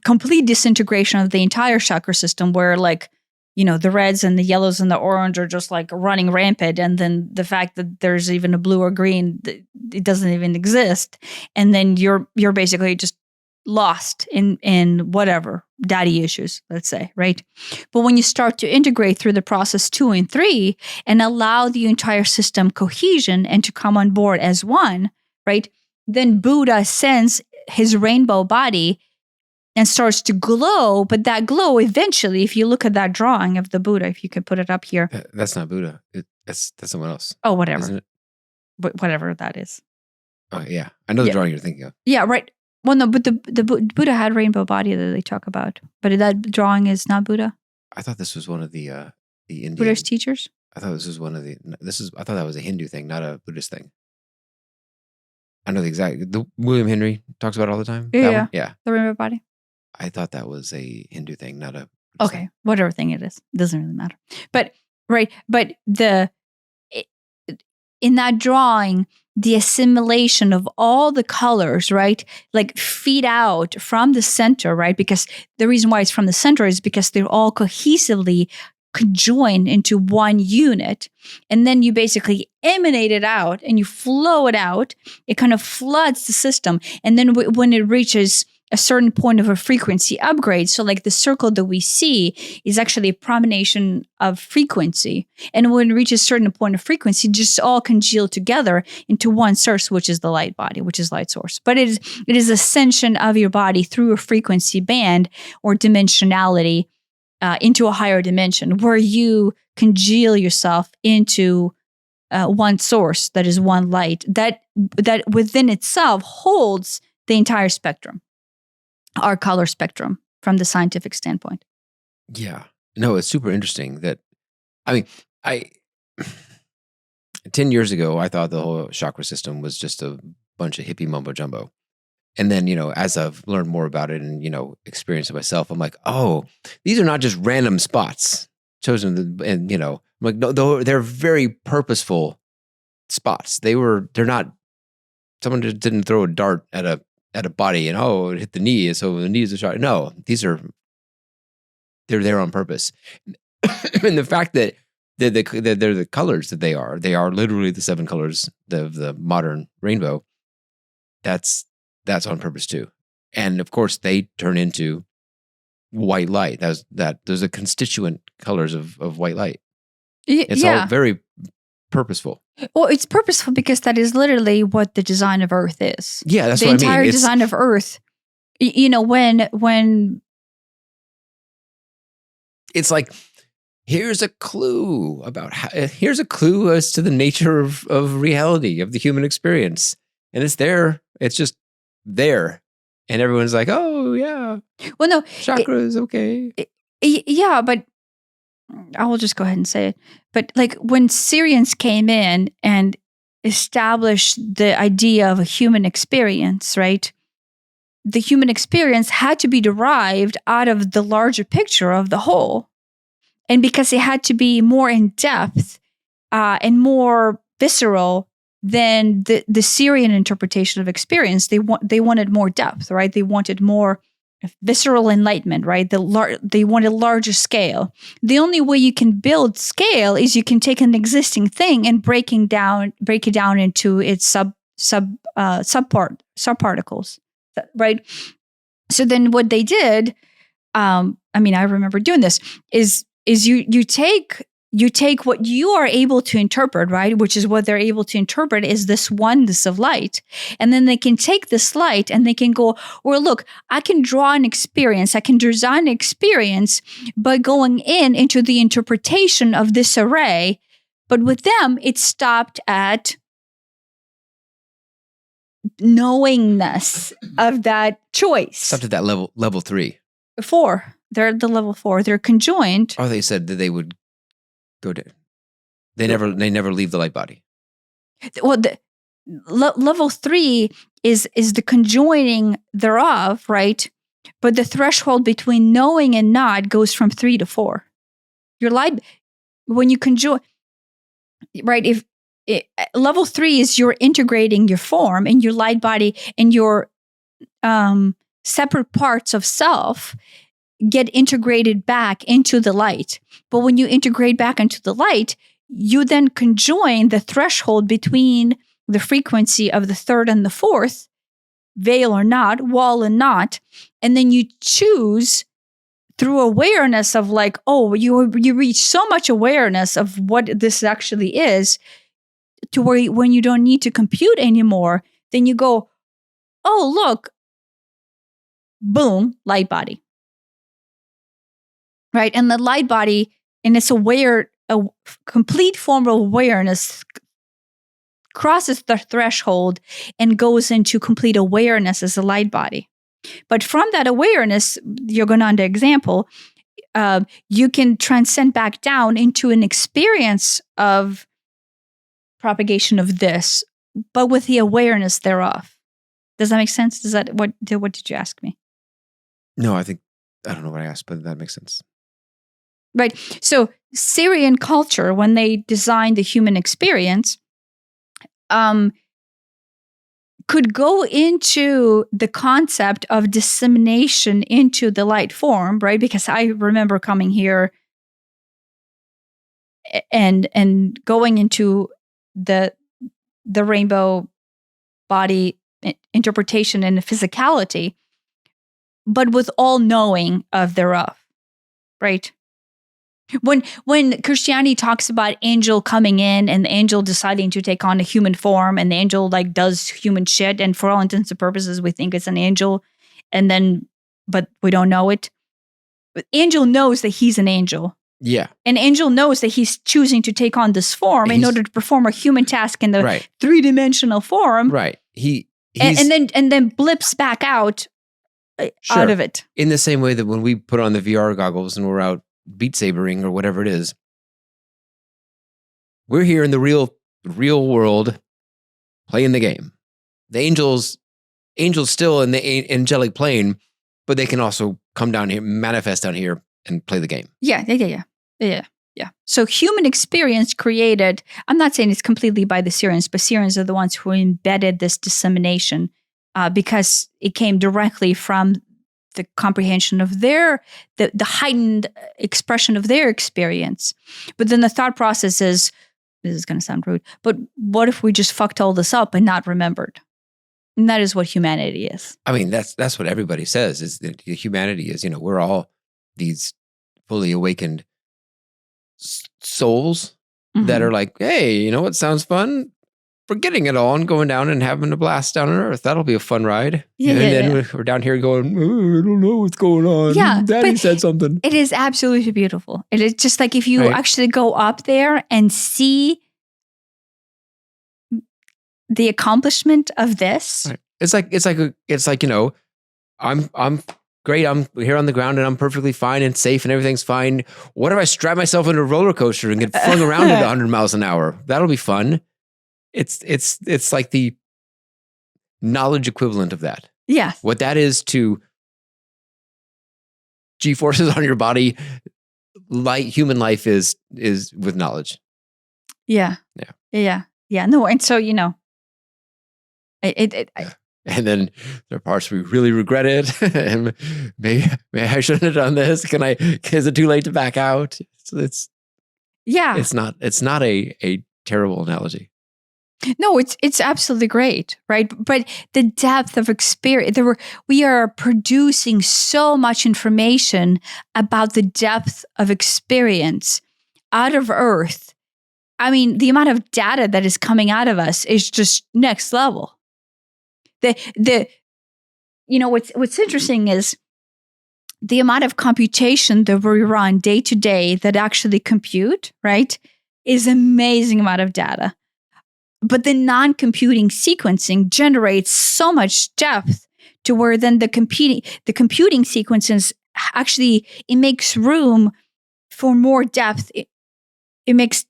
complete disintegration of the entire chakra system, where the reds and the yellows and the orange are just like running rampant, and then the fact that there's even a blue or green, it doesn't even exist, and then you're basically just lost in whatever daddy issues, let's say, right? But when you start to integrate through the process 2 and 3 and allow the entire system cohesion and to come on board as one, right? Then Buddha sends his rainbow body and starts to glow. But that glow eventually, if you look at that drawing of the Buddha, if you could put it up here. That's not Buddha. That's someone else. Oh, whatever. Isn't it? Whatever that is. Oh, yeah. I know the drawing you're thinking of. Yeah, right. Well, no, but the Buddha had rainbow body that they talk about, but that drawing is not Buddha. I thought this was one of the Indian Buddhist teachers. I thought this was one of the. I thought that was a Hindu thing, not a Buddhist thing. I know the exact. The William Henry talks about it all the time. Yeah, yeah. The rainbow body. I thought that was a Hindu thing, not a. Buddhist thing. Whatever thing it is, doesn't really matter. But in that drawing, the assimilation of all the colors, right? Like feed out from the center, right? Because the reason why it's from the center is because they're all cohesively conjoined into one unit. And then you basically emanate it out and you flow it out. It kind of floods the system. And then when it reaches a certain point of a frequency upgrade, so like the circle that we see is actually a promination of frequency. And when it reaches a certain point of frequency, just all congeal together into one source, which is the light body, which is light source. But it is ascension of your body through a frequency band or dimensionality into a higher dimension, where you congeal yourself into one source that is one light that within itself holds the entire spectrum. Our color spectrum from the scientific standpoint. Yeah. No, it's super interesting that, 10 years ago, I thought the whole chakra system was just a bunch of hippie mumbo jumbo. And then, as I've learned more about it and, experienced it myself, I'm like, oh, these are not just random spots chosen. And, I'm like, no, they're very purposeful spots. They're not, someone just didn't throw a dart at a body and it hit the knee, so the knee is a shot. No, they're there on purpose. And the fact that they're the colors that they are literally the 7 colors of the modern rainbow. That's on purpose too. And of course they turn into white light. Those are constituent colors of white light. It's all very purposeful. Well, it's purposeful because that is literally what the design of Earth is. Yeah, that's what I mean. The entire design of Earth, when it's like, here's a clue here's a clue as to the nature of reality, of the human experience. And it's there. It's just there. And everyone's like, oh, yeah. Well, no. Chakra is okay. Yeah, but I will just go ahead and say it. But like when Syrians came in and established the idea of a human experience, right? The human experience had to be derived out of the larger picture of the whole. And because it had to be more in depth and more visceral than the Syrian interpretation of experience, they wanted more depth, right? They wanted more visceral enlightenment, right? They wanted larger scale. The only way you can build scale is you can take an existing thing and break it down into its subparticles, right? So then what they did, I remember doing this, is you take what you are able to interpret, right? Which is what they're able to interpret is this oneness of light. And then they can take this light and they can go, well, look, I can draw an experience. I can design an experience by going into the interpretation of this array. But with them, it stopped at knowingness of that choice. Stopped at that level 3. 4. They're at the level 4. They're conjoined. Oh, they said that they would go to. They never leave the light body. Well, the level 3 is the conjoining thereof, right? But the threshold between knowing and not goes from 3 to 4. Your light, when you conjoin, right? Level 3 is you're integrating your form and your light body and your separate parts of self get integrated back into the light. But when you integrate back into the light, you then conjoin the threshold between the frequency of the 3rd and the 4th, veil or not, wall and not, and then you choose through awareness of like, oh, you reach so much awareness of what this actually is to where when you don't need to compute anymore, then you go, oh, look, boom, light body. Right. And the light body, in its a complete form of awareness, crosses the threshold and goes into complete awareness as a light body. But from that awareness, you're going on to example, you can transcend back down into an experience of propagation of this, but with the awareness thereof. Does that make sense? What did you ask me? No, I don't know what I asked, but that makes sense. Right. So Syrian culture, when they designed the human experience, could go into the concept of dissemination into the light form, right? Because I remember coming here and going into the rainbow body interpretation and the physicality, but with all knowing of thereof, right? When Christianity talks about angel coming in and the angel deciding to take on a human form and the angel like does human shit and for all intents and purposes we think it's an angel but we don't know it. But angel knows that he's an angel. Yeah. An angel knows that he's choosing to take on this form in order to perform a human task in the right. 3-dimensional form. Right. And then blips back out out of it. In the same way that when we put on the VR goggles and we're out Beat Sabering or whatever it is, we're here in the real world playing the game. The angels still in the angelic plane, but they can also come down here, manifest down here, and play the game. Yeah. So human experience created, I'm not saying it's completely by the Syrians, but Syrians are the ones who embedded this dissemination because it came directly from the comprehension of the heightened expression of their experience. But then the thought process is, this is going to sound rude, but what if we just fucked all this up and not remembered? And that is what humanity is. I mean, that's what everybody says, is that humanity is, we're all these fully awakened souls that are like, hey, you know what sounds fun? Forgetting it all and going down and having a blast down on Earth. That'll be a fun ride. And then we're down here going, I don't know what's going on. Yeah, Daddy said something. It is absolutely beautiful. It is just like if you actually go up there and see the accomplishment of this. Right. It's like I'm great. I'm here on the ground and I'm perfectly fine and safe and everything's fine. What if I strap myself into a roller coaster and get flung around at 100 miles an hour? That'll be fun. It's like the knowledge equivalent of that. Yeah. What that is to G-forces on your body human life is with knowledge. Yeah. No, and so it And then there are parts we really regret it, and maybe I shouldn't have done this. Is it too late to back out? It's not a terrible analogy. No, it's absolutely great, right? But the depth of experience, we are producing so much information about the depth of experience out of Earth. I mean, the amount of data that is coming out of us is just next level. What's interesting is the amount of computation that we run day to day that actually compute, right, is amazing amount of data. But the non-computing sequencing generates so much depth to where then the computing sequences actually, it makes room for more depth. It makes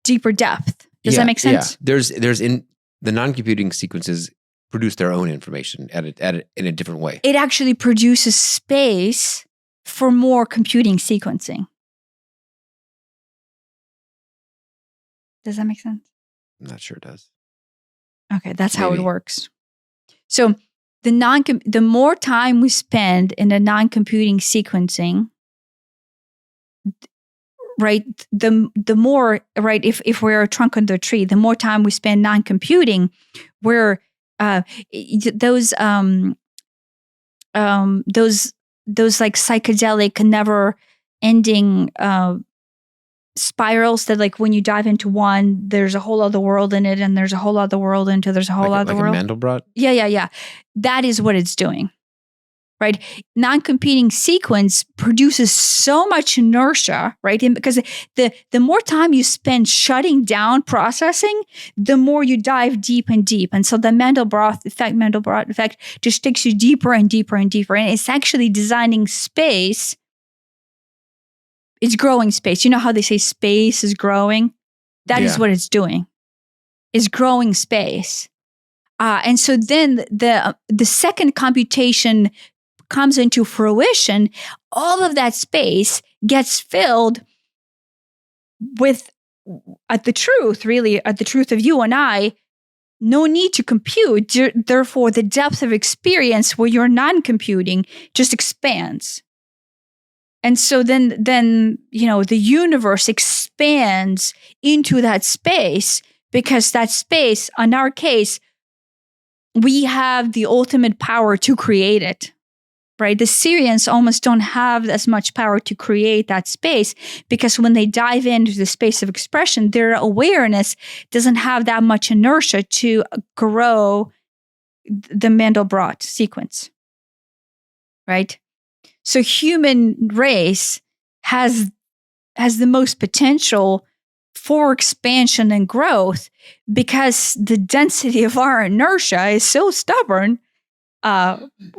deeper depth. Does that make sense? Yeah. There's in the non-computing sequences produce their own information in a different way. It actually produces space for more computing sequencing. Does that make sense? I'm not sure it does. Okay, that's how it works. So the more time we spend in the non-computing sequencing, right, the more, right, if we're a trunk on the tree, the more time we spend non-computing, where those like psychedelic, never-ending spirals that, like, when you dive into one, there's a whole other world in it, and there's a whole other world into there's a whole other world. Like a Mandelbrot? Yeah. That is what it's doing, right? Non-computing sequence produces so much inertia, right? And because the more time you spend shutting down processing, the more you dive deep and deep. And so the Mandelbrot effect just takes you deeper and deeper and deeper. And it's actually designing space. It's growing space. You know how they say space is growing? That is what it's doing. It's growing space. And so then the second computation comes into fruition, all of that space gets filled with the truth of you and I. No need to compute. Therefore, the depth of experience where you're non-computing just expands. And so then the universe expands into that space, because that space, in our case, we have the ultimate power to create it, right? The Syrians almost don't have as much power to create that space, because when they dive into the space of expression, their awareness doesn't have that much inertia to grow the Mandelbrot sequence, right? So human race has the most potential for expansion and growth, because the density of our inertia is so stubborn,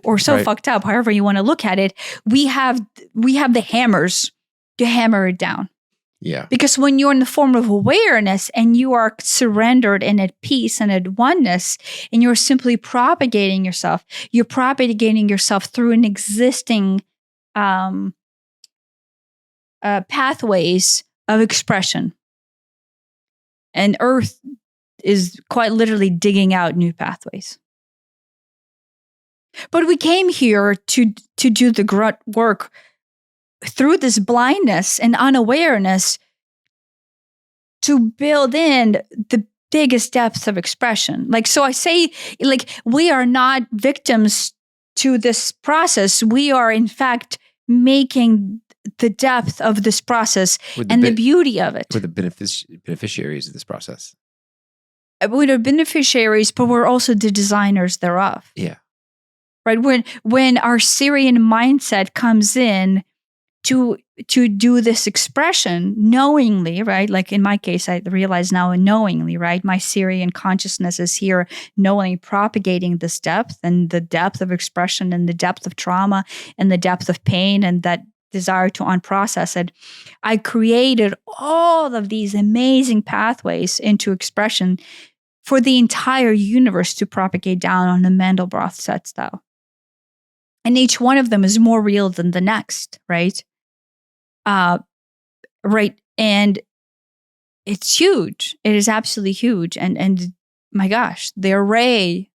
or so fucked up, however you want to look at it. We have the hammers to hammer it down. Yeah. Because when you're in the form of awareness and you are surrendered and at peace and at oneness, and you're simply propagating yourself, you're propagating yourself through an existing pathways of expression. And Earth is quite literally digging out new pathways. But we came here to do the grunt work through this blindness and unawareness to build in the biggest depths of expression. Like, so I say, like, we are not victims to this process. We are, in fact, making the depth of this process and the beauty of it. We're the beneficiaries of this process. We're the beneficiaries, but we're also the designers thereof. Yeah. Right? When our Syrian mindset comes in to do this expression knowingly, right? Like in my case, I realize now knowingly, right? My Syrian consciousness is here knowingly propagating this depth, and the depth of expression, and the depth of trauma, and the depth of pain, and that desire to unprocess it. I created all of these amazing pathways into expression for the entire universe to propagate down on the Mandelbrot set style. And each one of them is more real than the next, right? right? And it's huge. It is absolutely huge. And my gosh, the array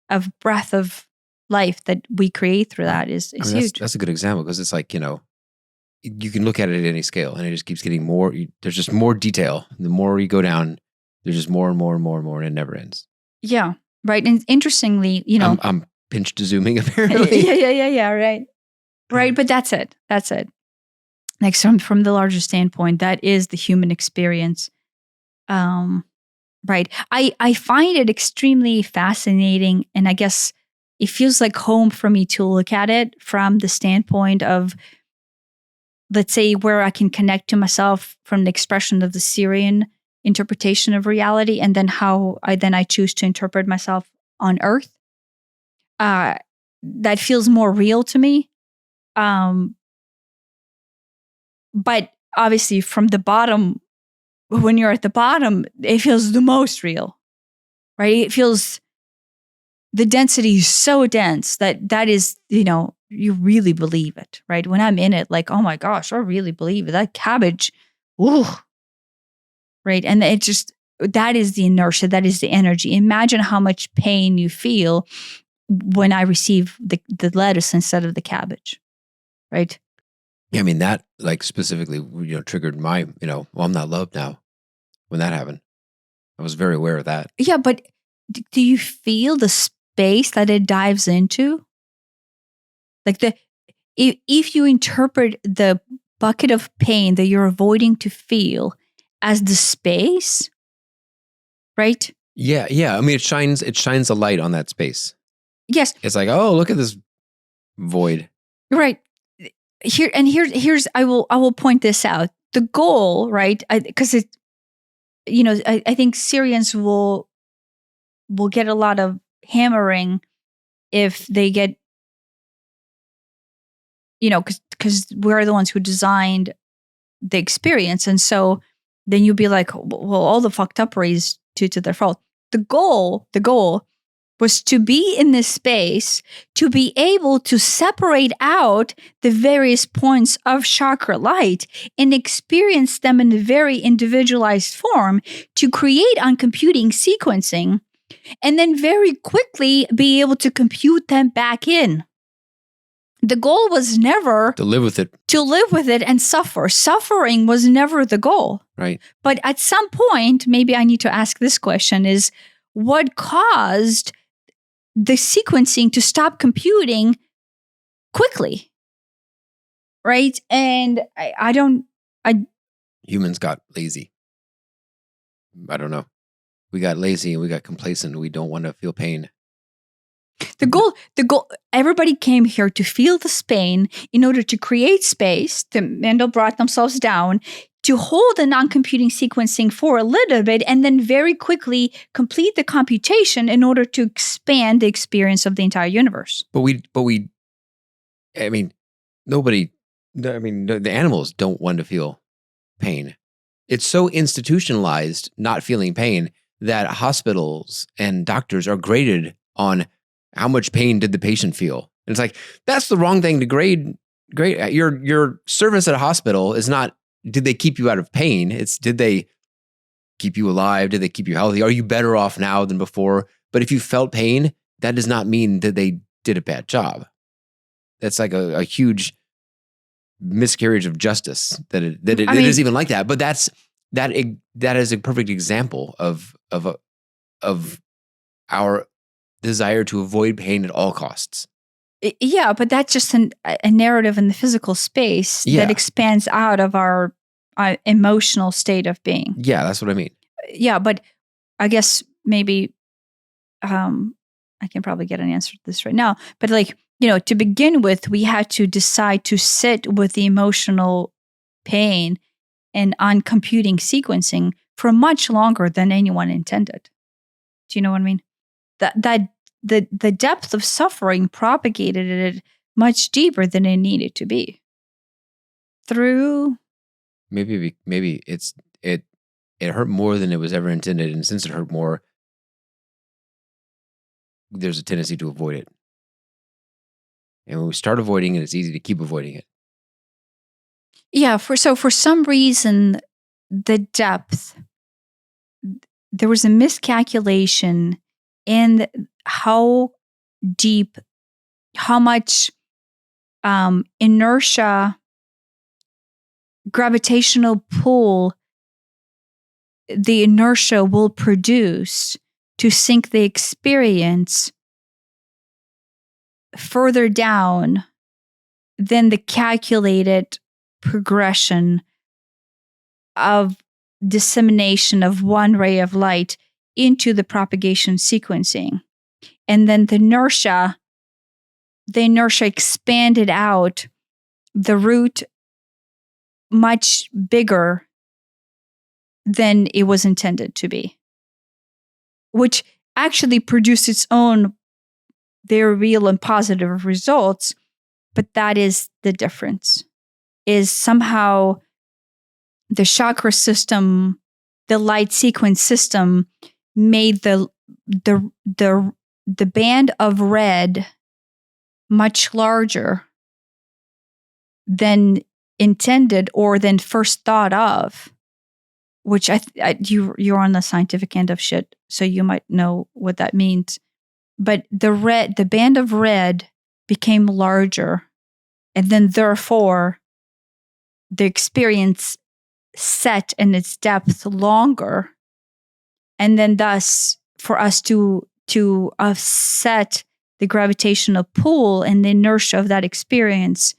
of breath of life that we create through that is huge. That's a good example because it's like, you can look at it at any scale and it just keeps getting more. There's just more detail. The more you go down, there's just more and more and more and more, and it never ends. Yeah. Right. And interestingly, I'm pinch to zooming apparently. yeah. Right. But that's it. Like from the larger standpoint, that is the human experience. Right. I find it extremely fascinating. And I guess it feels like home for me to look at it from the standpoint of, let's say, where I can connect to myself from the expression of the Syrian interpretation of reality, and then how I choose to interpret myself on Earth. That feels more real to me. But obviously, from the bottom, when you're at the bottom, it feels the most real, right? It feels, the density is so dense that is, you really believe it, right? When I'm in it, like, oh my gosh, I really believe it. That cabbage, ooh, right? And it just, that is the inertia, that is the energy. Imagine how much pain you feel when I receive the lettuce instead of the cabbage, right? Yeah, I mean, that like specifically, triggered my, well, I'm not loved now. When that happened, I was very aware of that. Yeah, but do you feel the space that it dives into? Like if you interpret the bucket of pain that you're avoiding to feel as the space, right? Yeah. I mean, it shines a light on that space. Yes. It's like, oh, look at this void. Right. Here's I will point this out. The goal, right? Because it, I think Syrians will get a lot of hammering if they get, because we're the ones who designed the experience. And so then you'll be like, well, all the fucked uppery is due to their fault. The goal was to be in this space, to be able to separate out the various points of chakra light and experience them in a very individualized form, to create on computing sequencing, and then very quickly be able to compute them back in. The goal was never to live with it and suffer. Suffering was never the goal. Right. But at some point, maybe I need to ask this question, is what caused the sequencing to stop computing quickly? Right. And humans got lazy. I don't know. We got lazy and we got complacent. We don't want to feel pain. The goal, everybody came here to feel this pain in order to create space. Mendel brought themselves down to hold the non-computing sequencing for a little bit and then very quickly complete the computation in order to expand the experience of the entire universe. But I mean, the animals don't want to feel pain. It's so institutionalized, not feeling pain, that hospitals and doctors are graded on how much pain did the patient feel. And it's like, that's the wrong thing to grade. Your service at a hospital is not, did they keep you out of pain? It's, did they keep you alive? Did they keep you healthy? Are you better off now than before? But if you felt pain, that does not mean that they did a bad job. That's like a huge miscarriage of justice that it is even like that. But that is a perfect example of our desire to avoid pain at all costs. Yeah, but that's just a narrative in the physical space that expands out of our emotional state of being. Yeah, that's what I mean. Yeah, but I guess maybe I can probably get an answer to this right now. But to begin with, we had to decide to sit with the emotional pain and on computing sequencing for much longer than anyone intended. Do you know what I mean? The depth of suffering propagated it much deeper than it needed to be. Through maybe it hurt more than it was ever intended, and since it hurt more, there's a tendency to avoid it. And when we start avoiding it, it's easy to keep avoiding it. Yeah. For some reason, the depth, there was a miscalculation in how deep, how much inertia, gravitational pull, the inertia will produce to sink the experience further down than the calculated progression of dissemination of one ray of light into the propagation sequencing. And then the inertia expanded out the root much bigger than it was intended to be, which actually produced its own very real and positive results. But that is the difference, is somehow the chakra system, the light sequence system made the band of red much larger than intended or than first thought of, which you're on the scientific end of shit, so you might know what that means. But the band of red became larger, and then therefore the experience set in its depth longer, and then thus for us to offset the gravitational pull and the inertia of that experience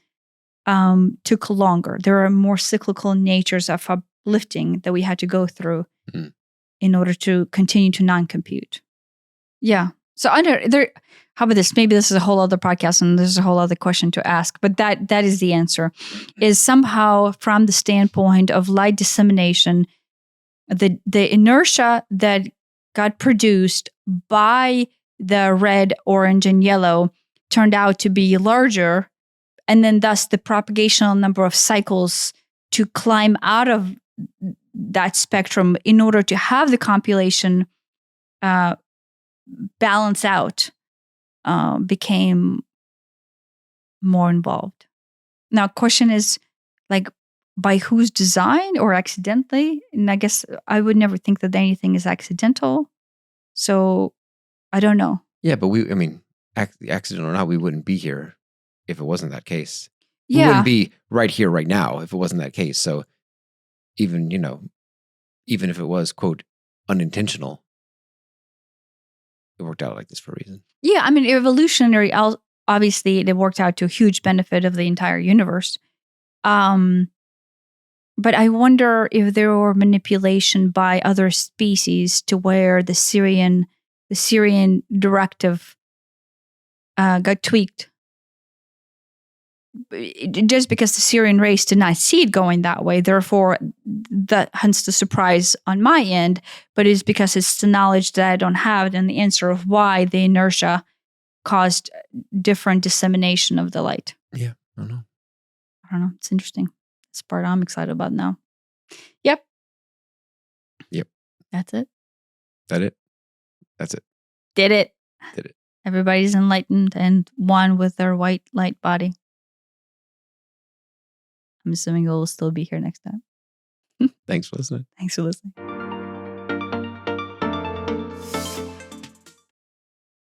took longer. There are more cyclical natures of uplifting that we had to go through in order to continue to non-compute. Yeah. So how about this? Maybe this is a whole other podcast and there's a whole other question to ask, but that is the answer. Is somehow from the standpoint of light dissemination, the inertia that got produced by the red, orange, and yellow turned out to be larger, and then thus the propagational number of cycles to climb out of that spectrum in order to have the compilation balance out became more involved. Now, question is, like, by whose design or accidentally? And I guess I would never think that anything is accidental. So I don't know. Yeah, but accident or not, we wouldn't be here if it wasn't that case. Yeah. We wouldn't be right here, right now, if it wasn't that case. So even if it was, quote, unintentional, it worked out like this for a reason. Yeah, I mean, evolutionary, obviously, it worked out to a huge benefit of the entire universe. But I wonder if there were manipulation by other species to where the Syrian directive got tweaked. Just because the Syrian race did not see it going that way, therefore, hence the surprise on my end. But it's because it's the knowledge that I don't have and the answer of why the inertia caused different dissemination of the light. Yeah, I don't know. It's interesting. It's the part I'm excited about now. Yep. That's it. That's it. Did it. Everybody's enlightened and one with their white light body. I'm assuming you'll still be here next time. Thanks for listening.